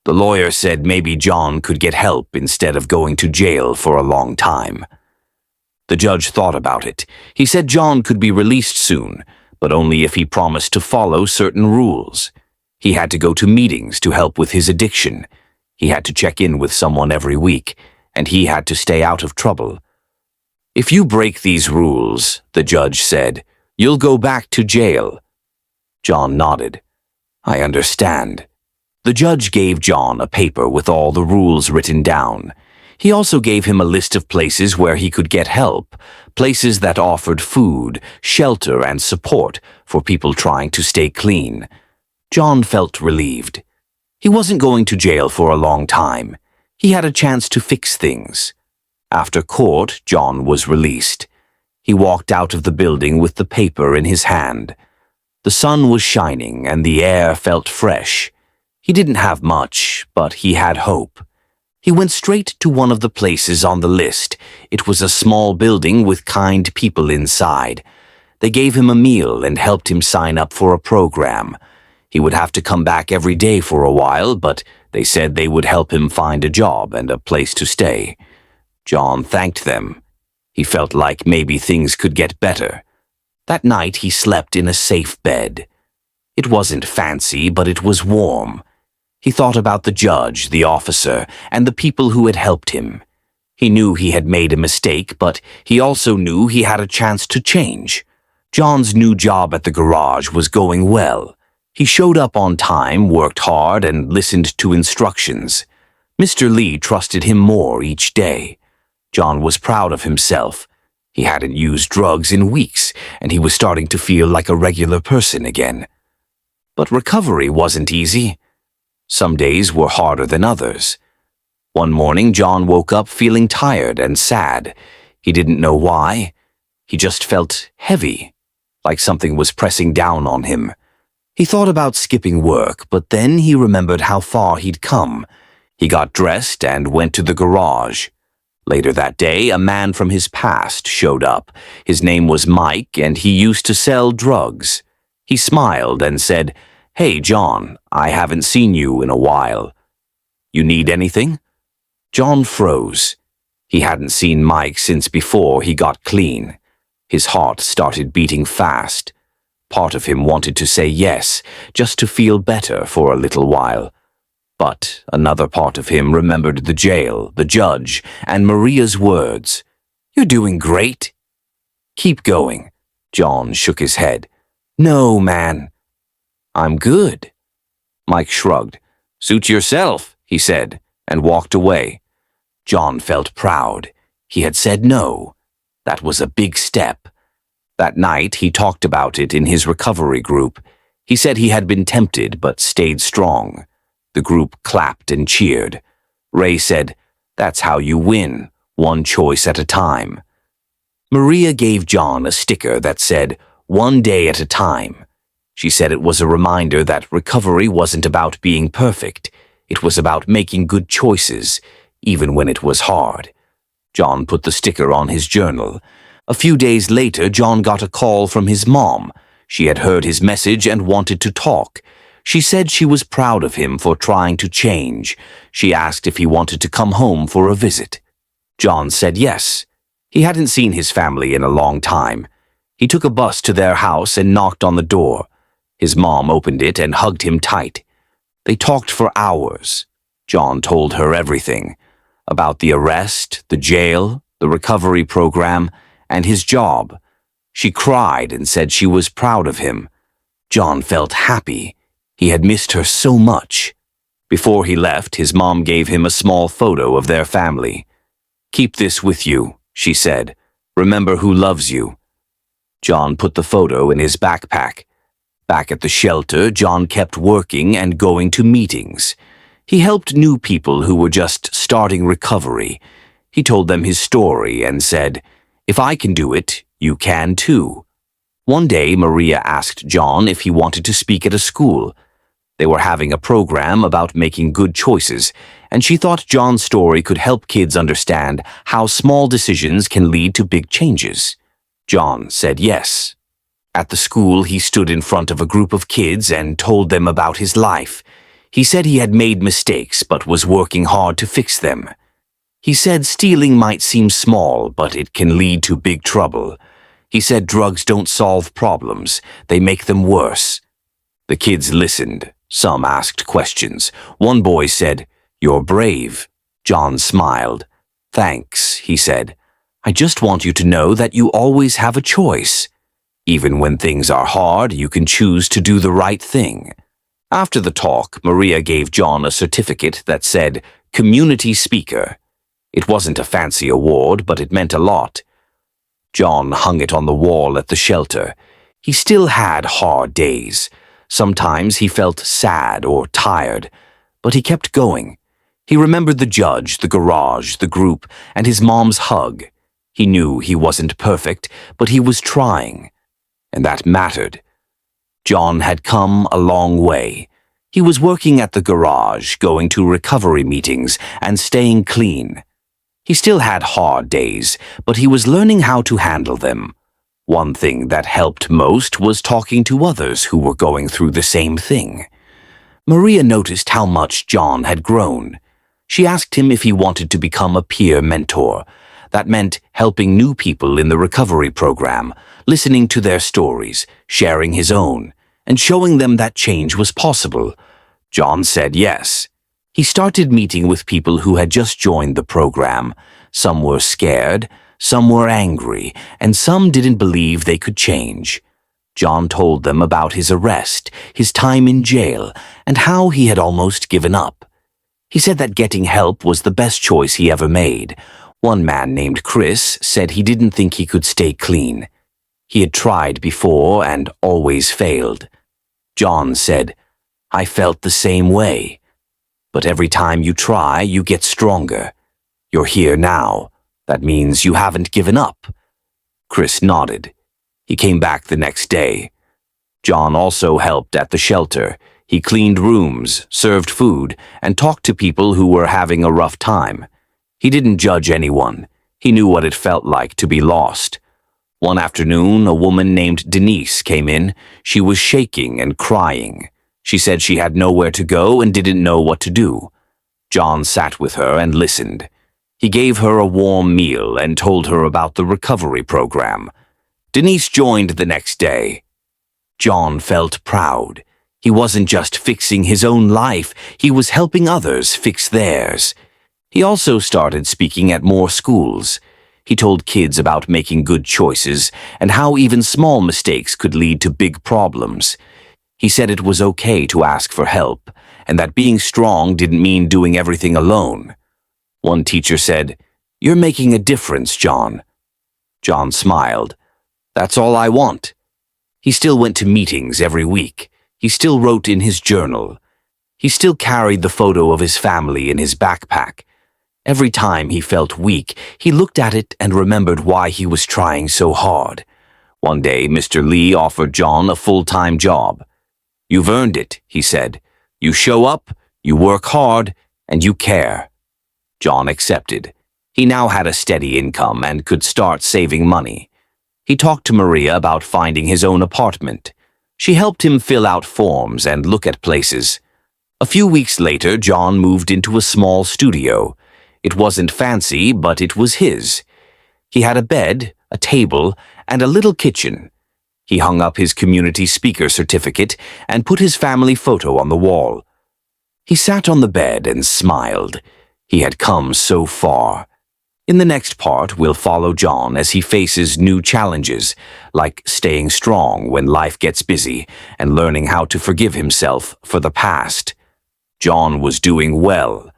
The lawyer said maybe John could get help instead of going to jail for a long time. The judge thought about it. He said John could be released soon, but only if he promised to follow certain rules. He had to go to meetings to help with his addiction. He had to check in with someone every week, and he had to stay out of trouble. "If you break these rules," the judge said, "you'll go back to jail." John nodded. "I understand." The judge gave John a paper with all the rules written down. He also gave him a list of places where he could get help, places that offered food, shelter, and support for people trying to stay clean. John felt relieved. He wasn't going to jail for a long time. He had a chance to fix things. After court, John was released. He walked out of the building with the paper in his hand. The sun was shining and the air felt fresh. He didn't have much, but he had hope. He went straight to one of the places on the list. It was a small building with kind people inside. They gave him a meal and helped him sign up for a program. He would have to come back every day for a while, but they said they would help him find a job and a place to stay. John thanked them. He felt like maybe things could get better. That night he slept in a safe bed. It wasn't fancy, but it was warm. He thought about the judge, the officer, and the people who had helped him. He knew he had made a mistake, but he also knew he had a chance to change. John's new job at the garage was going well. He showed up on time, worked hard, and listened to instructions. Mr. Lee trusted him more each day. John was proud of himself. He hadn't used drugs in weeks, and he was starting to feel like a regular person again. But recovery wasn't easy. Some days were harder than others. One morning, John woke up feeling tired and sad. He didn't know why. He just felt heavy, like something was pressing down on him. He thought about skipping work, but then he remembered how far he'd come. He got dressed and went to the garage. Later that day, a man from his past showed up. His name was Mike, and he used to sell drugs. He smiled and said, "Hey, John, I haven't seen you in a while. You need anything?" John froze. He hadn't seen Mike since before he got clean. His heart started beating fast. Part of him wanted to say yes, just to feel better for a little while. But another part of him remembered the jail, the judge, and Maria's words. "You're doing great." "Keep going." John shook his head. "No, man." "I'm good." Mike shrugged. "Suit yourself," he said, and walked away. John felt proud. He had said no. That was a big step. That night, he talked about it in his recovery group. He said he had been tempted but stayed strong. The group clapped and cheered. Ray said, "That's how you win, one choice at a time." Maria gave John a sticker that said, "One day at a time." She said it was a reminder that recovery wasn't about being perfect. It was about making good choices, even when it was hard. John put the sticker on his journal. A few days later, John got a call from his mom. She had heard his message and wanted to talk. She said she was proud of him for trying to change. She asked if he wanted to come home for a visit. John said yes. He hadn't seen his family in a long time. He took a bus to their house and knocked on the door. His mom opened it and hugged him tight. They talked for hours. John told her everything. About the arrest, the jail, the recovery program, and his job. She cried and said she was proud of him. John felt happy. He had missed her so much. Before he left, his mom gave him a small photo of their family. "Keep this with you," she said. "Remember who loves you." John put the photo in his backpack. Back at the shelter, John kept working and going to meetings. He helped new people who were just starting recovery. He told them his story and said, "If I can do it, you can too." One day, Maria asked John if he wanted to speak at a school. They were having a program about making good choices, and she thought John's story could help kids understand how small decisions can lead to big changes. John said yes. At the school, he stood in front of a group of kids and told them about his life. He said he had made mistakes but was working hard to fix them. He said stealing might seem small, but it can lead to big trouble. He said drugs don't solve problems, they make them worse. The kids listened. Some asked questions. One boy said, "You're brave." John smiled. "Thanks," he said. "I just want you to know that you always have a choice. Even when things are hard, you can choose to do the right thing." After the talk, Maria gave John a certificate that said, "Community Speaker." It wasn't a fancy award, but it meant a lot. John hung it on the wall at the shelter. He still had hard days. Sometimes he felt sad or tired, but he kept going. He remembered the judge, the garage, the group, and his mom's hug. He knew he wasn't perfect, but he was trying. And that mattered. John had come a long way. He was working at the garage, going to recovery meetings, and staying clean. He still had hard days, but he was learning how to handle them. One thing that helped most was talking to others who were going through the same thing. Maria noticed how much John had grown. She asked him if he wanted to become a peer mentor. That meant helping new people in the recovery program, listening to their stories, sharing his own, and showing them that change was possible. John said yes. He started meeting with people who had just joined the program. Some were scared, some were angry, and some didn't believe they could change. John told them about his arrest, his time in jail, and how he had almost given up. He said that getting help was the best choice he ever made. One man named Chris said he didn't think he could stay clean. He had tried before and always failed. John said, "I felt the same way. But every time you try, you get stronger. You're here now. That means you haven't given up." Chris nodded. He came back the next day. John also helped at the shelter. He cleaned rooms, served food, and talked to people who were having a rough time. He didn't judge anyone. He knew what it felt like to be lost. One afternoon, a woman named Denise came in. She was shaking and crying. She said she had nowhere to go and didn't know what to do. John sat with her and listened. He gave her a warm meal and told her about the recovery program. Denise joined the next day. John felt proud. He wasn't just fixing his own life, he was helping others fix theirs. He also started speaking at more schools. He told kids about making good choices and how even small mistakes could lead to big problems. He said it was okay to ask for help, and that being strong didn't mean doing everything alone. One teacher said, "You're making a difference, John." John smiled. "That's all I want." He still went to meetings every week. He still wrote in his journal. He still carried the photo of his family in his backpack. Every time he felt weak, he looked at it and remembered why he was trying so hard. One day, Mr. Lee offered John a full-time job. "You've earned it," he said. "You show up, you work hard, and you care." John accepted. He now had a steady income and could start saving money. He talked to Maria about finding his own apartment. She helped him fill out forms and look at places. A few weeks later, John moved into a small studio. It wasn't fancy, but it was his. He had a bed, a table, and a little kitchen. He hung up his community speaker certificate and put his family photo on the wall. He sat on the bed and smiled. He had come so far. In the next part, we'll follow John as he faces new challenges, like staying strong when life gets busy and learning how to forgive himself for the past. John was doing well.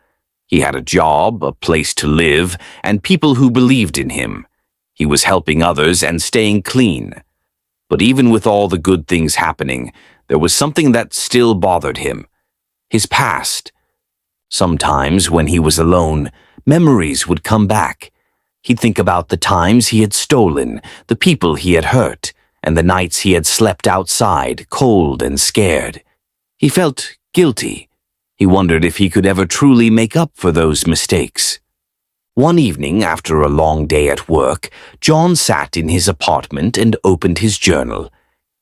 He had a job, a place to live, and people who believed in him. He was helping others and staying clean. But even with all the good things happening, there was something that still bothered him. His past. Sometimes, when he was alone, memories would come back. He'd think about the times he had stolen, the people he had hurt, and the nights he had slept outside, cold and scared. He felt guilty. He wondered if he could ever truly make up for those mistakes. One evening, after a long day at work, John sat in his apartment and opened his journal.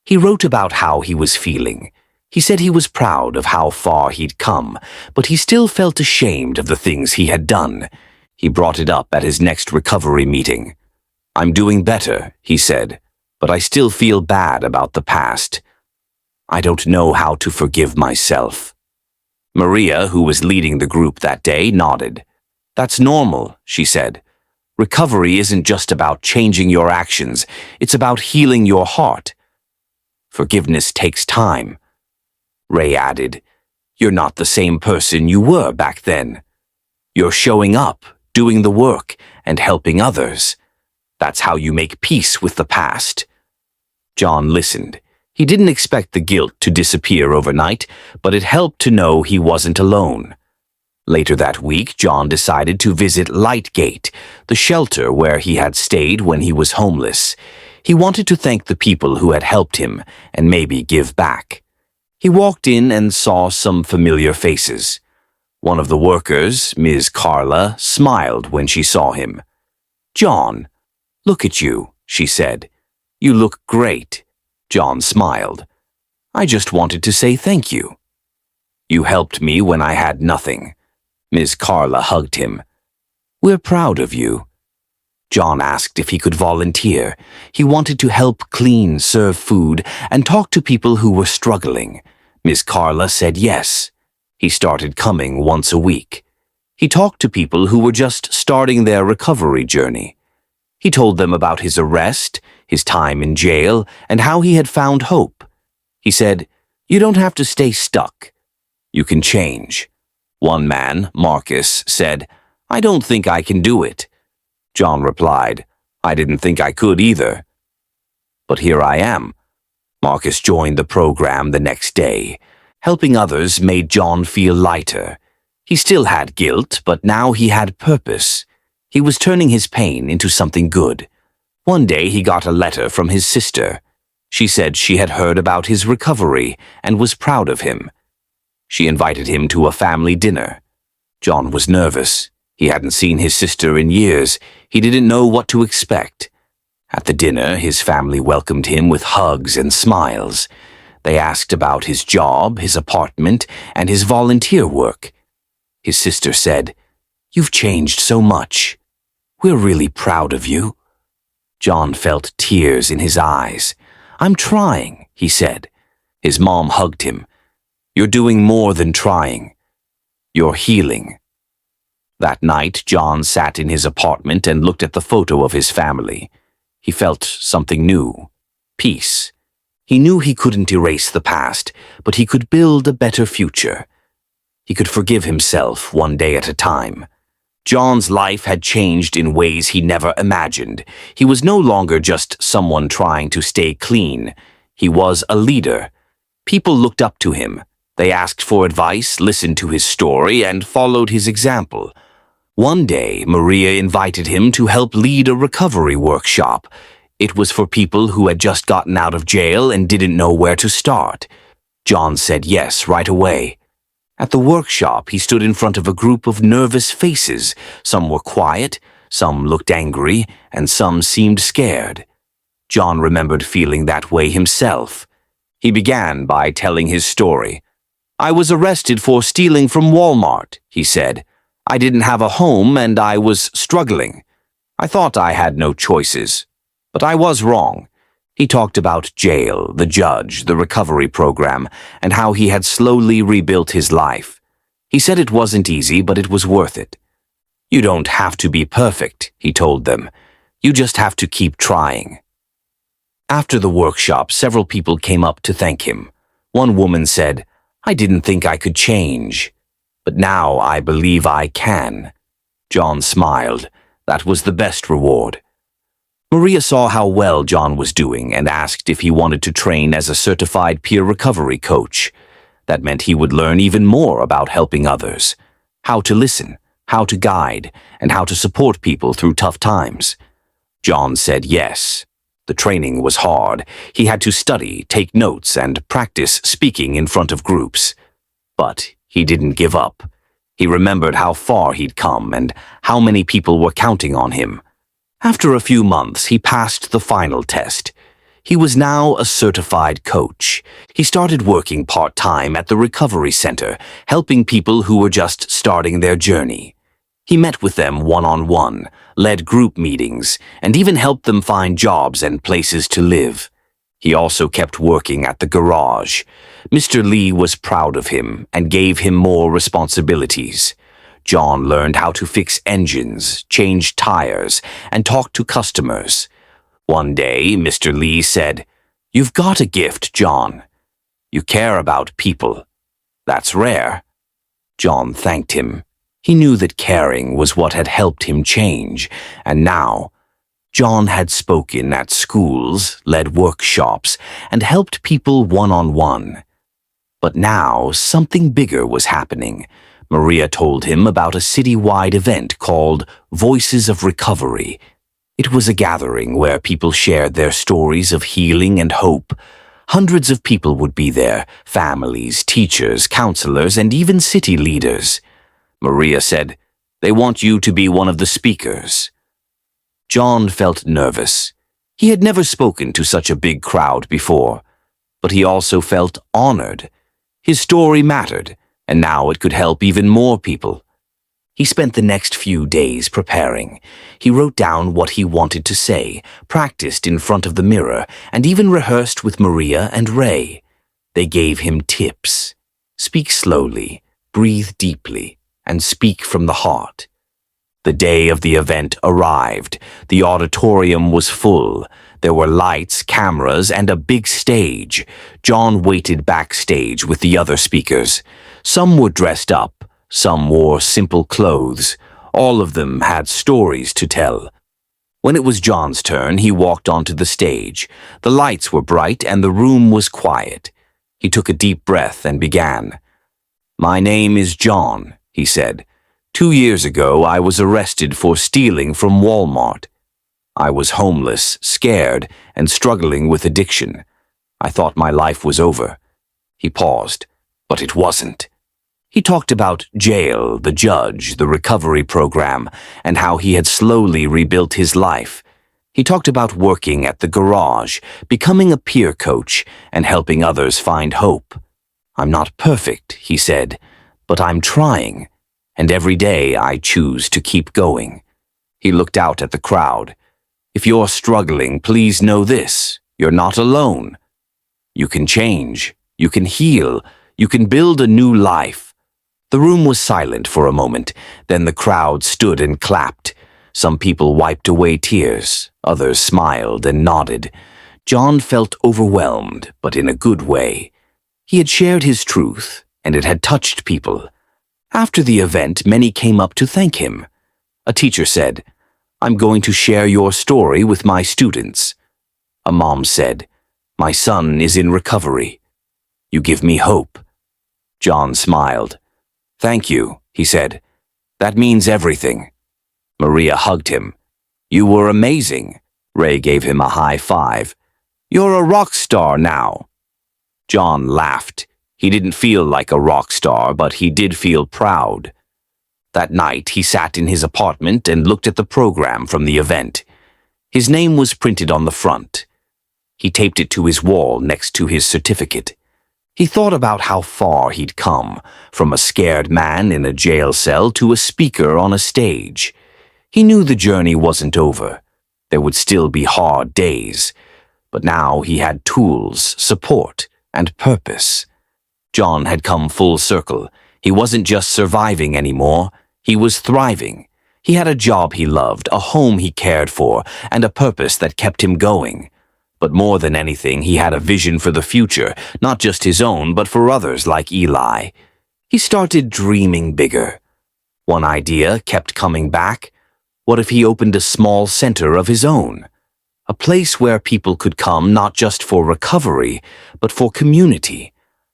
He wrote about how he was feeling. He said he was proud of how far he'd come, but he still felt ashamed of the things he had done. He brought it up at his next recovery meeting. "I'm doing better," he said, "but I still feel bad about the past. I don't know how to forgive myself." Maria, who was leading the group that day, nodded. "That's normal," she said. "Recovery isn't just about changing your actions, it's about healing your heart. Forgiveness takes time." Ray added, "You're not the same person you were back then. You're showing up, doing the work, and helping others. That's how you make peace with the past." John listened. He didn't expect the guilt to disappear overnight, but it helped to know he wasn't alone. Later that week, John decided to visit Lightgate, the shelter where he had stayed when he was homeless. He wanted to thank the people who had helped him and maybe give back. He walked in and saw some familiar faces. One of the workers, Ms. Carla, smiled when she saw him. "John, look at you," she said. "You look great." John smiled. "I just wanted to say thank you." "You helped me when I had nothing." Ms. Carla hugged him. "We're proud of you." John asked if he could volunteer. He wanted to help clean, serve food, and talk to people who were struggling. Ms. Carla said yes. He started coming once a week. He talked to people who were just starting their recovery journey. He told them about his arrest, his time in jail, and how he had found hope. He said, "You don't have to stay stuck. You can change." One man, Marcus, said, "I don't think I can do it." John replied, "I didn't think I could either." But here I am. Marcus joined the program the next day. Helping others made John feel lighter. He still had guilt, but now he had purpose. He was turning his pain into something good. One day he got a letter from his sister. She said she had heard about his recovery and was proud of him. She invited him to a family dinner. John was nervous. He hadn't seen his sister in years. He didn't know what to expect. At the dinner, his family welcomed him with hugs and smiles. They asked about his job, his apartment, and his volunteer work. His sister said, "You've changed so much. We're really proud of you." John felt tears in his eyes. "I'm trying," he said. His mom hugged him. "You're doing more than trying. You're healing." That night, John sat in his apartment and looked at the photo of his family. He felt something new. Peace. He knew he couldn't erase the past, but he could build a better future. He could forgive himself one day at a time. John's life had changed in ways he never imagined. He was no longer just someone trying to stay clean. He was a leader. People looked up to him. They asked for advice, listened to his story, and followed his example. One day, Maria invited him to help lead a recovery workshop. It was for people who had just gotten out of jail and didn't know where to start. John said yes right away. At the workshop, he stood in front of a group of nervous faces. Some were quiet, some looked angry, and some seemed scared. John remembered feeling that way himself. He began by telling his story. "I was arrested for stealing from Walmart," he said. "I didn't have a home and I was struggling. I thought I had no choices. But I was wrong." He talked about jail, the judge, the recovery program, and how he had slowly rebuilt his life. He said it wasn't easy, but it was worth it. "You don't have to be perfect," he told them. "You just have to keep trying." After the workshop, several people came up to thank him. One woman said, "I didn't think I could change, but now I believe I can." John smiled. That was the best reward. Maria saw how well John was doing and asked if he wanted to train as a certified peer recovery coach. That meant he would learn even more about helping others, how to listen, how to guide, and how to support people through tough times. John said yes. The training was hard. He had to study, take notes, and practice speaking in front of groups. But he didn't give up. He remembered how far he'd come and how many people were counting on him. After a few months, he passed the final test. He was now a certified coach. He started working part-time at the recovery center, helping people who were just starting their journey. He met with them one-on-one, led group meetings, and even helped them find jobs and places to live. He also kept working at the garage. Mr. Lee was proud of him and gave him more responsibilities. John learned how to fix engines, change tires, and talk to customers. One day, Mr. Lee said, "You've got a gift, John. You care about people. That's rare." John thanked him. He knew that caring was what had helped him change, and now, John had spoken at schools, led workshops, and helped people one-on-one. But now, something bigger was happening. Maria told him about a city-wide event called Voices of Recovery. It was a gathering where people shared their stories of healing and hope. Hundreds of people would be there, families, teachers, counselors, and even city leaders. Maria said, "They want you to be one of the speakers." John felt nervous. He had never spoken to such a big crowd before, but he also felt honored. His story mattered, and now it could help even more people. He spent the next few days preparing. He wrote down what he wanted to say, practiced in front of the mirror, and even rehearsed with Maria and Ray. They gave him tips. Speak slowly, breathe deeply, and speak from the heart. The day of the event arrived. The auditorium was full. There were lights, cameras, and a big stage. John waited backstage with the other speakers. Some were dressed up. Some wore simple clothes. All of them had stories to tell. When it was John's turn, he walked onto the stage. The lights were bright and the room was quiet. He took a deep breath and began. "My name is John," he said. 2 years ago, I was arrested for stealing from Walmart. I was homeless, scared, and struggling with addiction. I thought my life was over." He paused, but it wasn't. He talked about jail, the judge, the recovery program, and how he had slowly rebuilt his life. He talked about working at the garage, becoming a peer coach, and helping others find hope. "I'm not perfect," he said, "but I'm trying, and every day I choose to keep going." He looked out at the crowd. "If you're struggling, please know this: you're not alone. You can change, you can heal, you can build a new life." The room was silent for a moment, then the crowd stood and clapped. Some people wiped away tears, others smiled and nodded. John felt overwhelmed, but in a good way. He had shared his truth, and it had touched people. After the event, many came up to thank him. A teacher said, "I'm going to share your story with my students." A mom said, "My son is in recovery. You give me hope." John smiled. "Thank you," he said. "That means everything." Maria hugged him. "You were amazing." Ray gave him a high five. "You're a rock star now." John laughed. He didn't feel like a rock star, but he did feel proud. That night, he sat in his apartment and looked at the program from the event. His name was printed on the front. He taped it to his wall next to his certificate. He thought about how far he'd come, from a scared man in a jail cell to a speaker on a stage. He knew the journey wasn't over. There would still be hard days. But now he had tools, support, and purpose. John had come full circle. He wasn't just surviving anymore. He was thriving. He had a job he loved, a home he cared for, and a purpose that kept him going. But more than anything, he had a vision for the future, not just his own, but for others like Eli. He started dreaming bigger. One idea kept coming back. What if he opened a small center of his own? A place where people could come not just for recovery, but for community.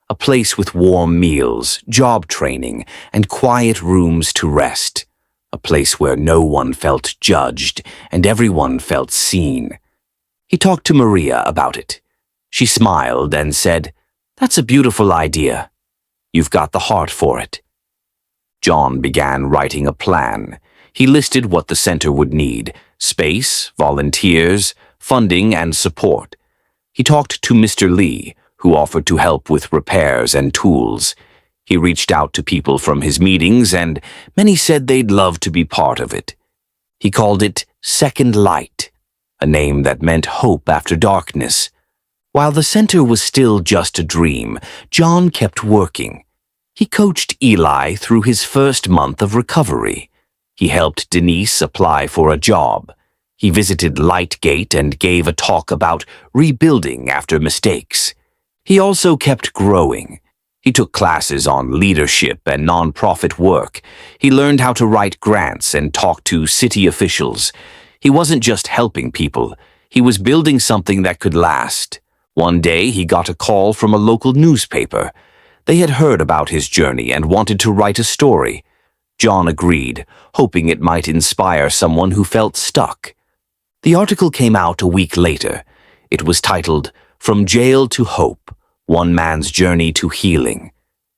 A place with warm meals, job training, and quiet rooms to rest. A place where no one felt judged and everyone felt seen. He talked to Maria about it. She smiled and said, "That's a beautiful idea. You've got the heart for it." John began writing a plan. He listed what the center would need: space, volunteers, funding, and support. He talked to Mr. Lee, who offered to help with repairs and tools. He reached out to people from his meetings, and many said they'd love to be part of it. He called it Second Light, a name that meant hope after darkness. While the center was still just a dream, John kept working. He coached Eli through his first month of recovery. He helped Denise apply for a job. He visited Lightgate and gave a talk about rebuilding after mistakes. He also kept growing. He took classes on leadership and nonprofit work. He learned how to write grants and talk to city officials. He wasn't just helping people. He was building something that could last. One day, he got a call from a local newspaper. They had heard about his journey and wanted to write a story. John agreed, hoping it might inspire someone who felt stuck. The article came out a week later. It was titled, "From Jail to Hope, One Man's Journey to Healing."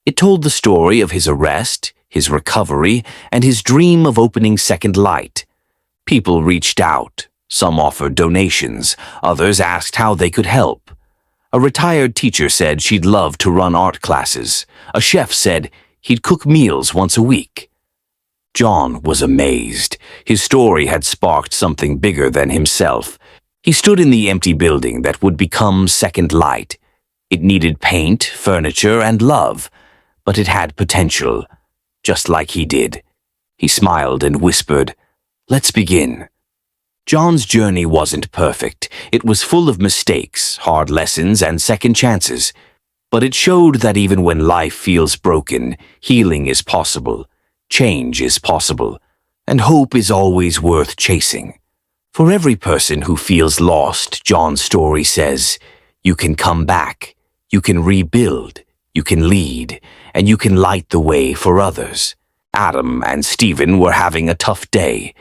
It told the story of his arrest, his recovery, and his dream of opening Second Light. People reached out. Some offered donations. Others asked how they could help. A retired teacher said she'd love to run art classes. A chef said he'd cook meals once a week. John was amazed. His story had sparked something bigger than himself. He stood in the empty building that would become Second Light. It needed paint, furniture, and love, but it had potential, just like he did. He smiled and whispered, "Let's begin." John's journey wasn't perfect. It was full of mistakes, hard lessons, and second chances. But it showed that even when life feels broken, healing is possible, change is possible, and hope is always worth chasing. For every person who feels lost, John's story says, you can come back, you can rebuild, you can lead, and you can light the way for others. Adam and Stephen were having a tough day.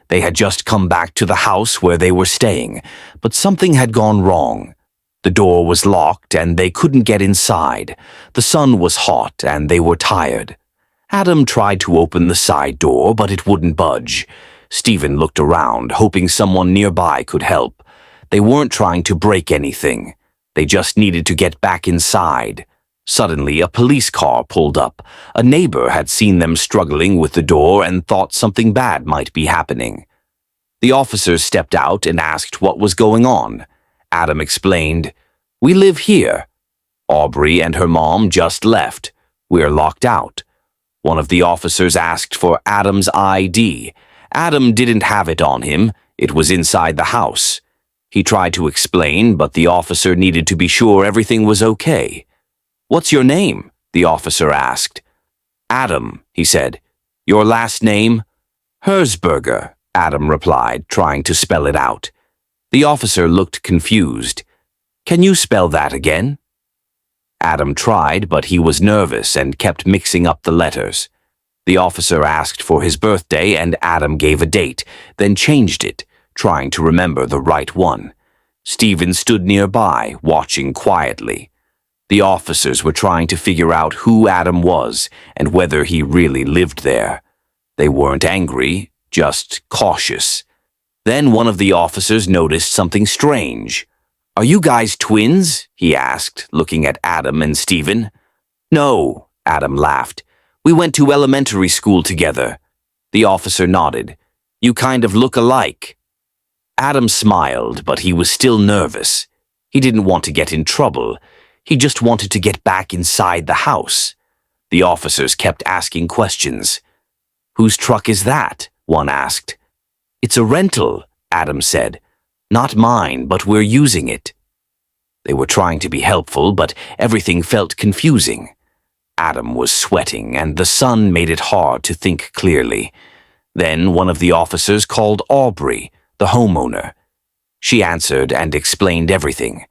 They had just come back to the house where they were staying, but something had gone wrong. The door was locked and they couldn't get inside. The sun was hot and they were tired. Adam tried to open the side door, but it wouldn't budge. Stephen looked around, hoping someone nearby could help. They weren't trying to break anything. They just needed to get back inside. Suddenly, a police car pulled up. A neighbor had seen them struggling with the door and thought something bad might be happening. The officers stepped out and asked what was going on. Adam explained, "We live here. Aubrey and her mom just left. We're locked out." One of the officers asked for Adam's ID. Adam didn't have it on him. It was inside the house. He tried to explain, but the officer needed to be sure everything was okay. "What's your name?" the officer asked. "Adam," he said. "Your last name?" "Herzberger," Adam replied, trying to spell it out. The officer looked confused. "Can you spell that again?" Adam tried, but he was nervous and kept mixing up the letters. The officer asked for his birthday, and Adam gave a date, then changed it, trying to remember the right one. Stephen stood nearby, watching quietly. The officers were trying to figure out who Adam was and whether he really lived there. They weren't angry, just cautious. Then one of the officers noticed something strange. "Are you guys twins?" he asked, looking at Adam and Stephen. "No," Adam laughed. "We went to elementary school together." The officer nodded. "You kind of look alike." Adam smiled, but he was still nervous. He didn't want to get in trouble. He just wanted to get back inside the house. The officers kept asking questions. "Whose truck is that?" one asked. "It's a rental," Adam said. "Not mine, but we're using it." They were trying to be helpful, but everything felt confusing. Adam was sweating, and the sun made it hard to think clearly. Then one of the officers called Aubrey, the homeowner. She answered and explained everything.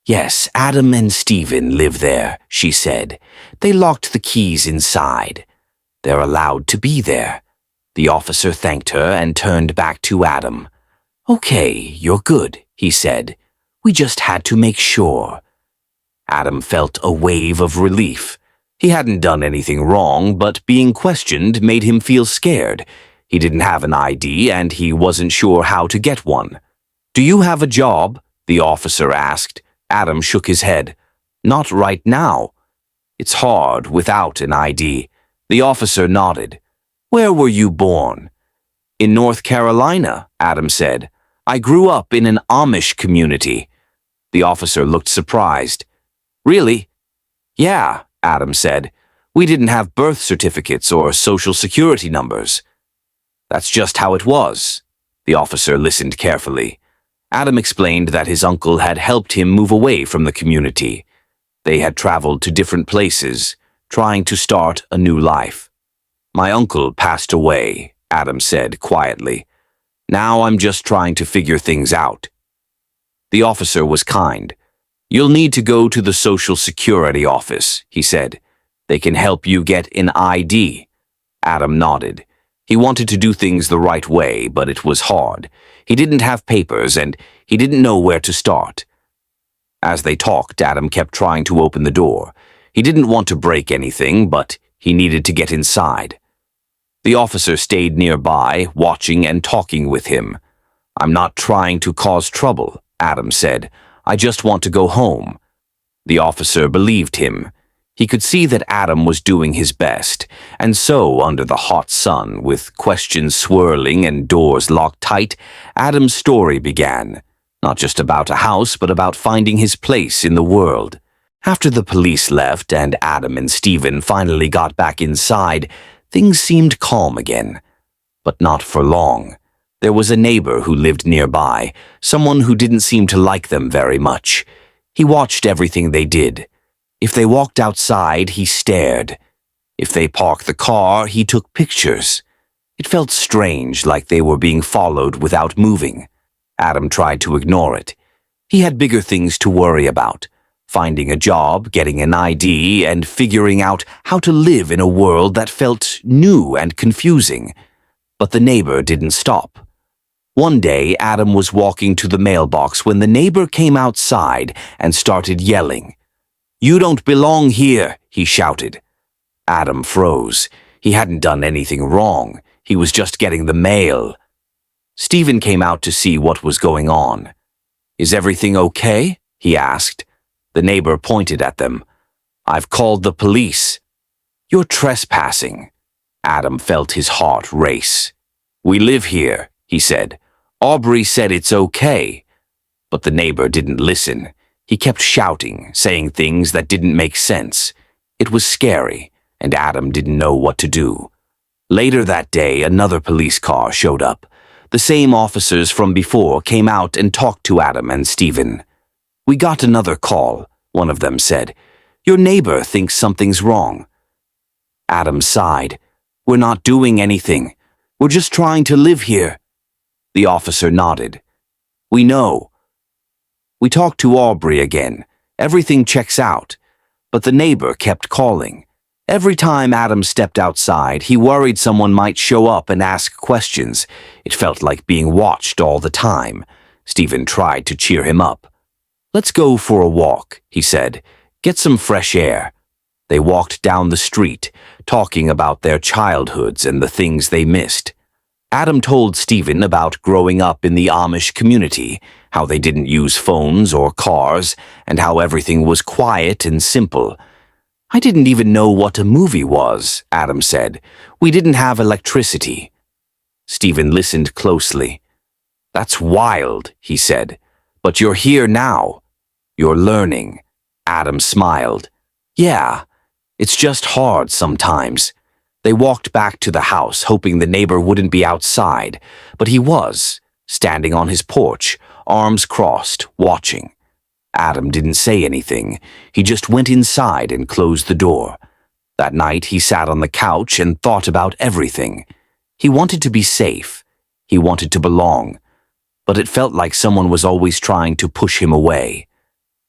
"Yes, Adam and Stephen live there," she said. "They locked the keys inside. They're allowed to be there." The officer thanked her and turned back to Adam. "Okay, you're good," he said. "We just had to make sure." Adam felt a wave of relief. He hadn't done anything wrong, but being questioned made him feel scared. He didn't have an ID, and he wasn't sure how to get one. "Do you have a job?" the officer asked. Adam shook his head. "Not right now." "It's hard without an ID." The officer nodded. "Where were you born?" "In North Carolina," Adam said. "I grew up in an Amish community." The officer looked surprised. "Really?" "Yeah," Adam said. "We didn't have birth certificates or social security numbers." "That's just how it was." The officer listened carefully. Adam explained that his uncle had helped him move away from the community. They had traveled to different places, trying to start a new life. "My uncle passed away," Adam said quietly. "Now I'm just trying to figure things out." The officer was kind. "You'll need to go to the Social Security office," he said. "They can help you get an ID." Adam nodded. He wanted to do things the right way, but it was hard. He didn't have papers, and he didn't know where to start. As they talked, Adam kept trying to open the door. He didn't want to break anything, but he needed to get inside. The officer stayed nearby, watching and talking with him. "I'm not trying to cause trouble," Adam said. "I just want to go home." The officer believed him. He could see that Adam was doing his best, and so, under the hot sun, with questions swirling and doors locked tight, Adam's story began. Not just about a house, but about finding his place in the world. After the police left and Adam and Stephen finally got back inside, things seemed calm again. But not for long. There was a neighbor who lived nearby, someone who didn't seem to like them very much. He watched everything they did. If they walked outside, he stared. If they parked the car, he took pictures. It felt strange, like they were being followed without moving. Adam tried to ignore it. He had bigger things to worry about. Finding a job, getting an ID, and figuring out how to live in a world that felt new and confusing. But the neighbor didn't stop. One day, Adam was walking to the mailbox when the neighbor came outside and started yelling. "You don't belong here," he shouted. Adam froze. He hadn't done anything wrong. He was just getting the mail. Stephen came out to see what was going on. "Is everything okay?" he asked. The neighbor pointed at them. "I've called the police." "You're trespassing." Adam felt his heart race. "We live here," he said. "Aubrey said it's okay." But the neighbor didn't listen. He kept shouting, saying things that didn't make sense. It was scary, and Adam didn't know what to do. Later that day, another police car showed up. The same officers from before came out and talked to Adam and Stephen. "We got another call," one of them said. "Your neighbor thinks something's wrong." Adam sighed. "We're not doing anything. We're just trying to live here." The officer nodded. "We know." We talked to Aubrey again. Everything checks out. But the neighbor kept calling. Every time Adam stepped outside, he worried someone might show up and ask questions. It felt like being watched all the time. Stephen tried to cheer him up. "Let's go for a walk," he said. "Get some fresh air." They walked down the street, talking about their childhoods and the things they missed. Adam told Stephen about growing up in the Amish community, how they didn't use phones or cars, and how everything was quiet and simple. "I didn't even know what a movie was," Adam said. "We didn't have electricity." Stephen listened closely. "That's wild," he said. "But you're here now. You're learning." Adam smiled. "Yeah, it's just hard sometimes." They walked back to the house, hoping the neighbor wouldn't be outside, but he was, standing on his porch, arms crossed, watching. Adam didn't say anything. He just went inside and closed the door. That night he sat on the couch and thought about everything. He wanted to be safe. He wanted to belong. But it felt like someone was always trying to push him away.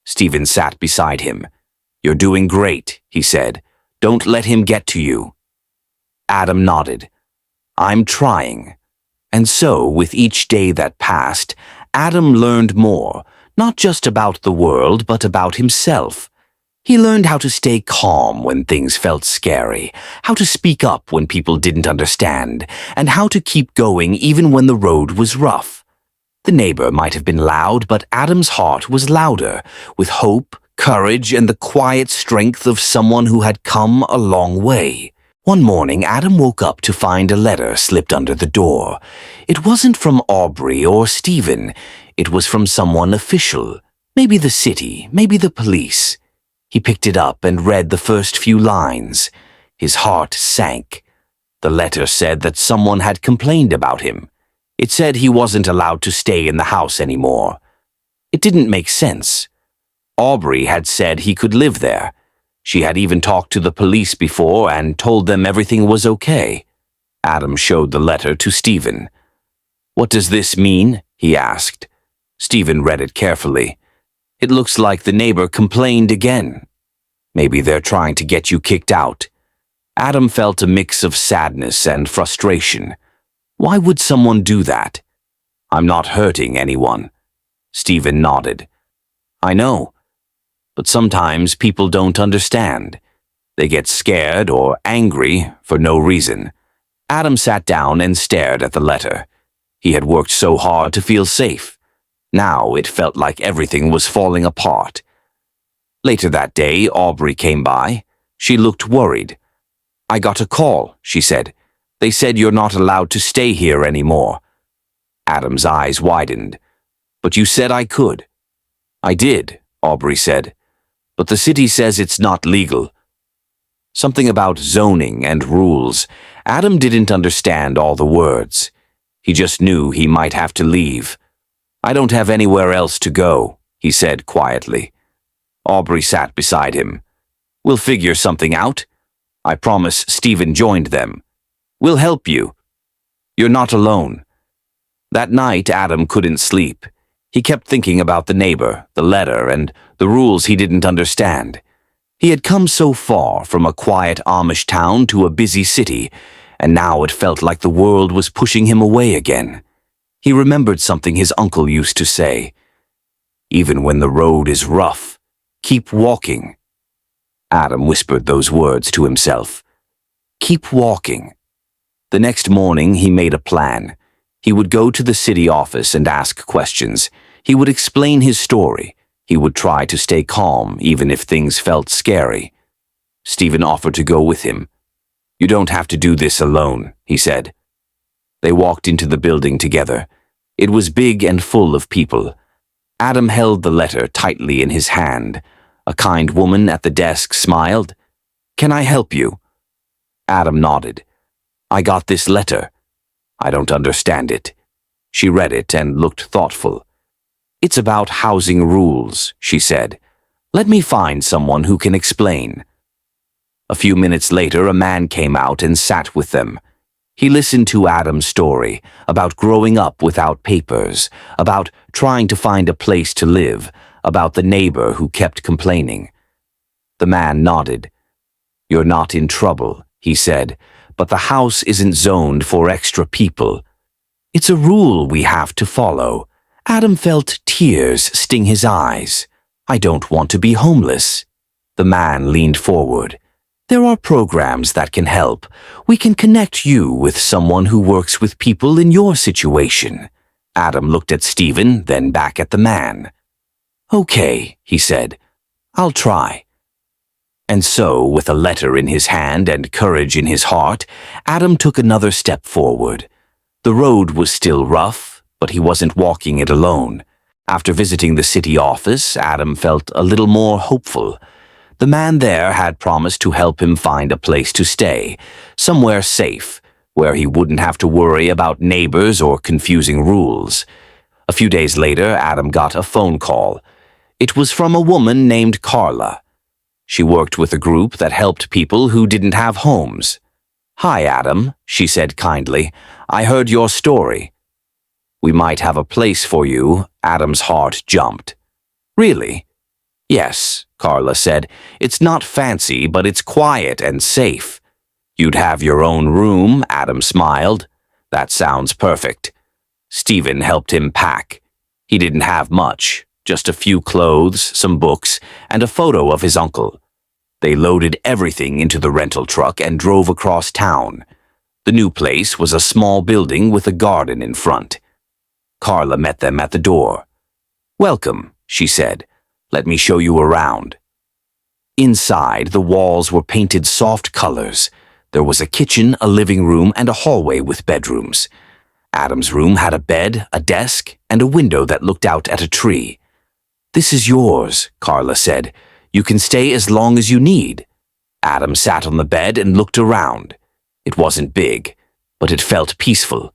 Stephen sat beside him. "You're doing great," he said. "Don't let him get to you." Adam nodded. "I'm trying." And so, with each day that passed, Adam learned more, not just about the world, but about himself. He learned how to stay calm when things felt scary, how to speak up when people didn't understand, and how to keep going even when the road was rough. The neighbor might have been loud, but Adam's heart was louder, with hope, courage, and the quiet strength of someone who had come a long way. One morning, Adam woke up to find a letter slipped under the door. It wasn't from Aubrey or Stephen. It was from someone official. Maybe the city, maybe the police. He picked it up and read the first few lines. His heart sank. The letter said that someone had complained about him. It said he wasn't allowed to stay in the house anymore. It didn't make sense. Aubrey had said he could live there. She had even talked to the police before and told them everything was okay. Adam showed the letter to Stephen. "What does this mean?" he asked. Stephen read it carefully. "It looks like the neighbor complained again. Maybe they're trying to get you kicked out." Adam felt a mix of sadness and frustration. Why would someone do that? "I'm not hurting anyone." Stephen nodded. "I know. But sometimes people don't understand. They get scared or angry for no reason." Adam sat down and stared at the letter. He had worked so hard to feel safe. Now it felt like everything was falling apart. Later that day, Aubrey came by. She looked worried. "I got a call," she said. "They said you're not allowed to stay here anymore." Adam's eyes widened. "But you said I could." "I did," Aubrey said. "But the city says it's not legal." Something about zoning and rules. Adam didn't understand all the words. He just knew he might have to leave. "I don't have anywhere else to go," he said quietly. Aubrey sat beside him. "We'll figure something out. I promise Stephen joined them. We'll help you. You're not alone." That night, Adam couldn't sleep. He kept thinking about the neighbor, the letter, and the rules he didn't understand. He had come so far from a quiet Amish town to a busy city, and now it felt like the world was pushing him away again. He remembered something his uncle used to say. "Even when the road is rough, keep walking." Adam whispered those words to himself. Keep walking. The next morning, he made a plan. He would go to the city office and ask questions. He would explain his story. He would try to stay calm, even if things felt scary. Stephen offered to go with him. "You don't have to do this alone," he said. They walked into the building together. It was big and full of people. Adam held the letter tightly in his hand. A kind woman at the desk smiled. "Can I help you?" Adam nodded. "I got this letter. I don't understand it. She read it and looked thoughtful. "It's about housing rules," she said. "Let me find someone who can explain." A few minutes later, a man came out and sat with them. He listened to Adam's story about growing up without papers, about trying to find a place to live, about the neighbor who kept complaining. The man nodded. "You're not in trouble," he said, "but the house isn't zoned for extra people. It's a rule we have to follow." Adam felt tears sting his eyes. "I don't want to be homeless." The man leaned forward. "There are programs that can help. We can connect you with someone who works with people in your situation." Adam looked at Stephen, then back at the man. "Okay," he said. "I'll try." And so, with a letter in his hand and courage in his heart, Adam took another step forward. The road was still rough, but he wasn't walking it alone. After visiting the city office, Adam felt a little more hopeful. The man there had promised to help him find a place to stay, somewhere safe, where he wouldn't have to worry about neighbors or confusing rules. A few days later, Adam got a phone call. It was from a woman named Carla. She worked with a group that helped people who didn't have homes. "Hi, Adam," she said kindly. "I heard your story." "We might have a place for you." Adam's heart jumped. "Really?" "Yes," Carla said. "It's not fancy, but it's quiet and safe." "You'd have your own room," Adam smiled. "That sounds perfect." Stephen helped him pack. He didn't have much, just a few clothes, some books, and a photo of his uncle. They loaded everything into the rental truck and drove across town. The new place was a small building with a garden in front. Carla met them at the door. "Welcome," she said. "Let me show you around." Inside, the walls were painted soft colors. There was a kitchen, a living room, and a hallway with bedrooms. Adam's room had a bed, a desk, and a window that looked out at a tree. "This is yours," Carla said. "You can stay as long as you need." Adam sat on the bed and looked around. It wasn't big, but it felt peaceful.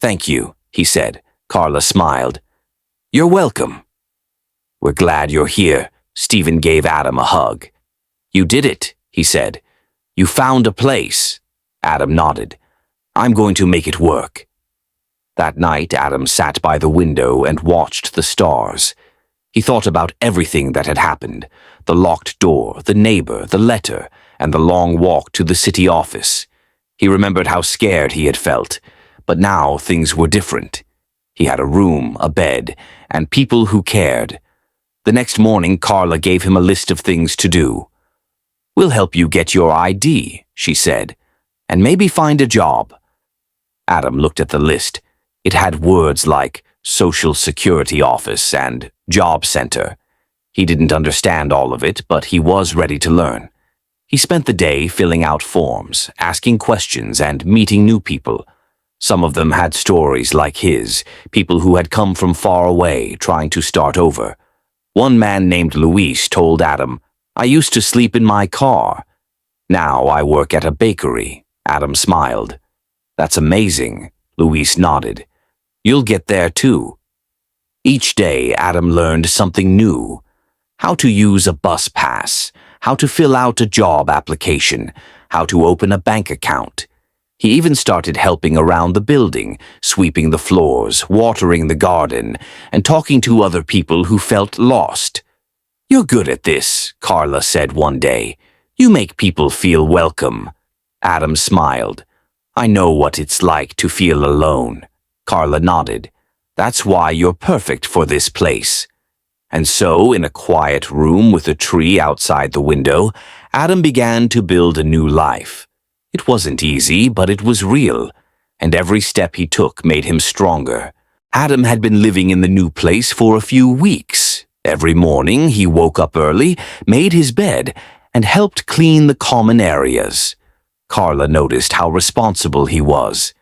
"Thank you," he said. Carla smiled. "You're welcome." "We're glad you're here." Stephen gave Adam a hug. "You did it," he said. "You found a place." Adam nodded. "I'm going to make it work." That night, Adam sat by the window and watched the stars. He thought about everything that had happened, the locked door, the neighbor, the letter, and the long walk to the city office. He remembered how scared he had felt, but now things were different. He had a room, a bed, and people who cared. The next morning, Carla gave him a list of things to do. "We'll help you get your ID," she said, "and maybe find a job." Adam looked at the list. It had words like Social Security Office and Job Center. He didn't understand all of it, but he was ready to learn. He spent the day filling out forms, asking questions, and meeting new people. Some of them had stories like his, people who had come from far away, trying to start over. One man named Luis told Adam, "I used to sleep in my car. Now I work at a bakery." Adam smiled. "That's amazing," Luis nodded. "You'll get there too." Each day, Adam learned something new. How to use a bus pass, how to fill out a job application, how to open a bank account. He even started helping around the building, sweeping the floors, watering the garden, and talking to other people who felt lost. "You're good at this," Carla said one day. "You make people feel welcome." Adam smiled. "I know what it's like to feel alone." Carla nodded. "That's why you're perfect for this place." And so, in a quiet room with a tree outside the window, Adam began to build a new life. It wasn't easy, but it was real, and every step he took made him stronger. Adam had been living in the new place for a few weeks. Every morning, he woke up early, made his bed, and helped clean the common areas. Carla noticed how responsible he was.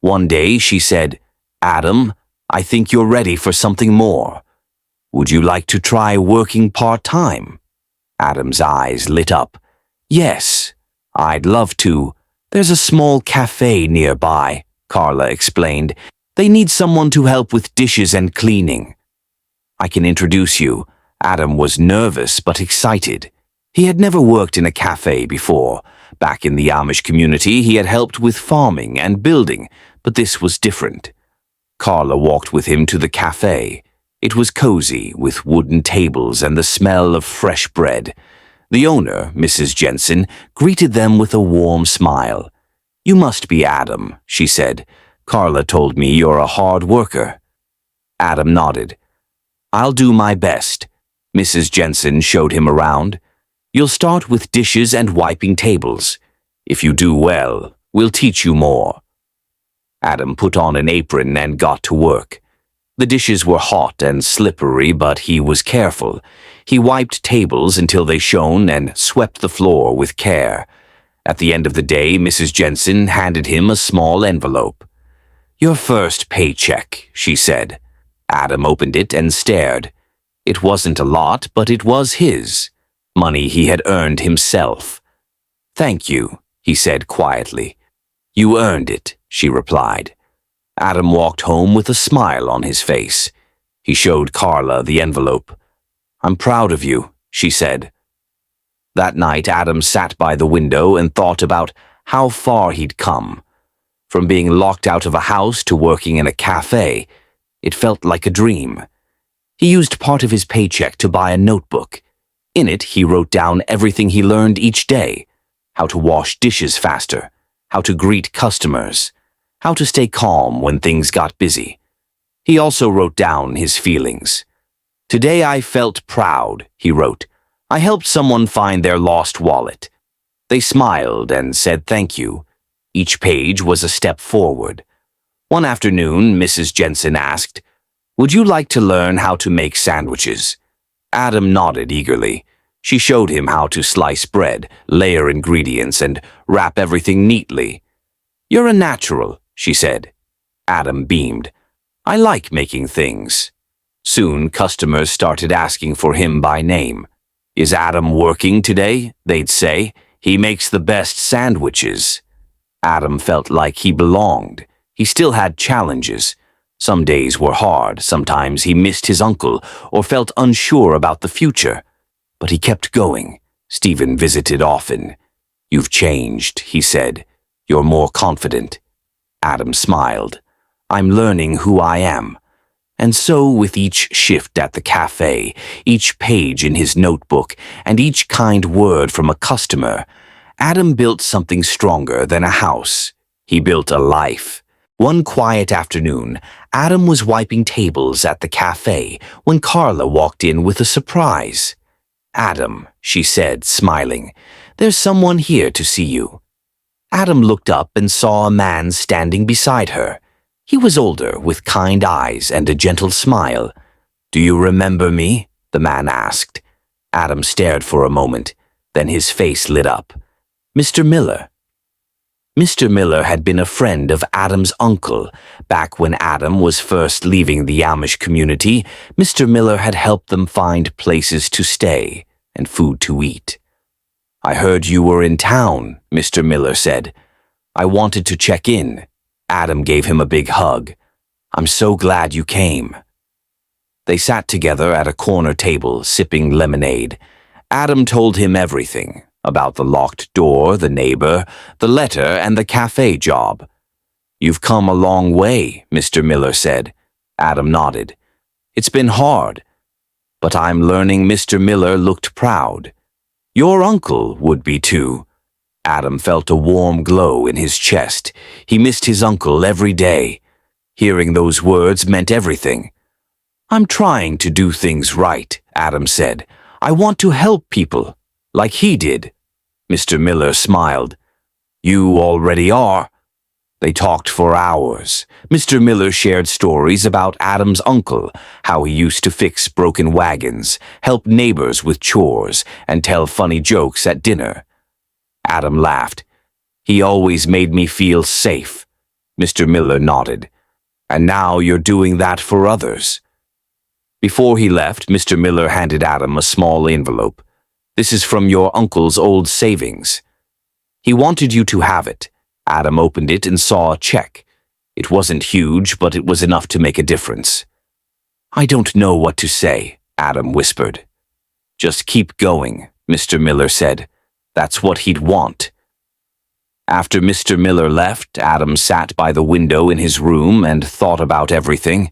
One day, she said, "Adam, I think you're ready for something more. Would you like to try working part-time?" Adam's eyes lit up. "Yes, I'd love to. There's a small cafe nearby," Carla explained. They need someone to help with dishes and cleaning. I can introduce you. Adam was nervous but excited. He had never worked in a cafe before. Back in the Amish community, he had helped with farming and building, but this was different. Carla walked with him to the cafe. It was cozy, with wooden tables and the smell of fresh bread. The owner, Mrs. Jensen, greeted them with a warm smile. "You must be Adam," she said. "Carla told me you're a hard worker." Adam nodded. "I'll do my best." Mrs. Jensen showed him around. "You'll start with dishes and wiping tables. If you do well, we'll teach you more." Adam put on an apron and got to work. The dishes were hot and slippery, but he was careful. He wiped tables until they shone and swept the floor with care. At the end of the day, Mrs. Jensen handed him a small envelope. "Your first paycheck," she said. Adam opened it and stared. It wasn't a lot, but it was his. Money he had earned himself. "Thank you," he said quietly. "You earned it," she replied. Adam walked home with a smile on his face. He showed Carla the envelope. "I'm proud of you," she said. That night, Adam sat by the window and thought about how far he'd come. From being locked out of a house to working in a cafe, it felt like a dream. He used part of his paycheck to buy a notebook. In it, he wrote down everything he learned each day: how to wash dishes faster, how to greet customers, how to stay calm when things got busy. He also wrote down his feelings. "Today I felt proud," he wrote. "I helped someone find their lost wallet." They smiled and said thank you. Each page was a step forward. One afternoon, Mrs. Jensen asked, "Would you like to learn how to make sandwiches?" Adam nodded eagerly. She showed him how to slice bread, layer ingredients, and wrap everything neatly. "You're a natural," she said. Adam beamed. "I like making things." Soon, customers started asking for him by name. "Is Adam working today?" they'd say. "He makes the best sandwiches." Adam felt like he belonged. He still had challenges. Some days were hard. Sometimes he missed his uncle or felt unsure about the future. But he kept going. Stephen visited often. "You've changed," he said. "You're more confident." Adam smiled. "I'm learning who I am." And so, with each shift at the cafe, each page in his notebook, and each kind word from a customer, Adam built something stronger than a house. He built a life. One quiet afternoon, Adam was wiping tables at the cafe when Carla walked in with a surprise. "Adam," she said, smiling, "there's someone here to see you." Adam looked up and saw a man standing beside her. He was older, with kind eyes and a gentle smile. "Do you remember me?" the man asked. Adam stared for a moment, then his face lit up. "Mr. Miller." Mr. Miller had been a friend of Adam's uncle. Back when Adam was first leaving the Amish community, Mr. Miller had helped them find places to stay and food to eat. "I heard you were in town," Mr. Miller said. "I wanted to check in." Adam gave him a big hug. "I'm so glad you came." They sat together at a corner table, sipping lemonade. Adam told him everything. About the locked door, the neighbor, the letter, and the cafe job. "You've come a long way," Mr. Miller said. Adam nodded. "It's been hard. But I'm learning." Mr. Miller looked proud. "Your uncle would be too." Adam felt a warm glow in his chest. He missed his uncle every day. Hearing those words meant everything. "I'm trying to do things right," Adam said. "I want to help people, like he did." Mr. Miller smiled. "You already are." They talked for hours. Mr. Miller shared stories about Adam's uncle, how he used to fix broken wagons, help neighbors with chores, and tell funny jokes at dinner. Adam laughed. "He always made me feel safe." Mr. Miller nodded. "And now you're doing that for others." Before he left, Mr. Miller handed Adam a small envelope. "This is from your uncle's old savings. He wanted you to have it." Adam opened it and saw a check. It wasn't huge, but it was enough to make a difference. "I don't know what to say," Adam whispered. "Just keep going," Mr. Miller said. That's what he'd want. After Mr. Miller left, Adam sat by the window in his room and thought about everything.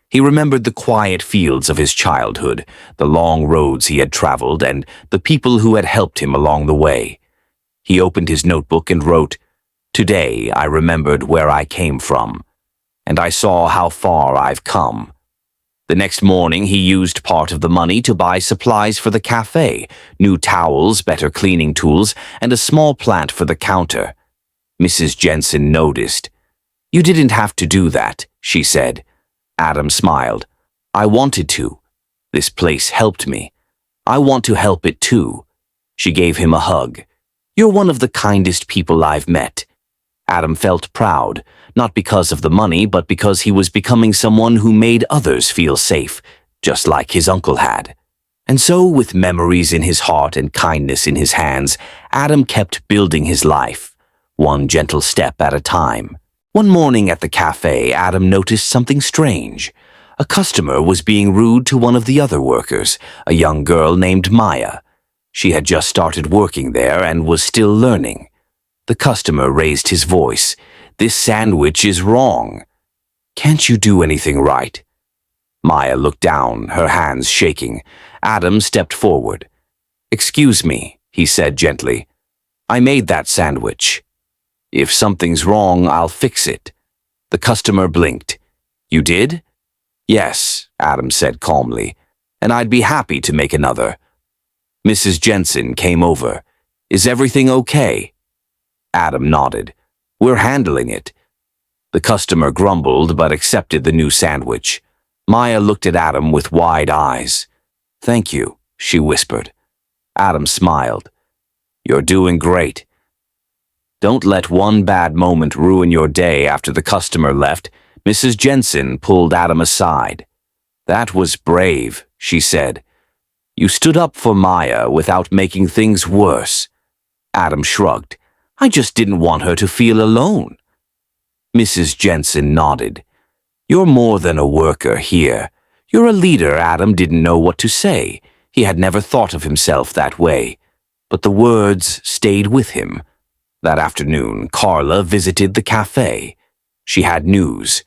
He remembered the quiet fields of his childhood, the long roads he had traveled, and the people who had helped him along the way. He opened his notebook and wrote, "Today I remembered where I came from, and I saw how far I've come." The next morning he used part of the money to buy supplies for the cafe, new towels, better cleaning tools, and a small plant for the counter. Mrs. Jensen noticed. "You didn't have to do that," she said. Adam smiled. "I wanted to. This place helped me. I want to help it too." She gave him a hug. "You're one of the kindest people I've met." Adam felt proud, not because of the money, but because he was becoming someone who made others feel safe, just like his uncle had. And so, with memories in his heart and kindness in his hands, Adam kept building his life, one gentle step at a time. One morning at the cafe, Adam noticed something strange. A customer was being rude to one of the other workers, a young girl named Maya. She had just started working there and was still learning. The customer raised his voice. "This sandwich is wrong. Can't you do anything right?" Maya looked down, her hands shaking. Adam stepped forward. "Excuse me," he said gently. "I made that sandwich. If something's wrong, I'll fix it." The customer blinked. "You did?" "Yes," Adam said calmly, "and I'd be happy to make another." Mrs. Jensen came over. "Is everything okay?" Adam nodded. "We're handling it." The customer grumbled but accepted the new sandwich. Maya looked at Adam with wide eyes. "Thank you," she whispered. Adam smiled. "You're doing great." Don't let one bad moment ruin your day. After the customer left, Mrs. Jensen pulled Adam aside. "That was brave," she said. "You stood up for Maya without making things worse." Adam shrugged. "I just didn't want her to feel alone." Mrs. Jensen nodded. "You're more than a worker here. You're a leader." Adam didn't know what to say. He had never thought of himself that way. But the words stayed with him. That afternoon, Carla visited the cafe. She had news.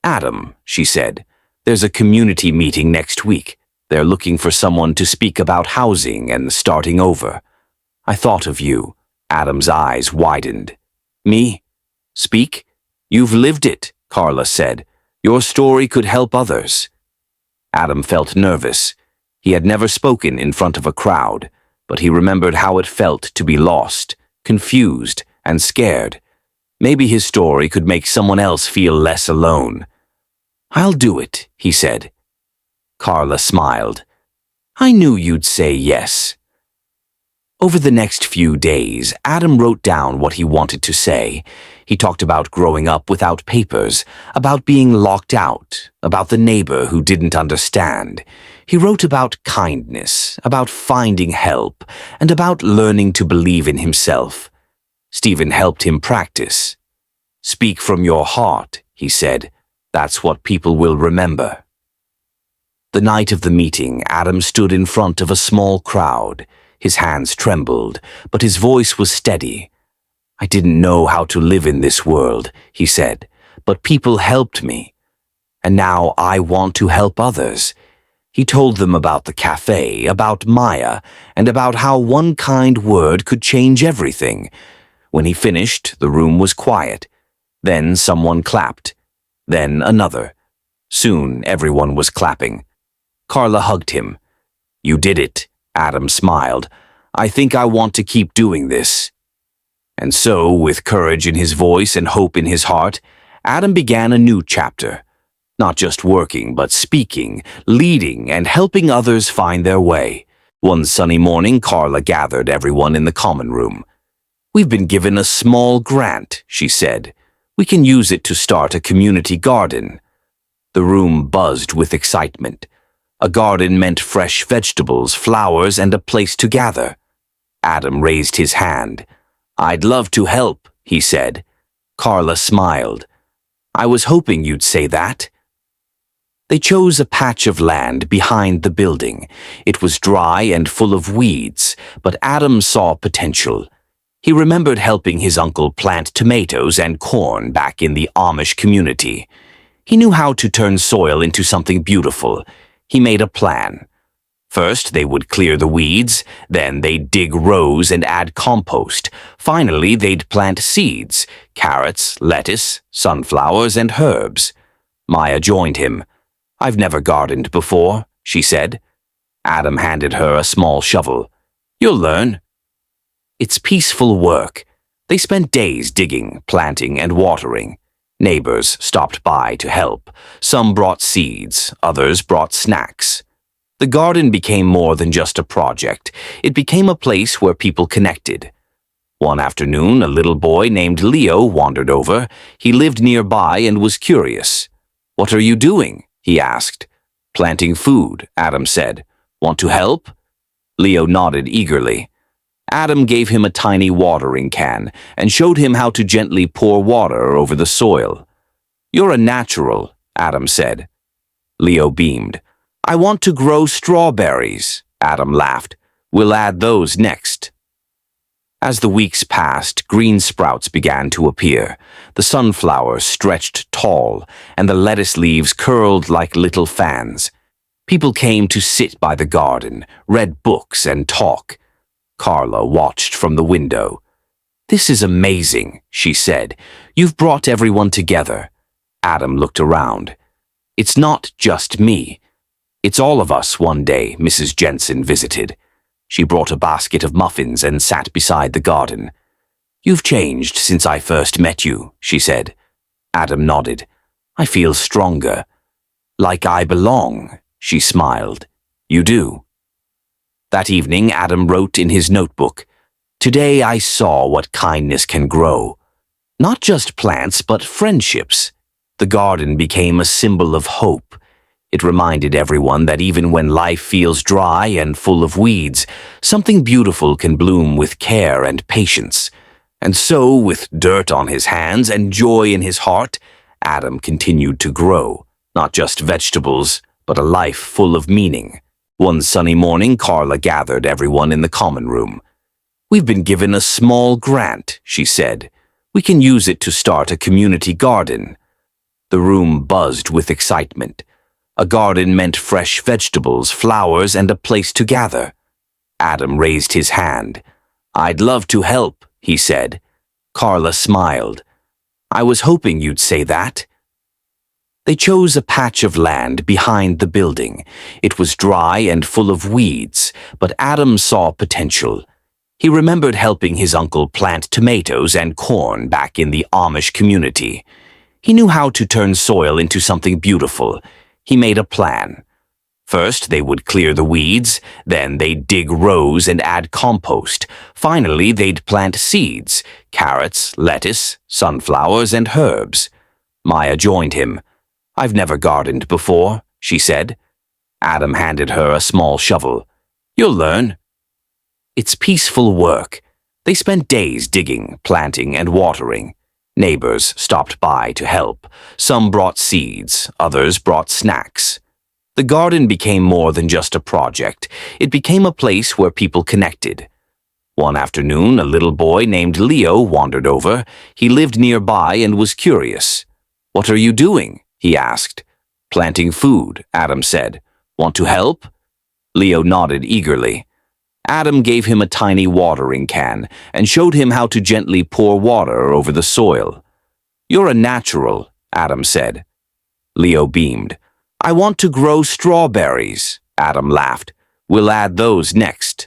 "Adam," she said, "there's a community meeting next week. They're looking for someone to speak about housing and starting over. I thought of you." Adam's eyes widened. "Me? Speak? You've lived it," Carla said. "Your story could help others." Adam felt nervous. He had never spoken in front of a crowd, but he remembered how it felt to be lost, confused, and scared. Maybe his story could make someone else feel less alone. "I'll do it," he said. Carla smiled. "I knew you'd say yes." Over the next few days, Adam wrote down what he wanted to say. He talked about growing up without papers, about being locked out, about the neighbor who didn't understand. He wrote about kindness, about finding help, and about learning to believe in himself. Stephen helped him practice. "Speak from your heart," he said. "That's what people will remember." The night of the meeting, Adam stood in front of a small crowd. His hands trembled, but his voice was steady. "I didn't know how to live in this world," he said, "but people helped me. And now I want to help others." He told them about the cafe, about Maya, and about how one kind word could change everything. When he finished, the room was quiet. Then someone clapped. Then another. Soon everyone was clapping. Carla hugged him. "You did it," Adam smiled. "I think I want to keep doing this." And so, with courage in his voice and hope in his heart, Adam began a new chapter. Not just working, but speaking, leading, and helping others find their way. One sunny morning, Carla gathered everyone in the common room. "We've been given a small grant," she said. "We can use it to start a community garden." The room buzzed with excitement. A garden meant fresh vegetables, flowers, and a place to gather. Adam raised his hand. "I'd love to help," he said. Carla smiled. I was hoping you'd say that. They chose a patch of land behind the building. It was dry and full of weeds, but Adam saw potential. He remembered helping his uncle plant tomatoes and corn back in the Amish community. He knew how to turn soil into something beautiful. He made a plan. First, they would clear the weeds, then they'd dig rows and add compost. Finally, they'd plant seeds, carrots, lettuce, sunflowers, and herbs. Maya joined him. "I've never gardened before," she said. Adam handed her a small shovel. "You'll learn." It's peaceful work. They spent days digging, planting, and watering. Neighbors stopped by to help. Some brought seeds, others brought snacks. The garden became more than just a project. It became a place where people connected. One afternoon, a little boy named Leo wandered over. He lived nearby and was curious. "What are you doing?" he asked. "Planting food," Adam said. "Want to help?" Leo nodded eagerly. Adam gave him a tiny watering can and showed him how to gently pour water over the soil. "You're a natural," Adam said. Leo beamed. "I want to grow strawberries," Adam laughed. "We'll add those next." As the weeks passed, green sprouts began to appear. The sunflowers stretched tall, and the lettuce leaves curled like little fans. People came to sit by the garden, read books, and talk. Carla watched from the window. "This is amazing," she said. "You've brought everyone together." Adam looked around. "It's not just me. It's all of us," one day Mrs. Jensen visited. She brought a basket of muffins and sat beside the garden. "You've changed since I first met you," she said. Adam nodded. "I feel stronger. Like I belong," she smiled. "You do." That evening, Adam wrote in his notebook, "Today I saw what kindness can grow. Not just plants, but friendships." The garden became a symbol of hope. It reminded everyone that even when life feels dry and full of weeds, something beautiful can bloom with care and patience. And so, with dirt on his hands and joy in his heart, Adam continued to grow, not just vegetables, but a life full of meaning. One sunny morning, Carla gathered everyone in the common room. "We've been given a small grant," she said. "We can use it to start a community garden." The room buzzed with excitement. A garden meant fresh vegetables, flowers, and a place to gather. Adam raised his hand. "I'd love to help," he said. Carla smiled. "I was hoping you'd say that." They chose a patch of land behind the building. It was dry and full of weeds, but Adam saw potential. He remembered helping his uncle plant tomatoes and corn back in the Amish community. He knew how to turn soil into something beautiful. He made a plan. First, they would clear the weeds, then they'd dig rows and add compost. Finally, they'd plant seeds, carrots, lettuce, sunflowers, and herbs. Maya joined him. "I've never gardened before," she said. Adam handed her a small shovel. "You'll learn." It's peaceful work. They spent days digging, planting, and watering. Neighbors stopped by to help. Some brought seeds, others brought snacks. The garden became more than just a project. It became a place where people connected. One afternoon, a little boy named Leo wandered over. He lived nearby and was curious. "What are you doing?" he asked. "Planting food," Adam said. "Want to help?" Leo nodded eagerly. Adam gave him a tiny watering can and showed him how to gently pour water over the soil. "You're a natural," Adam said. Leo beamed. "I want to grow strawberries," Adam laughed. "We'll add those next."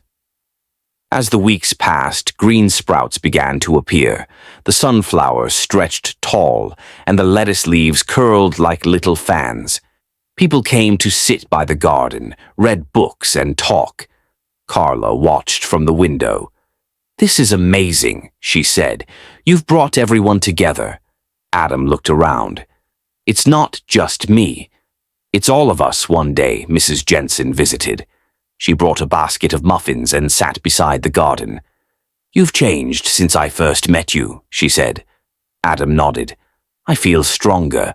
As the weeks passed, green sprouts began to appear. The sunflowers stretched tall, and the lettuce leaves curled like little fans. People came to sit by the garden, read books, and talk. Carla watched from the window. "This is amazing," she said. "You've brought everyone together." Adam looked around. "It's not just me. It's all of us," one day Mrs. Jensen visited. She brought a basket of muffins and sat beside the garden. "You've changed since I first met you," she said. Adam nodded. I feel stronger.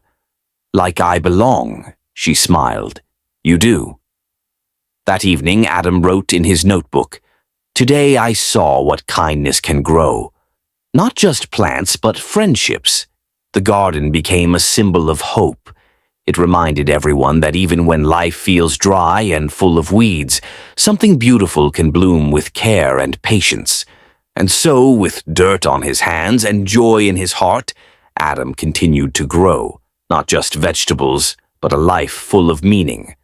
Like I belong, she smiled. You do. That evening, Adam wrote in his notebook, "Today I saw what kindness can grow. Not just plants, but friendships." The garden became a symbol of hope. It reminded everyone that even when life feels dry and full of weeds, something beautiful can bloom with care and patience. And so, with dirt on his hands and joy in his heart, Adam continued to grow, not just vegetables, but a life full of meaning.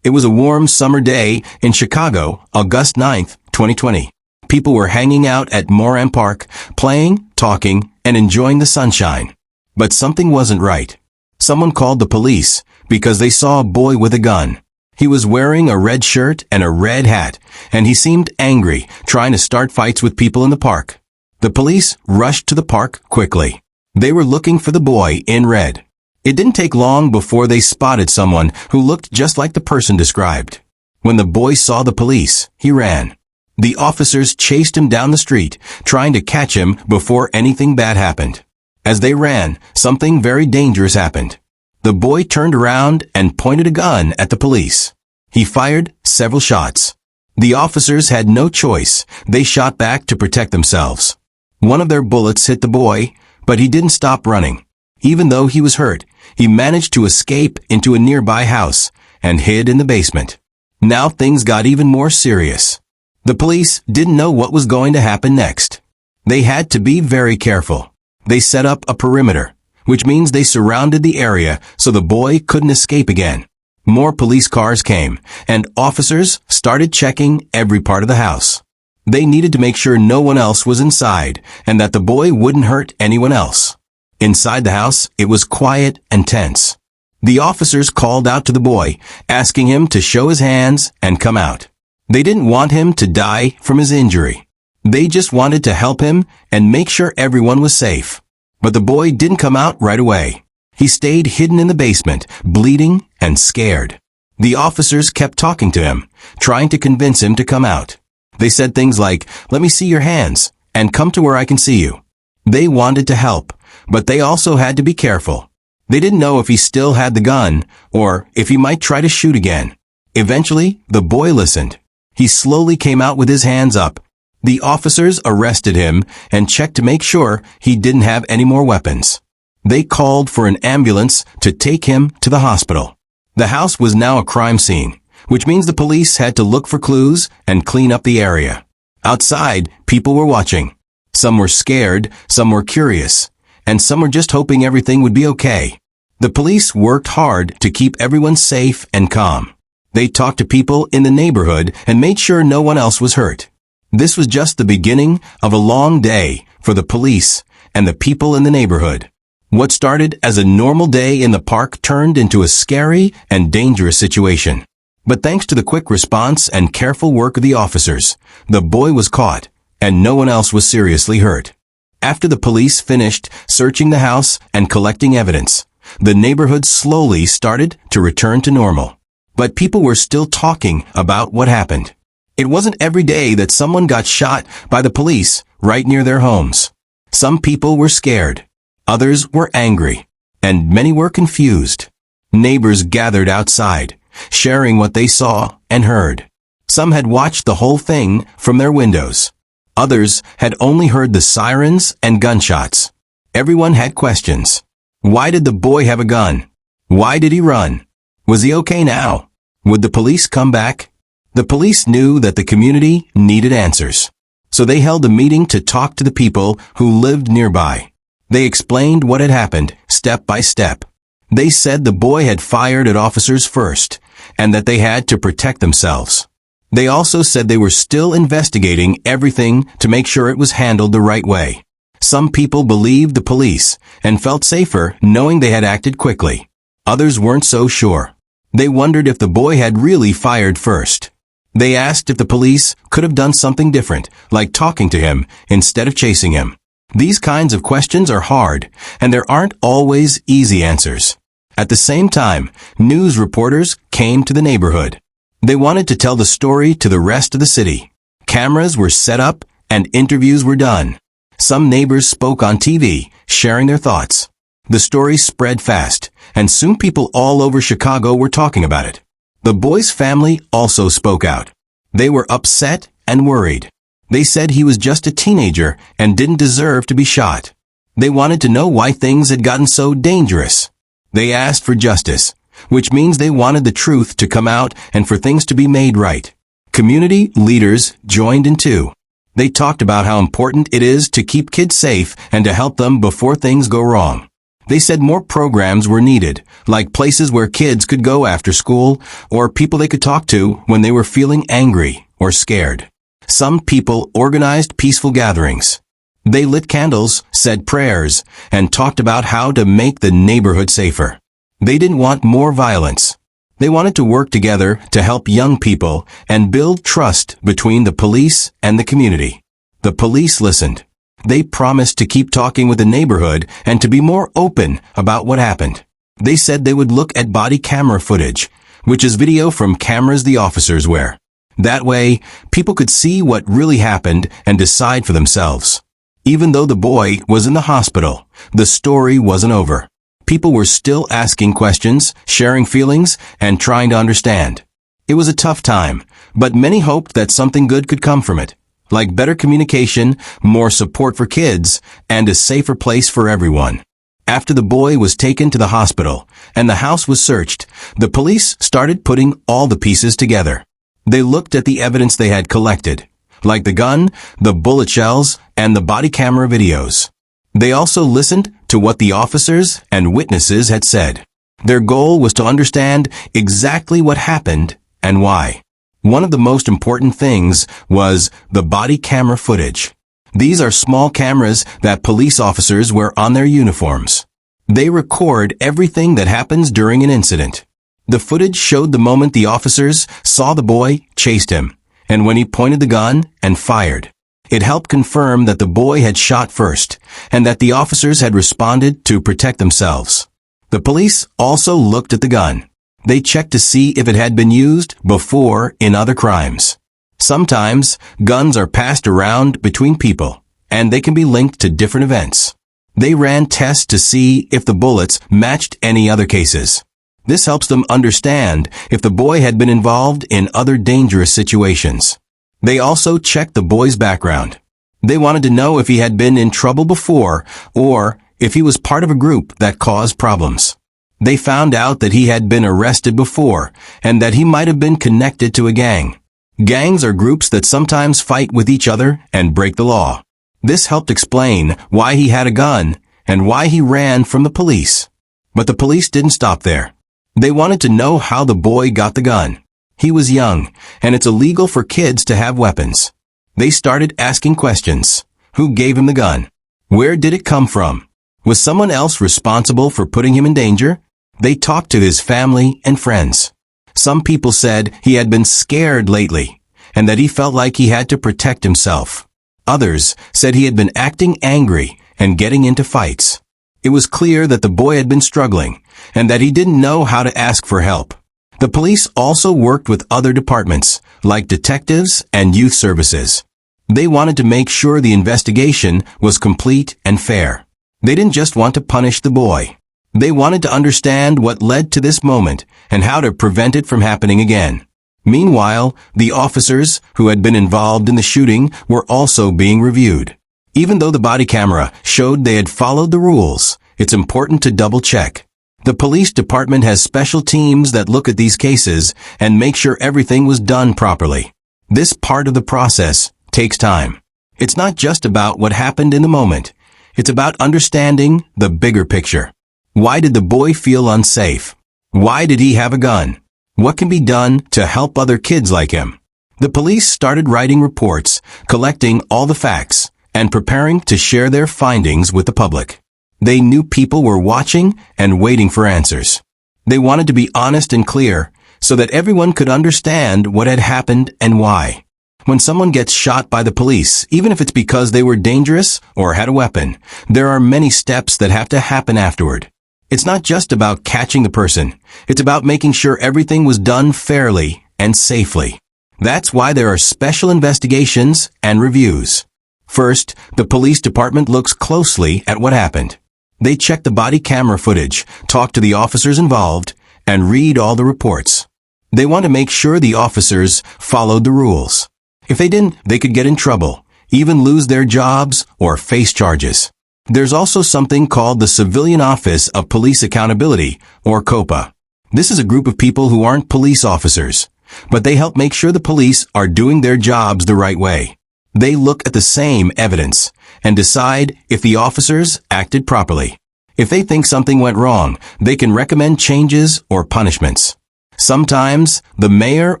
It was a warm summer day in Chicago, August 9th, 2020. People were hanging out at Moran Park, playing, talking, and enjoying the sunshine. But something wasn't right. Someone called the police because they saw a boy with a gun. He was wearing a red shirt and a red hat, and he seemed angry, trying to start fights with people in the park. The police rushed to the park quickly. They were looking for the boy in red. It didn't take long before they spotted someone who looked just like the person described. When the boy saw the police, he ran. The officers chased him down the street, trying to catch him before anything bad happened. As they ran, something very dangerous happened. The boy turned around and pointed a gun at the police. He fired several shots. The officers had no choice. They shot back to protect themselves. One of their bullets hit the boy, but he didn't stop running. Even though he was hurt, he managed to escape into a nearby house and hid in the basement. Now things got even more serious. The police didn't know what was going to happen next. They had to be very careful. They set up a perimeter, which means they surrounded the area so the boy couldn't escape again. More police cars came, and officers started checking every part of the house. They needed to make sure no one else was inside and that the boy wouldn't hurt anyone else. Inside the house, it was quiet and tense. The officers called out to the boy, asking him to show his hands and come out. They didn't want him to die from his injury. They just wanted to help him and make sure everyone was safe. But the boy didn't come out right away. He stayed hidden in the basement, bleeding and scared. The officers kept talking to him, trying to convince him to come out. They said things like, "Let me see your hands, and come to where I can see you." They wanted to help, but they also had to be careful. They didn't know if he still had the gun, or if he might try to shoot again. Eventually, the boy listened. He slowly came out with his hands up. The officers arrested him and checked to make sure he didn't have any more weapons. They called for an ambulance to take him to the hospital. The house was now a crime scene, which means the police had to look for clues and clean up the area. Outside, people were watching. Some were scared, some were curious, and some were just hoping everything would be okay. The police worked hard to keep everyone safe and calm. They talked to people in the neighborhood and made sure no one else was hurt. This was just the beginning of a long day for the police and the people in the neighborhood. What started as a normal day in the park turned into a scary and dangerous situation. But thanks to the quick response and careful work of the officers, the boy was caught, and no one else was seriously hurt. After the police finished searching the house and collecting evidence, the neighborhood slowly started to return to normal. But people were still talking about what happened. It wasn't every day that someone got shot by the police right near their homes. Some people were scared. Others were angry. And many were confused. Neighbors gathered outside, sharing what they saw and heard. Some had watched the whole thing from their windows. Others had only heard the sirens and gunshots. Everyone had questions. Why did the boy have a gun? Why did he run? Was he okay now? Would the police come back? The police knew that the community needed answers. So they held a meeting to talk to the people who lived nearby. They explained what had happened, step by step. They said the boy had fired at officers first, and that they had to protect themselves. They also said they were still investigating everything to make sure it was handled the right way. Some people believed the police and felt safer knowing they had acted quickly. Others weren't so sure. They wondered if the boy had really fired first. They asked if the police could have done something different, like talking to him instead of chasing him. These kinds of questions are hard, and there aren't always easy answers. At the same time, news reporters came to the neighborhood. They wanted to tell the story to the rest of the city. Cameras were set up and interviews were done. Some neighbors spoke on TV, sharing their thoughts. The story spread fast, and soon people all over Chicago were talking about it. The boy's family also spoke out. They were upset and worried. They said he was just a teenager and didn't deserve to be shot. They wanted to know why things had gotten so dangerous. They asked for justice, which means they wanted the truth to come out and for things to be made right. Community leaders joined in too. They talked about how important it is to keep kids safe and to help them before things go wrong. They said more programs were needed, like places where kids could go after school or people they could talk to when they were feeling angry or scared. Some people organized peaceful gatherings. They lit candles, said prayers, and talked about how to make the neighborhood safer. They didn't want more violence. They wanted to work together to help young people and build trust between the police and the community. The police listened. They promised to keep talking with the neighborhood and to be more open about what happened. They said they would look at body camera footage, which is video from cameras the officers wear. That way, people could see what really happened and decide for themselves. Even though the boy was in the hospital, the story wasn't over. People were still asking questions, sharing feelings, and trying to understand. It was a tough time, but many hoped that something good could come from it, like better communication, more support for kids, and a safer place for everyone. After the boy was taken to the hospital and the house was searched, the police started putting all the pieces together. They looked at the evidence they had collected, like the gun, the bullet shells, and the body camera videos. They also listened to what the officers and witnesses had said. Their goal was to understand exactly what happened and why. One of the most important things was the body camera footage. These are small cameras that police officers wear on their uniforms. They record everything that happens during an incident. The footage showed the moment the officers saw the boy, chased him, and when he pointed the gun and fired. It helped confirm that the boy had shot first, and that the officers had responded to protect themselves. The police also looked at the gun. They checked to see if it had been used before in other crimes. Sometimes, guns are passed around between people, and they can be linked to different events. They ran tests to see if the bullets matched any other cases. This helps them understand if the boy had been involved in other dangerous situations. They also checked the boy's background. They wanted to know if he had been in trouble before or if he was part of a group that caused problems. They found out that he had been arrested before and that he might have been connected to a gang. Gangs are groups that sometimes fight with each other and break the law. This helped explain why he had a gun and why he ran from the police. But the police didn't stop there. They wanted to know how the boy got the gun. He was young, and it's illegal for kids to have weapons. They started asking questions. Who gave him the gun? Where did it come from? Was someone else responsible for putting him in danger? They talked to his family and friends. Some people said he had been scared lately, and that he felt like he had to protect himself. Others said he had been acting angry and getting into fights. It was clear that the boy had been struggling, and that he didn't know how to ask for help. The police also worked with other departments, like detectives and youth services. They wanted to make sure the investigation was complete and fair. They didn't just want to punish the boy. They wanted to understand what led to this moment and how to prevent it from happening again. Meanwhile, the officers who had been involved in the shooting were also being reviewed. Even though the body camera showed they had followed the rules, it's important to double-check. The police department has special teams that look at these cases and make sure everything was done properly. This part of the process takes time. It's not just about what happened in the moment. It's about understanding the bigger picture. Why did the boy feel unsafe? Why did he have a gun? What can be done to help other kids like him? The police started writing reports, collecting all the facts, and preparing to share their findings with the public. They knew people were watching and waiting for answers. They wanted to be honest and clear so that everyone could understand what had happened and why. When someone gets shot by the police, even if it's because they were dangerous or had a weapon, there are many steps that have to happen afterward. It's not just about catching the person. It's about making sure everything was done fairly and safely. That's why there are special investigations and reviews. First, the police department looks closely at what happened. They check the body camera footage, talk to the officers involved, and read all the reports. They want to make sure the officers followed the rules. If they didn't, they could get in trouble, even lose their jobs or face charges. There's also something called the Civilian Office of Police Accountability, or COPA. This is a group of people who aren't police officers, but they help make sure the police are doing their jobs the right way. They look at the same evidence and decide if the officers acted properly. If they think something went wrong, they can recommend changes or punishments. Sometimes, the mayor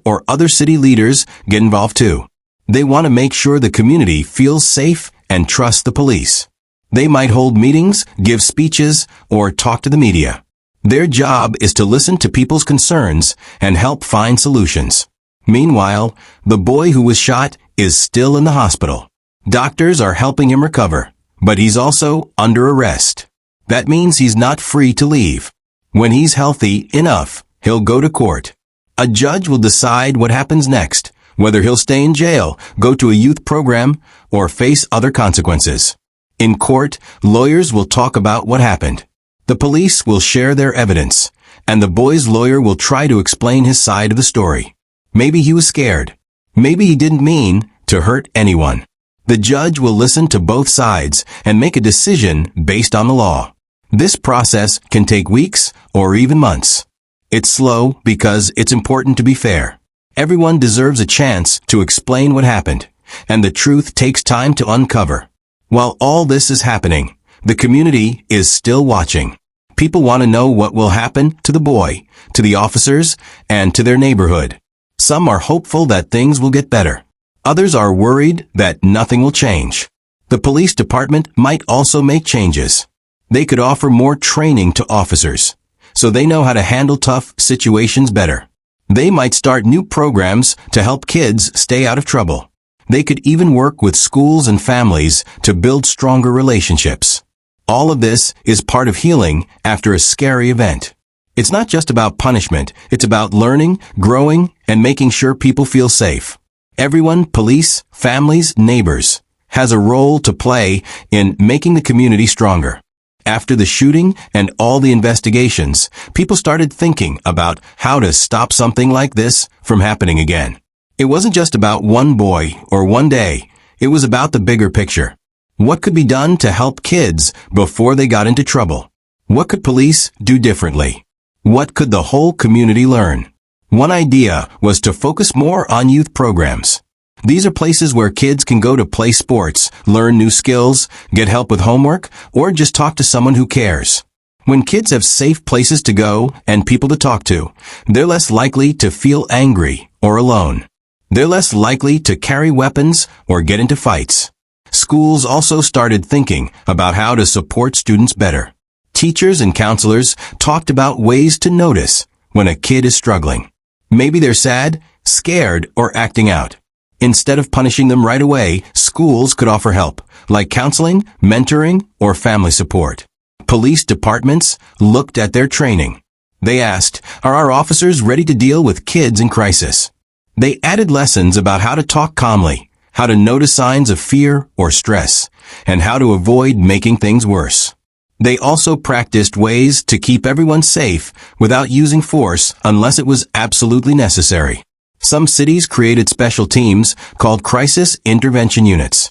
or other city leaders get involved too. They want to make sure the community feels safe and trusts the police. They might hold meetings, give speeches, or talk to the media. Their job is to listen to people's concerns and help find solutions. Meanwhile, the boy who was shot is still in the hospital. Doctors are helping him recover, but he's also under arrest. That means he's not free to leave. When he's healthy enough, he'll go to court. A judge will decide what happens next, whether he'll stay in jail, go to a youth program, or face other consequences. In court, lawyers will talk about what happened. The police will share their evidence, and the boy's lawyer will try to explain his side of the story. Maybe he was scared. Maybe he didn't mean to hurt anyone. The judge will listen to both sides and make a decision based on the law. This process can take weeks or even months. It's slow because it's important to be fair. Everyone deserves a chance to explain what happened, and the truth takes time to uncover. While all this is happening, the community is still watching. People want to know what will happen to the boy, to the officers, and to their neighborhood. Some are hopeful that things will get better. Others are worried that nothing will change. The police department might also make changes. They could offer more training to officers, so they know how to handle tough situations better. They might start new programs to help kids stay out of trouble. They could even work with schools and families to build stronger relationships. All of this is part of healing after a scary event. It's not just about punishment, it's about learning, growing, and making sure people feel safe. Everyone, police, families, neighbors, has a role to play in making the community stronger. After the shooting and all the investigations, people started thinking about how to stop something like this from happening again. It wasn't just about one boy or one day. It was about the bigger picture. What could be done to help kids before they got into trouble? What could police do differently? What could the whole community learn? One idea was to focus more on youth programs. These are places where kids can go to play sports, learn new skills, get help with homework, or just talk to someone who cares. When kids have safe places to go and people to talk to, they're less likely to feel angry or alone. They're less likely to carry weapons or get into fights. Schools also started thinking about how to support students better. Teachers and counselors talked about ways to notice when a kid is struggling. Maybe they're sad, scared, or acting out. Instead of punishing them right away, schools could offer help, like counseling, mentoring, or family support. Police departments looked at their training. They asked, are our officers ready to deal with kids in crisis? They added lessons about how to talk calmly, how to notice signs of fear or stress, and how to avoid making things worse. They also practiced ways to keep everyone safe without using force unless it was absolutely necessary. Some cities created special teams called crisis intervention units.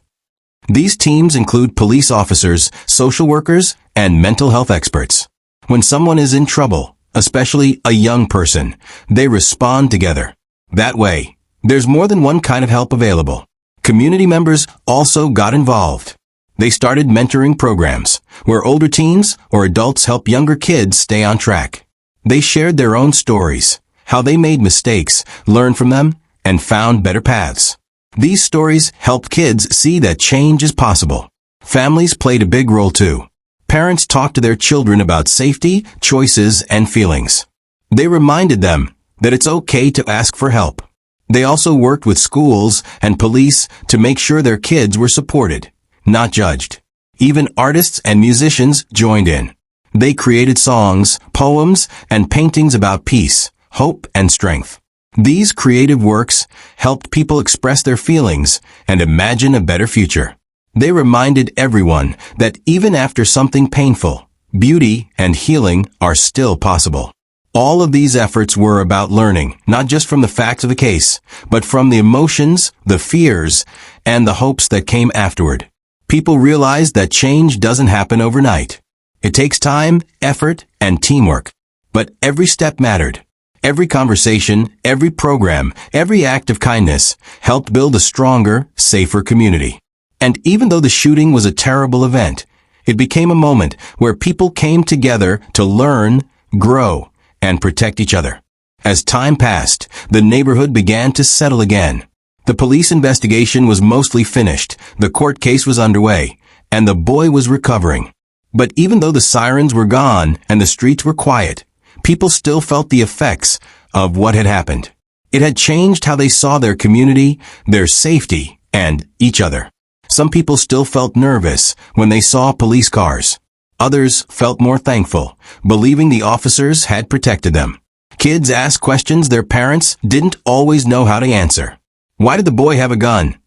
These teams include police officers, social workers, and mental health experts. When someone is in trouble, especially a young person, they respond together. That way, there's more than one kind of help available. Community members also got involved. They started mentoring programs where older teens or adults help younger kids stay on track. They shared their own stories, how they made mistakes, learned from them, and found better paths. These stories helped kids see that change is possible. Families played a big role too. Parents talked to their children about safety, choices, and feelings. They reminded them that it's okay to ask for help. They also worked with schools and police to make sure their kids were supported, not judged. Even artists and musicians joined in. They created songs, poems, and paintings about peace, hope, and strength. These creative works helped people express their feelings and imagine a better future. They reminded everyone that even after something painful, Beauty and healing are still possible. All of these efforts were about learning, not just from the facts of the case, but from the emotions, the fears, and the hopes that came afterward. People realized that change doesn't happen overnight. It takes time, effort, and teamwork. But every step mattered. Every conversation, every program, every act of kindness helped build a stronger, safer community. And even though the shooting was a terrible event, it became a moment where people came together to learn, grow, and protect each other. As time passed, the neighborhood began to settle again. The police investigation was mostly finished, the court case was underway, and the boy was recovering. But even though the sirens were gone and the streets were quiet, people still felt the effects of what had happened. It had changed how they saw their community, their safety, and each other. Some people still felt nervous when they saw police cars. Others felt more thankful, believing the officers had protected them. Kids asked questions their parents didn't always know how to answer. Why did the boy have a gun?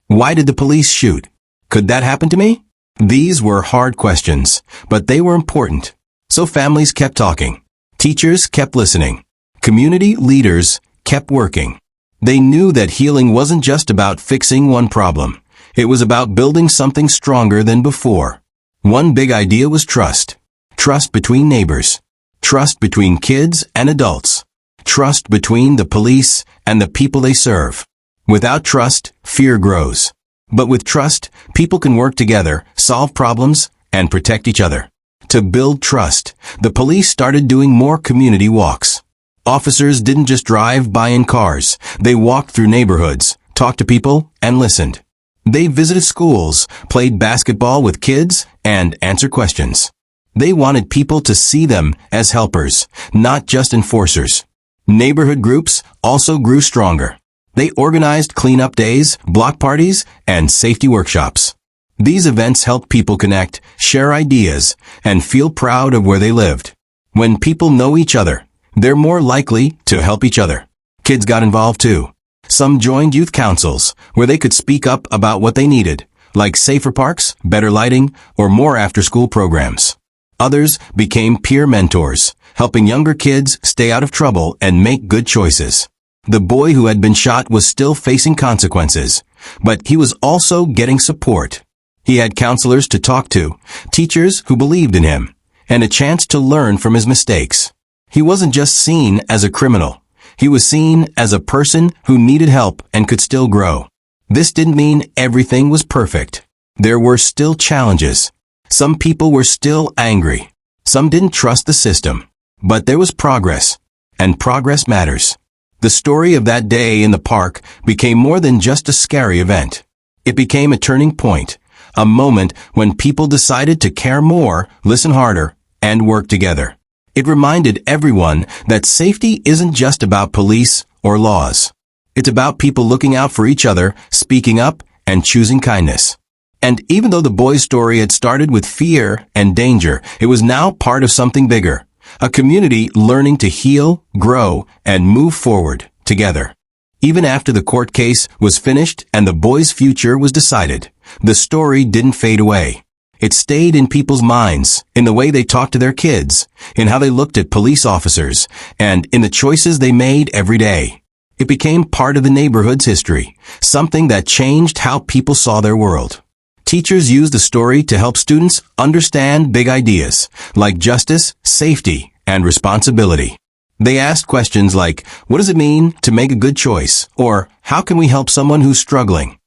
Why did the police shoot? Could that happen to me? These were hard questions, but they were important. So families kept talking. Teachers kept listening. Community leaders kept working. They knew that healing wasn't just about fixing one problem. It was about building something stronger than before. One big idea was trust. Trust between neighbors. Trust between kids and adults. Trust between the police and the people they serve. Without trust, fear grows. But with trust, people can work together, solve problems, and protect each other. To build trust, the police started doing more community walks. Officers didn't just drive by in cars. They walked through neighborhoods, talked to people, and listened. They visited schools, played basketball with kids, and answered questions. They wanted people to see them as helpers, not just enforcers. Neighborhood groups also grew stronger. They organized cleanup days, block parties, and safety workshops. These events helped people connect, share ideas, and feel proud of where they lived. When people know each other, they're more likely to help each other. Kids got involved too. Some joined youth councils, where they could speak up about what they needed, like safer parks, better lighting, or more after-school programs. Others became peer mentors, helping younger kids stay out of trouble and make good choices. The boy who had been shot was still facing consequences, but he was also getting support. He had counselors to talk to, teachers who believed in him, and a chance to learn from his mistakes. He wasn't just seen as a criminal. He was seen as a person who needed help and could still grow. This didn't mean everything was perfect. There were still challenges. Some people were still angry. Some didn't trust the system. But there was progress, and progress matters. The story of that day in the park became more than just a scary event. It became a turning point, a moment when people decided to care more, listen harder, and work together. It reminded everyone that safety isn't just about police or laws. It's about people looking out for each other, speaking up, and choosing kindness. And even though the boy's story had started with fear and danger, it was now part of something bigger. A community learning to heal, grow, and move forward together. Even after the court case was finished and the boy's future was decided, the story didn't fade away. It stayed in people's minds, in the way they talked to their kids, in how they looked at police officers, and in the choices they made every day. It became part of the neighborhood's history, something that changed how people saw their world. Teachers used the story to help students understand big ideas, like justice, safety, and responsibility. They asked questions like, what does it mean to make a good choice? Or, how can we help someone who's struggling?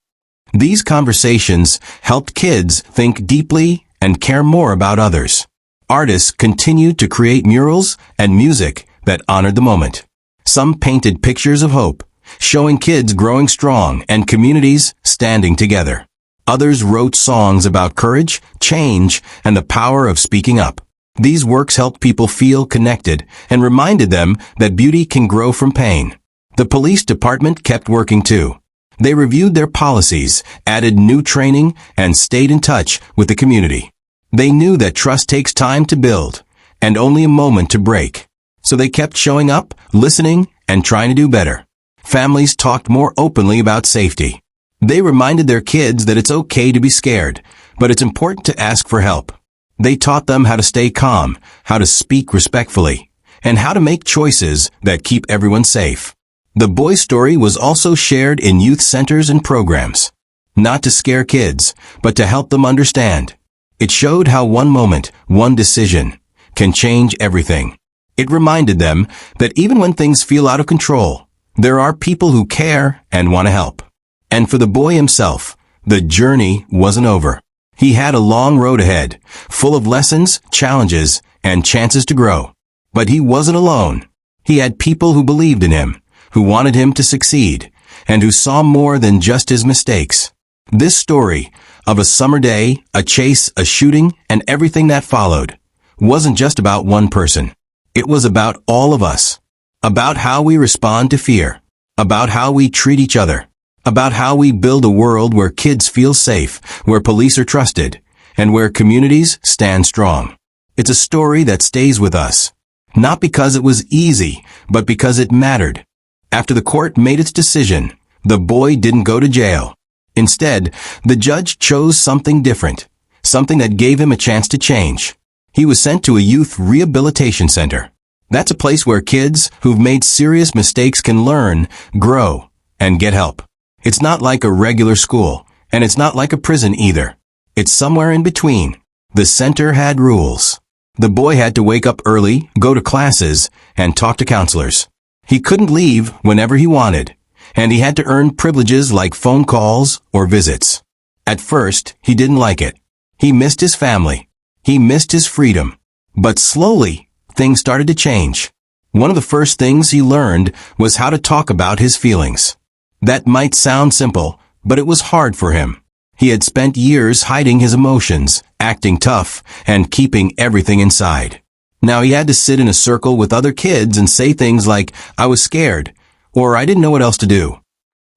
These conversations helped kids think deeply and care more about others. Artists continued to create murals and music that honored the moment. Some painted pictures of hope, showing kids growing strong and communities standing together. Others wrote songs about courage, change, and the power of speaking up. These works helped people feel connected and reminded them that beauty can grow from pain. The police department kept working too. They reviewed their policies, added new training, and stayed in touch with the community. They knew that trust takes time to build, and only a moment to break. So they kept showing up, listening, and trying to do better. Families talked more openly about safety. They reminded their kids that it's okay to be scared, but it's important to ask for help. They taught them how to stay calm, how to speak respectfully, and how to make choices that keep everyone safe. The boy's story was also shared in youth centers and programs. Not to scare kids, but to help them understand. It showed how one moment, one decision, can change everything. It reminded them that even when things feel out of control, there are people who care and want to help. And for the boy himself, the journey wasn't over. He had a long road ahead, full of lessons, challenges, and chances to grow. But he wasn't alone. He had people who believed in him, who wanted him to succeed, and who saw more than just his mistakes. This story of a summer day, a chase, a shooting, and everything that followed wasn't just about one person. It was about all of us. About how we respond to fear. About how we treat each other. About how we build a world where kids feel safe, where police are trusted, and where communities stand strong. It's a story that stays with us. Not because it was easy, but because it mattered. After the court made its decision, the boy didn't go to jail. Instead, the judge chose something different, something that gave him a chance to change. He was sent to a youth rehabilitation center. That's a place where kids who've made serious mistakes can learn, grow, and get help. It's not like a regular school, and it's not like a prison either. It's somewhere in between. The center had rules. The boy had to wake up early, go to classes, and talk to counselors. He couldn't leave whenever he wanted, and he had to earn privileges like phone calls or visits. At first, he didn't like it. He missed his family. He missed his freedom. But slowly, things started to change. One of the first things he learned was how to talk about his feelings. That might sound simple, but it was hard for him. He had spent years hiding his emotions, acting tough, and keeping everything inside. Now he had to sit in a circle with other kids and say things like, "I was scared," or "I didn't know what else to do."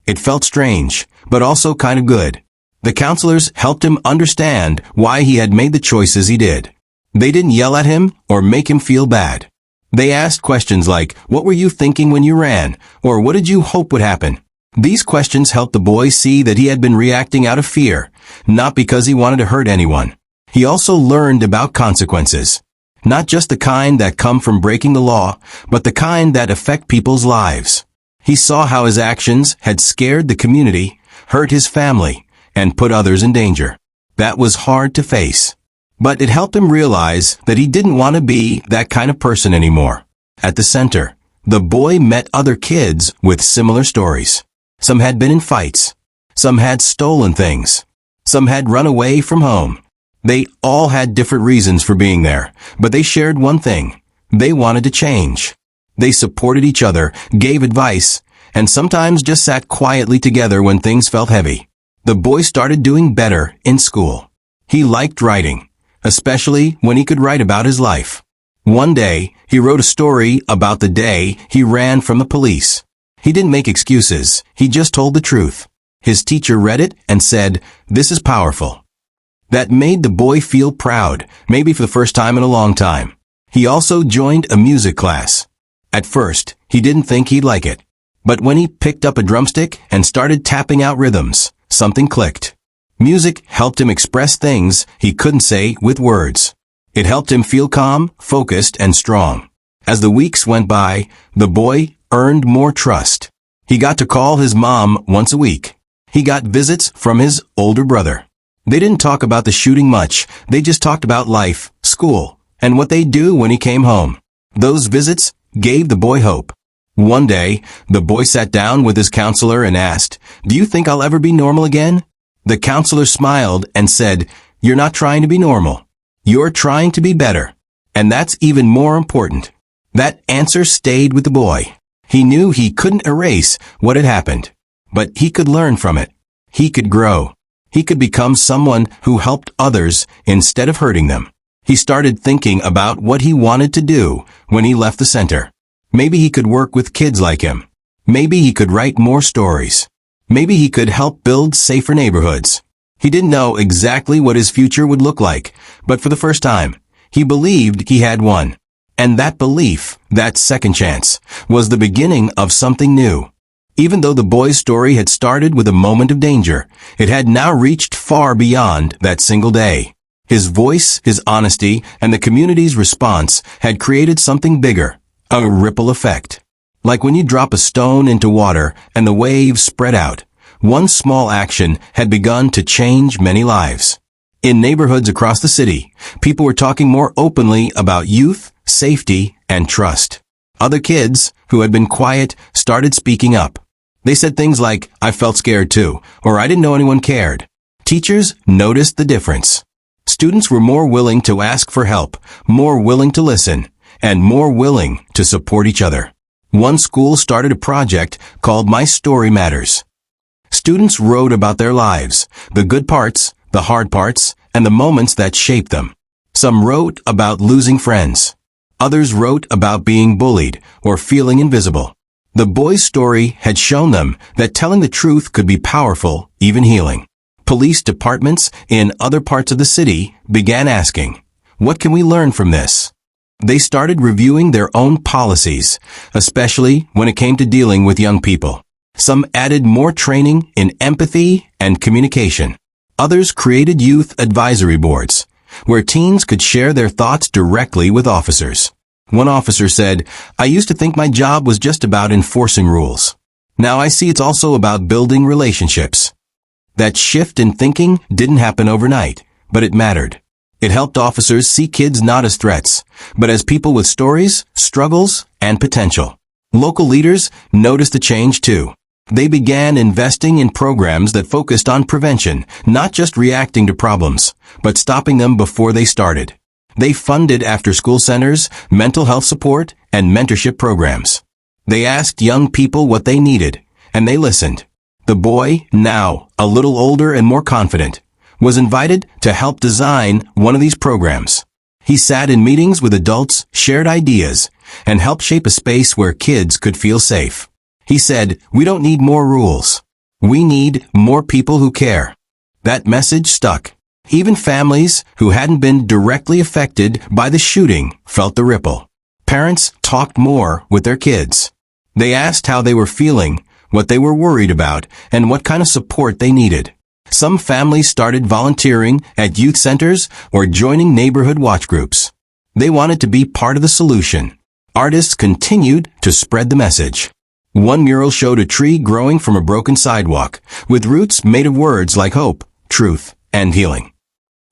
It felt strange, but also kind of good. The counselors helped him understand why he had made the choices he did. They didn't yell at him or make him feel bad. They asked questions like, "What were you thinking when you ran?" or "What did you hope would happen?" These questions helped the boy see that he had been reacting out of fear, not because he wanted to hurt anyone. He also learned about consequences. Not just the kind that come from breaking the law, but the kind that affect people's lives. He saw how his actions had scared the community, hurt his family, and put others in danger. That was hard to face. But it helped him realize that he didn't want to be that kind of person anymore. At the center, the boy met other kids with similar stories. Some had been in fights. Some had stolen things. Some had run away from home. They all had different reasons for being there, but they shared one thing. They wanted to change. They supported each other, gave advice, and sometimes just sat quietly together when things felt heavy. The boy started doing better in school. He liked writing, especially when he could write about his life. One day, he wrote a story about the day he ran from the police. He didn't make excuses. He just told the truth. His teacher read it and said, "This is powerful." That made the boy feel proud, maybe for the first time in a long time. He also joined a music class. At first, he didn't think he'd like it. But when he picked up a drumstick and started tapping out rhythms, something clicked. Music helped him express things he couldn't say with words. It helped him feel calm, focused, and strong. As the weeks went by, the boy earned more trust. He got to call his mom once a week. He got visits from his older brother. They didn't talk about the shooting much. They just talked about life, school, and what they'd do when he came home. Those visits gave the boy hope. One day, the boy sat down with his counselor and asked, "Do you think I'll ever be normal again?" The counselor smiled and said, "You're not trying to be normal. You're trying to be better. And that's even more important." That answer stayed with the boy. He knew he couldn't erase what had happened, but he could learn from it. He could grow. He could become someone who helped others instead of hurting them. He started thinking about what he wanted to do when he left the center. Maybe he could work with kids like him. Maybe he could write more stories. Maybe he could help build safer neighborhoods. He didn't know exactly what his future would look like, but for the first time, he believed he had one. And that belief, that second chance, was the beginning of something new. Even though the boy's story had started with a moment of danger, it had now reached far beyond that single day. His voice, his honesty, and the community's response had created something bigger, a ripple effect. Like when you drop a stone into water and the waves spread out, one small action had begun to change many lives. In neighborhoods across the city, people were talking more openly about youth, safety, and trust. Other kids, who had been quiet, started speaking up. They said things like, "I felt scared too," or "I didn't know anyone cared." Teachers noticed the difference. Students were more willing to ask for help, more willing to listen, and more willing to support each other. One school started a project called My Story Matters. Students wrote about their lives, the good parts, the hard parts, and the moments that shaped them. Some wrote about losing friends. Others wrote about being bullied or feeling invisible. The boys' story had shown them that telling the truth could be powerful, even healing. Police departments in other parts of the city began asking, "What can we learn from this?" They started reviewing their own policies, especially when it came to dealing with young people. Some added more training in empathy and communication. Others created youth advisory boards, where teens could share their thoughts directly with officers. One officer said, "I used to think my job was just about enforcing rules. Now I see it's also about building relationships." That shift in thinking didn't happen overnight, but it mattered. It helped officers see kids not as threats, but as people with stories, struggles, and potential. Local leaders noticed the change too. They began investing in programs that focused on prevention, not just reacting to problems, but stopping them before they started. They funded after-school centers, mental health support, and mentorship programs. They asked young people what they needed, and they listened. The boy, now a little older and more confident, was invited to help design one of these programs. He sat in meetings with adults, shared ideas, and helped shape a space where kids could feel safe. He said, "We don't need more rules. We need more people who care." That message stuck. Even families who hadn't been directly affected by the shooting felt the ripple. Parents talked more with their kids. They asked how they were feeling, what they were worried about, and what kind of support they needed. Some families started volunteering at youth centers or joining neighborhood watch groups. They wanted to be part of the solution. Artists continued to spread the message. One mural showed a tree growing from a broken sidewalk, with roots made of words like hope, truth, and healing.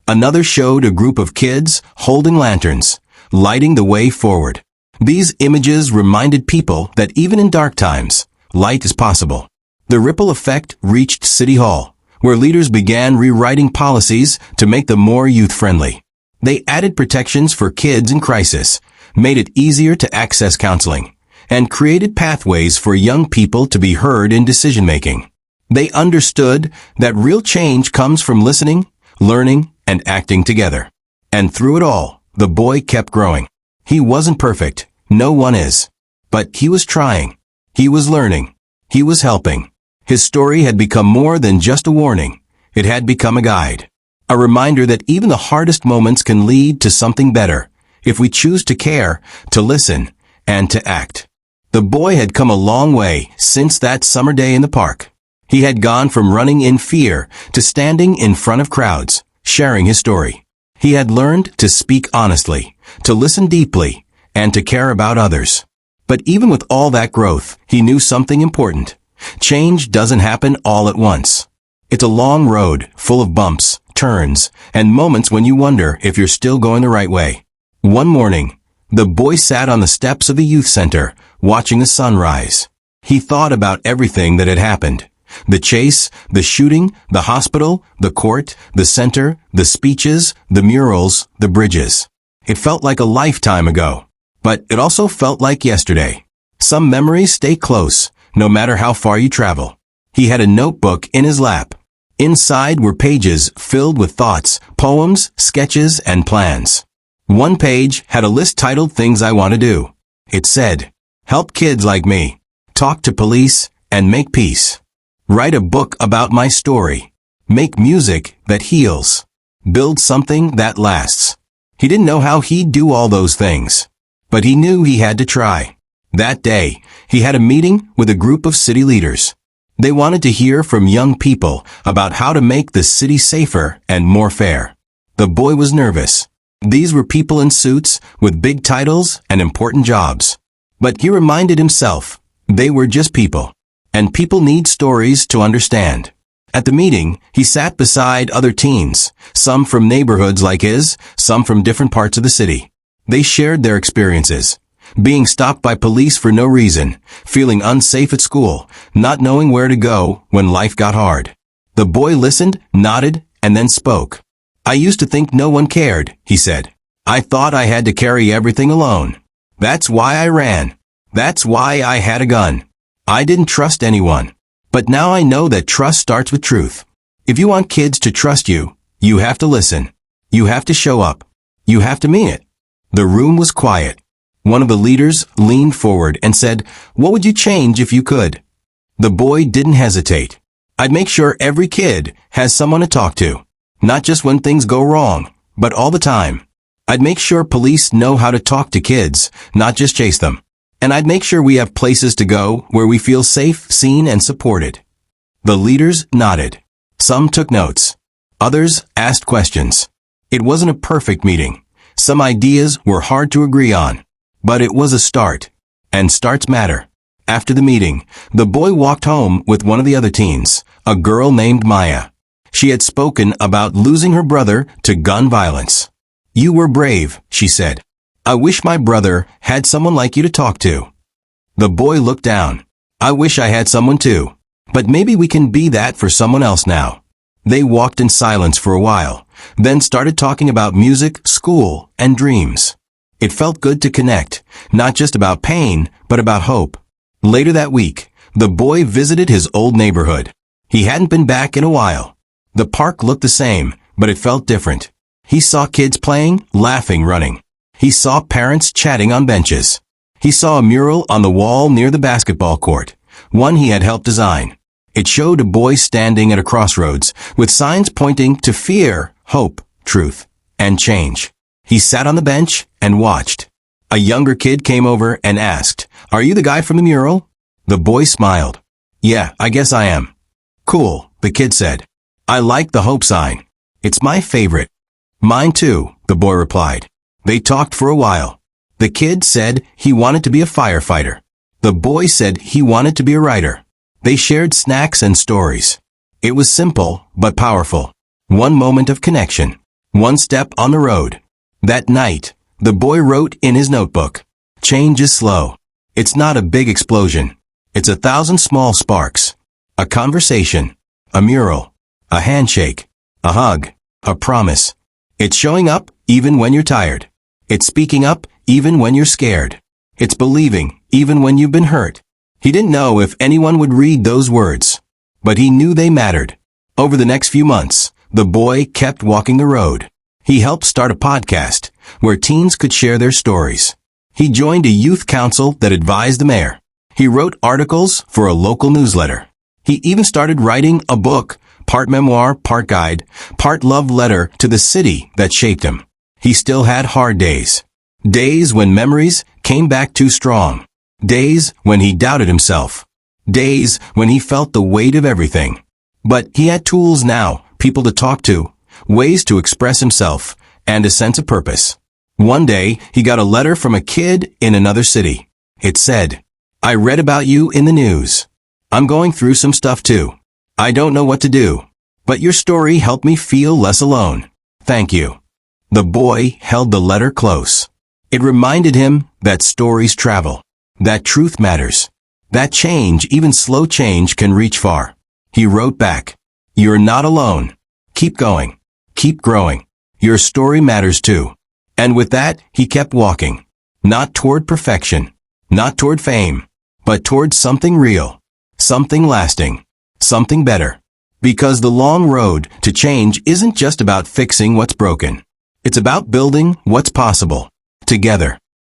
Another showed a group of kids holding lanterns, lighting the way forward. These images reminded people that even in dark times, light is possible. The ripple effect reached City Hall, where leaders began rewriting policies to make them more youth-friendly. They added protections for kids in crisis, made it easier to access counseling, and created pathways for young people to be heard in decision-making. They understood that real change comes from listening, learning, and acting together. And through it all, the boy kept growing. He wasn't perfect. No one is. But he was trying. He was learning. He was helping. His story had become more than just a warning. It had become a guide. A reminder that even the hardest moments can lead to something better if we choose to care, to listen, and to act. The boy had come a long way since that summer day in the park. He had gone from running in fear to standing in front of crowds, sharing his story. He had learned to speak honestly, to listen deeply, and to care about others. But even with all that growth, he knew something important. Change doesn't happen all at once. It's a long road full of bumps, turns, and moments when you wonder if you're still going the right way. One morning, the boy sat on the steps of a youth center, watching the sun rise. He thought about everything that had happened. The chase, the shooting, the hospital, the court, the center, the speeches, the murals, the bridges. It felt like a lifetime ago, but it also felt like yesterday. Some memories stay close, no matter how far you travel. He had a notebook in his lap. Inside were pages filled with thoughts, poems, sketches, and plans. One page had a list titled Things I Want to Do. It said, "Help kids like me, talk to police, and make peace. Write a book about my story. Make music that heals. Build something that lasts." He didn't know how he'd do all those things, but he knew he had to try. That day, he had a meeting with a group of city leaders. They wanted to hear from young people about how to make the city safer and more fair. The boy was nervous. These were people in suits with big titles and important jobs. But he reminded himself, they were just people. And people need stories to understand. At the meeting, he sat beside other teens, some from neighborhoods like his, some from different parts of the city. They shared their experiences. Being stopped by police for no reason, feeling unsafe at school, not knowing where to go when life got hard. The boy listened, nodded, and then spoke. I used to think no one cared, he said. I thought I had to carry everything alone. That's why I ran. That's why I had a gun. I didn't trust anyone. But now I know that trust starts with truth. If you want kids to trust you, you have to listen. You have to show up. You have to mean it. The room was quiet. One of the leaders leaned forward and said, "What would you change if you could?" The boy didn't hesitate. I'd make sure every kid has someone to talk to. Not just when things go wrong, but all the time. I'd make sure police know how to talk to kids, not just chase them. And I'd make sure we have places to go where we feel safe, seen, and supported. The leaders nodded. Some took notes. Others asked questions. It wasn't a perfect meeting. Some ideas were hard to agree on. But it was a start. And starts matter. After the meeting, the boy walked home with one of the other teens, a girl named Maya. She had spoken about losing her brother to gun violence. "You were brave," she said. "I wish my brother had someone like you to talk to." The boy looked down. "I wish I had someone too. But maybe we can be that for someone else now." They walked in silence for a while, then started talking about music, school, and dreams. It felt good to connect, not just about pain, but about hope. Later that week, the boy visited his old neighborhood. He hadn't been back in a while. The park looked the same, but it felt different. He saw kids playing, laughing, running. He saw parents chatting on benches. He saw a mural on the wall near the basketball court, one he had helped design. It showed a boy standing at a crossroads with signs pointing to fear, hope, truth, and change. He sat on the bench and watched. A younger kid came over and asked, "Are you the guy from the mural?" The boy smiled. "Yeah, I guess I am." "Cool," the kid said. "I like the hope sign. It's my favorite." "Mine too," the boy replied. They talked for a while. The kid said he wanted to be a firefighter. The boy said he wanted to be a writer. They shared snacks and stories. It was simple, but powerful. One moment of connection. One step on the road. That night, the boy wrote in his notebook, "Change is slow. It's not a big explosion. It's 1,000 small sparks. A conversation. A mural. A handshake. A hug. A promise. It's showing up even when you're tired. It's speaking up even when you're scared. It's believing even when you've been hurt." He didn't know if anyone would read those words, but he knew they mattered. Over the next few months, the boy kept walking the road. He helped start a podcast where teens could share their stories. He joined a youth council that advised the mayor. He wrote articles for a local newsletter. He even started writing a book, part memoir, part guide, part love letter to the city that shaped him. He still had hard days. Days when memories came back too strong. Days when he doubted himself. Days when he felt the weight of everything. But he had tools now, people to talk to, ways to express himself, and a sense of purpose. One day, he got a letter from a kid in another city. It said, "I read about you in the news. I'm going through some stuff too. I don't know what to do. But your story helped me feel less alone. Thank you." The boy held the letter close. It reminded him that stories travel. That truth matters. That change, even slow change, can reach far. He wrote back, "You're not alone. Keep going. Keep growing. Your story matters too." And with that, he kept walking. Not toward perfection. Not toward fame. But toward something real. Something lasting. Something better. Because the long road to change isn't just about fixing what's broken. It's about building what's possible. Together.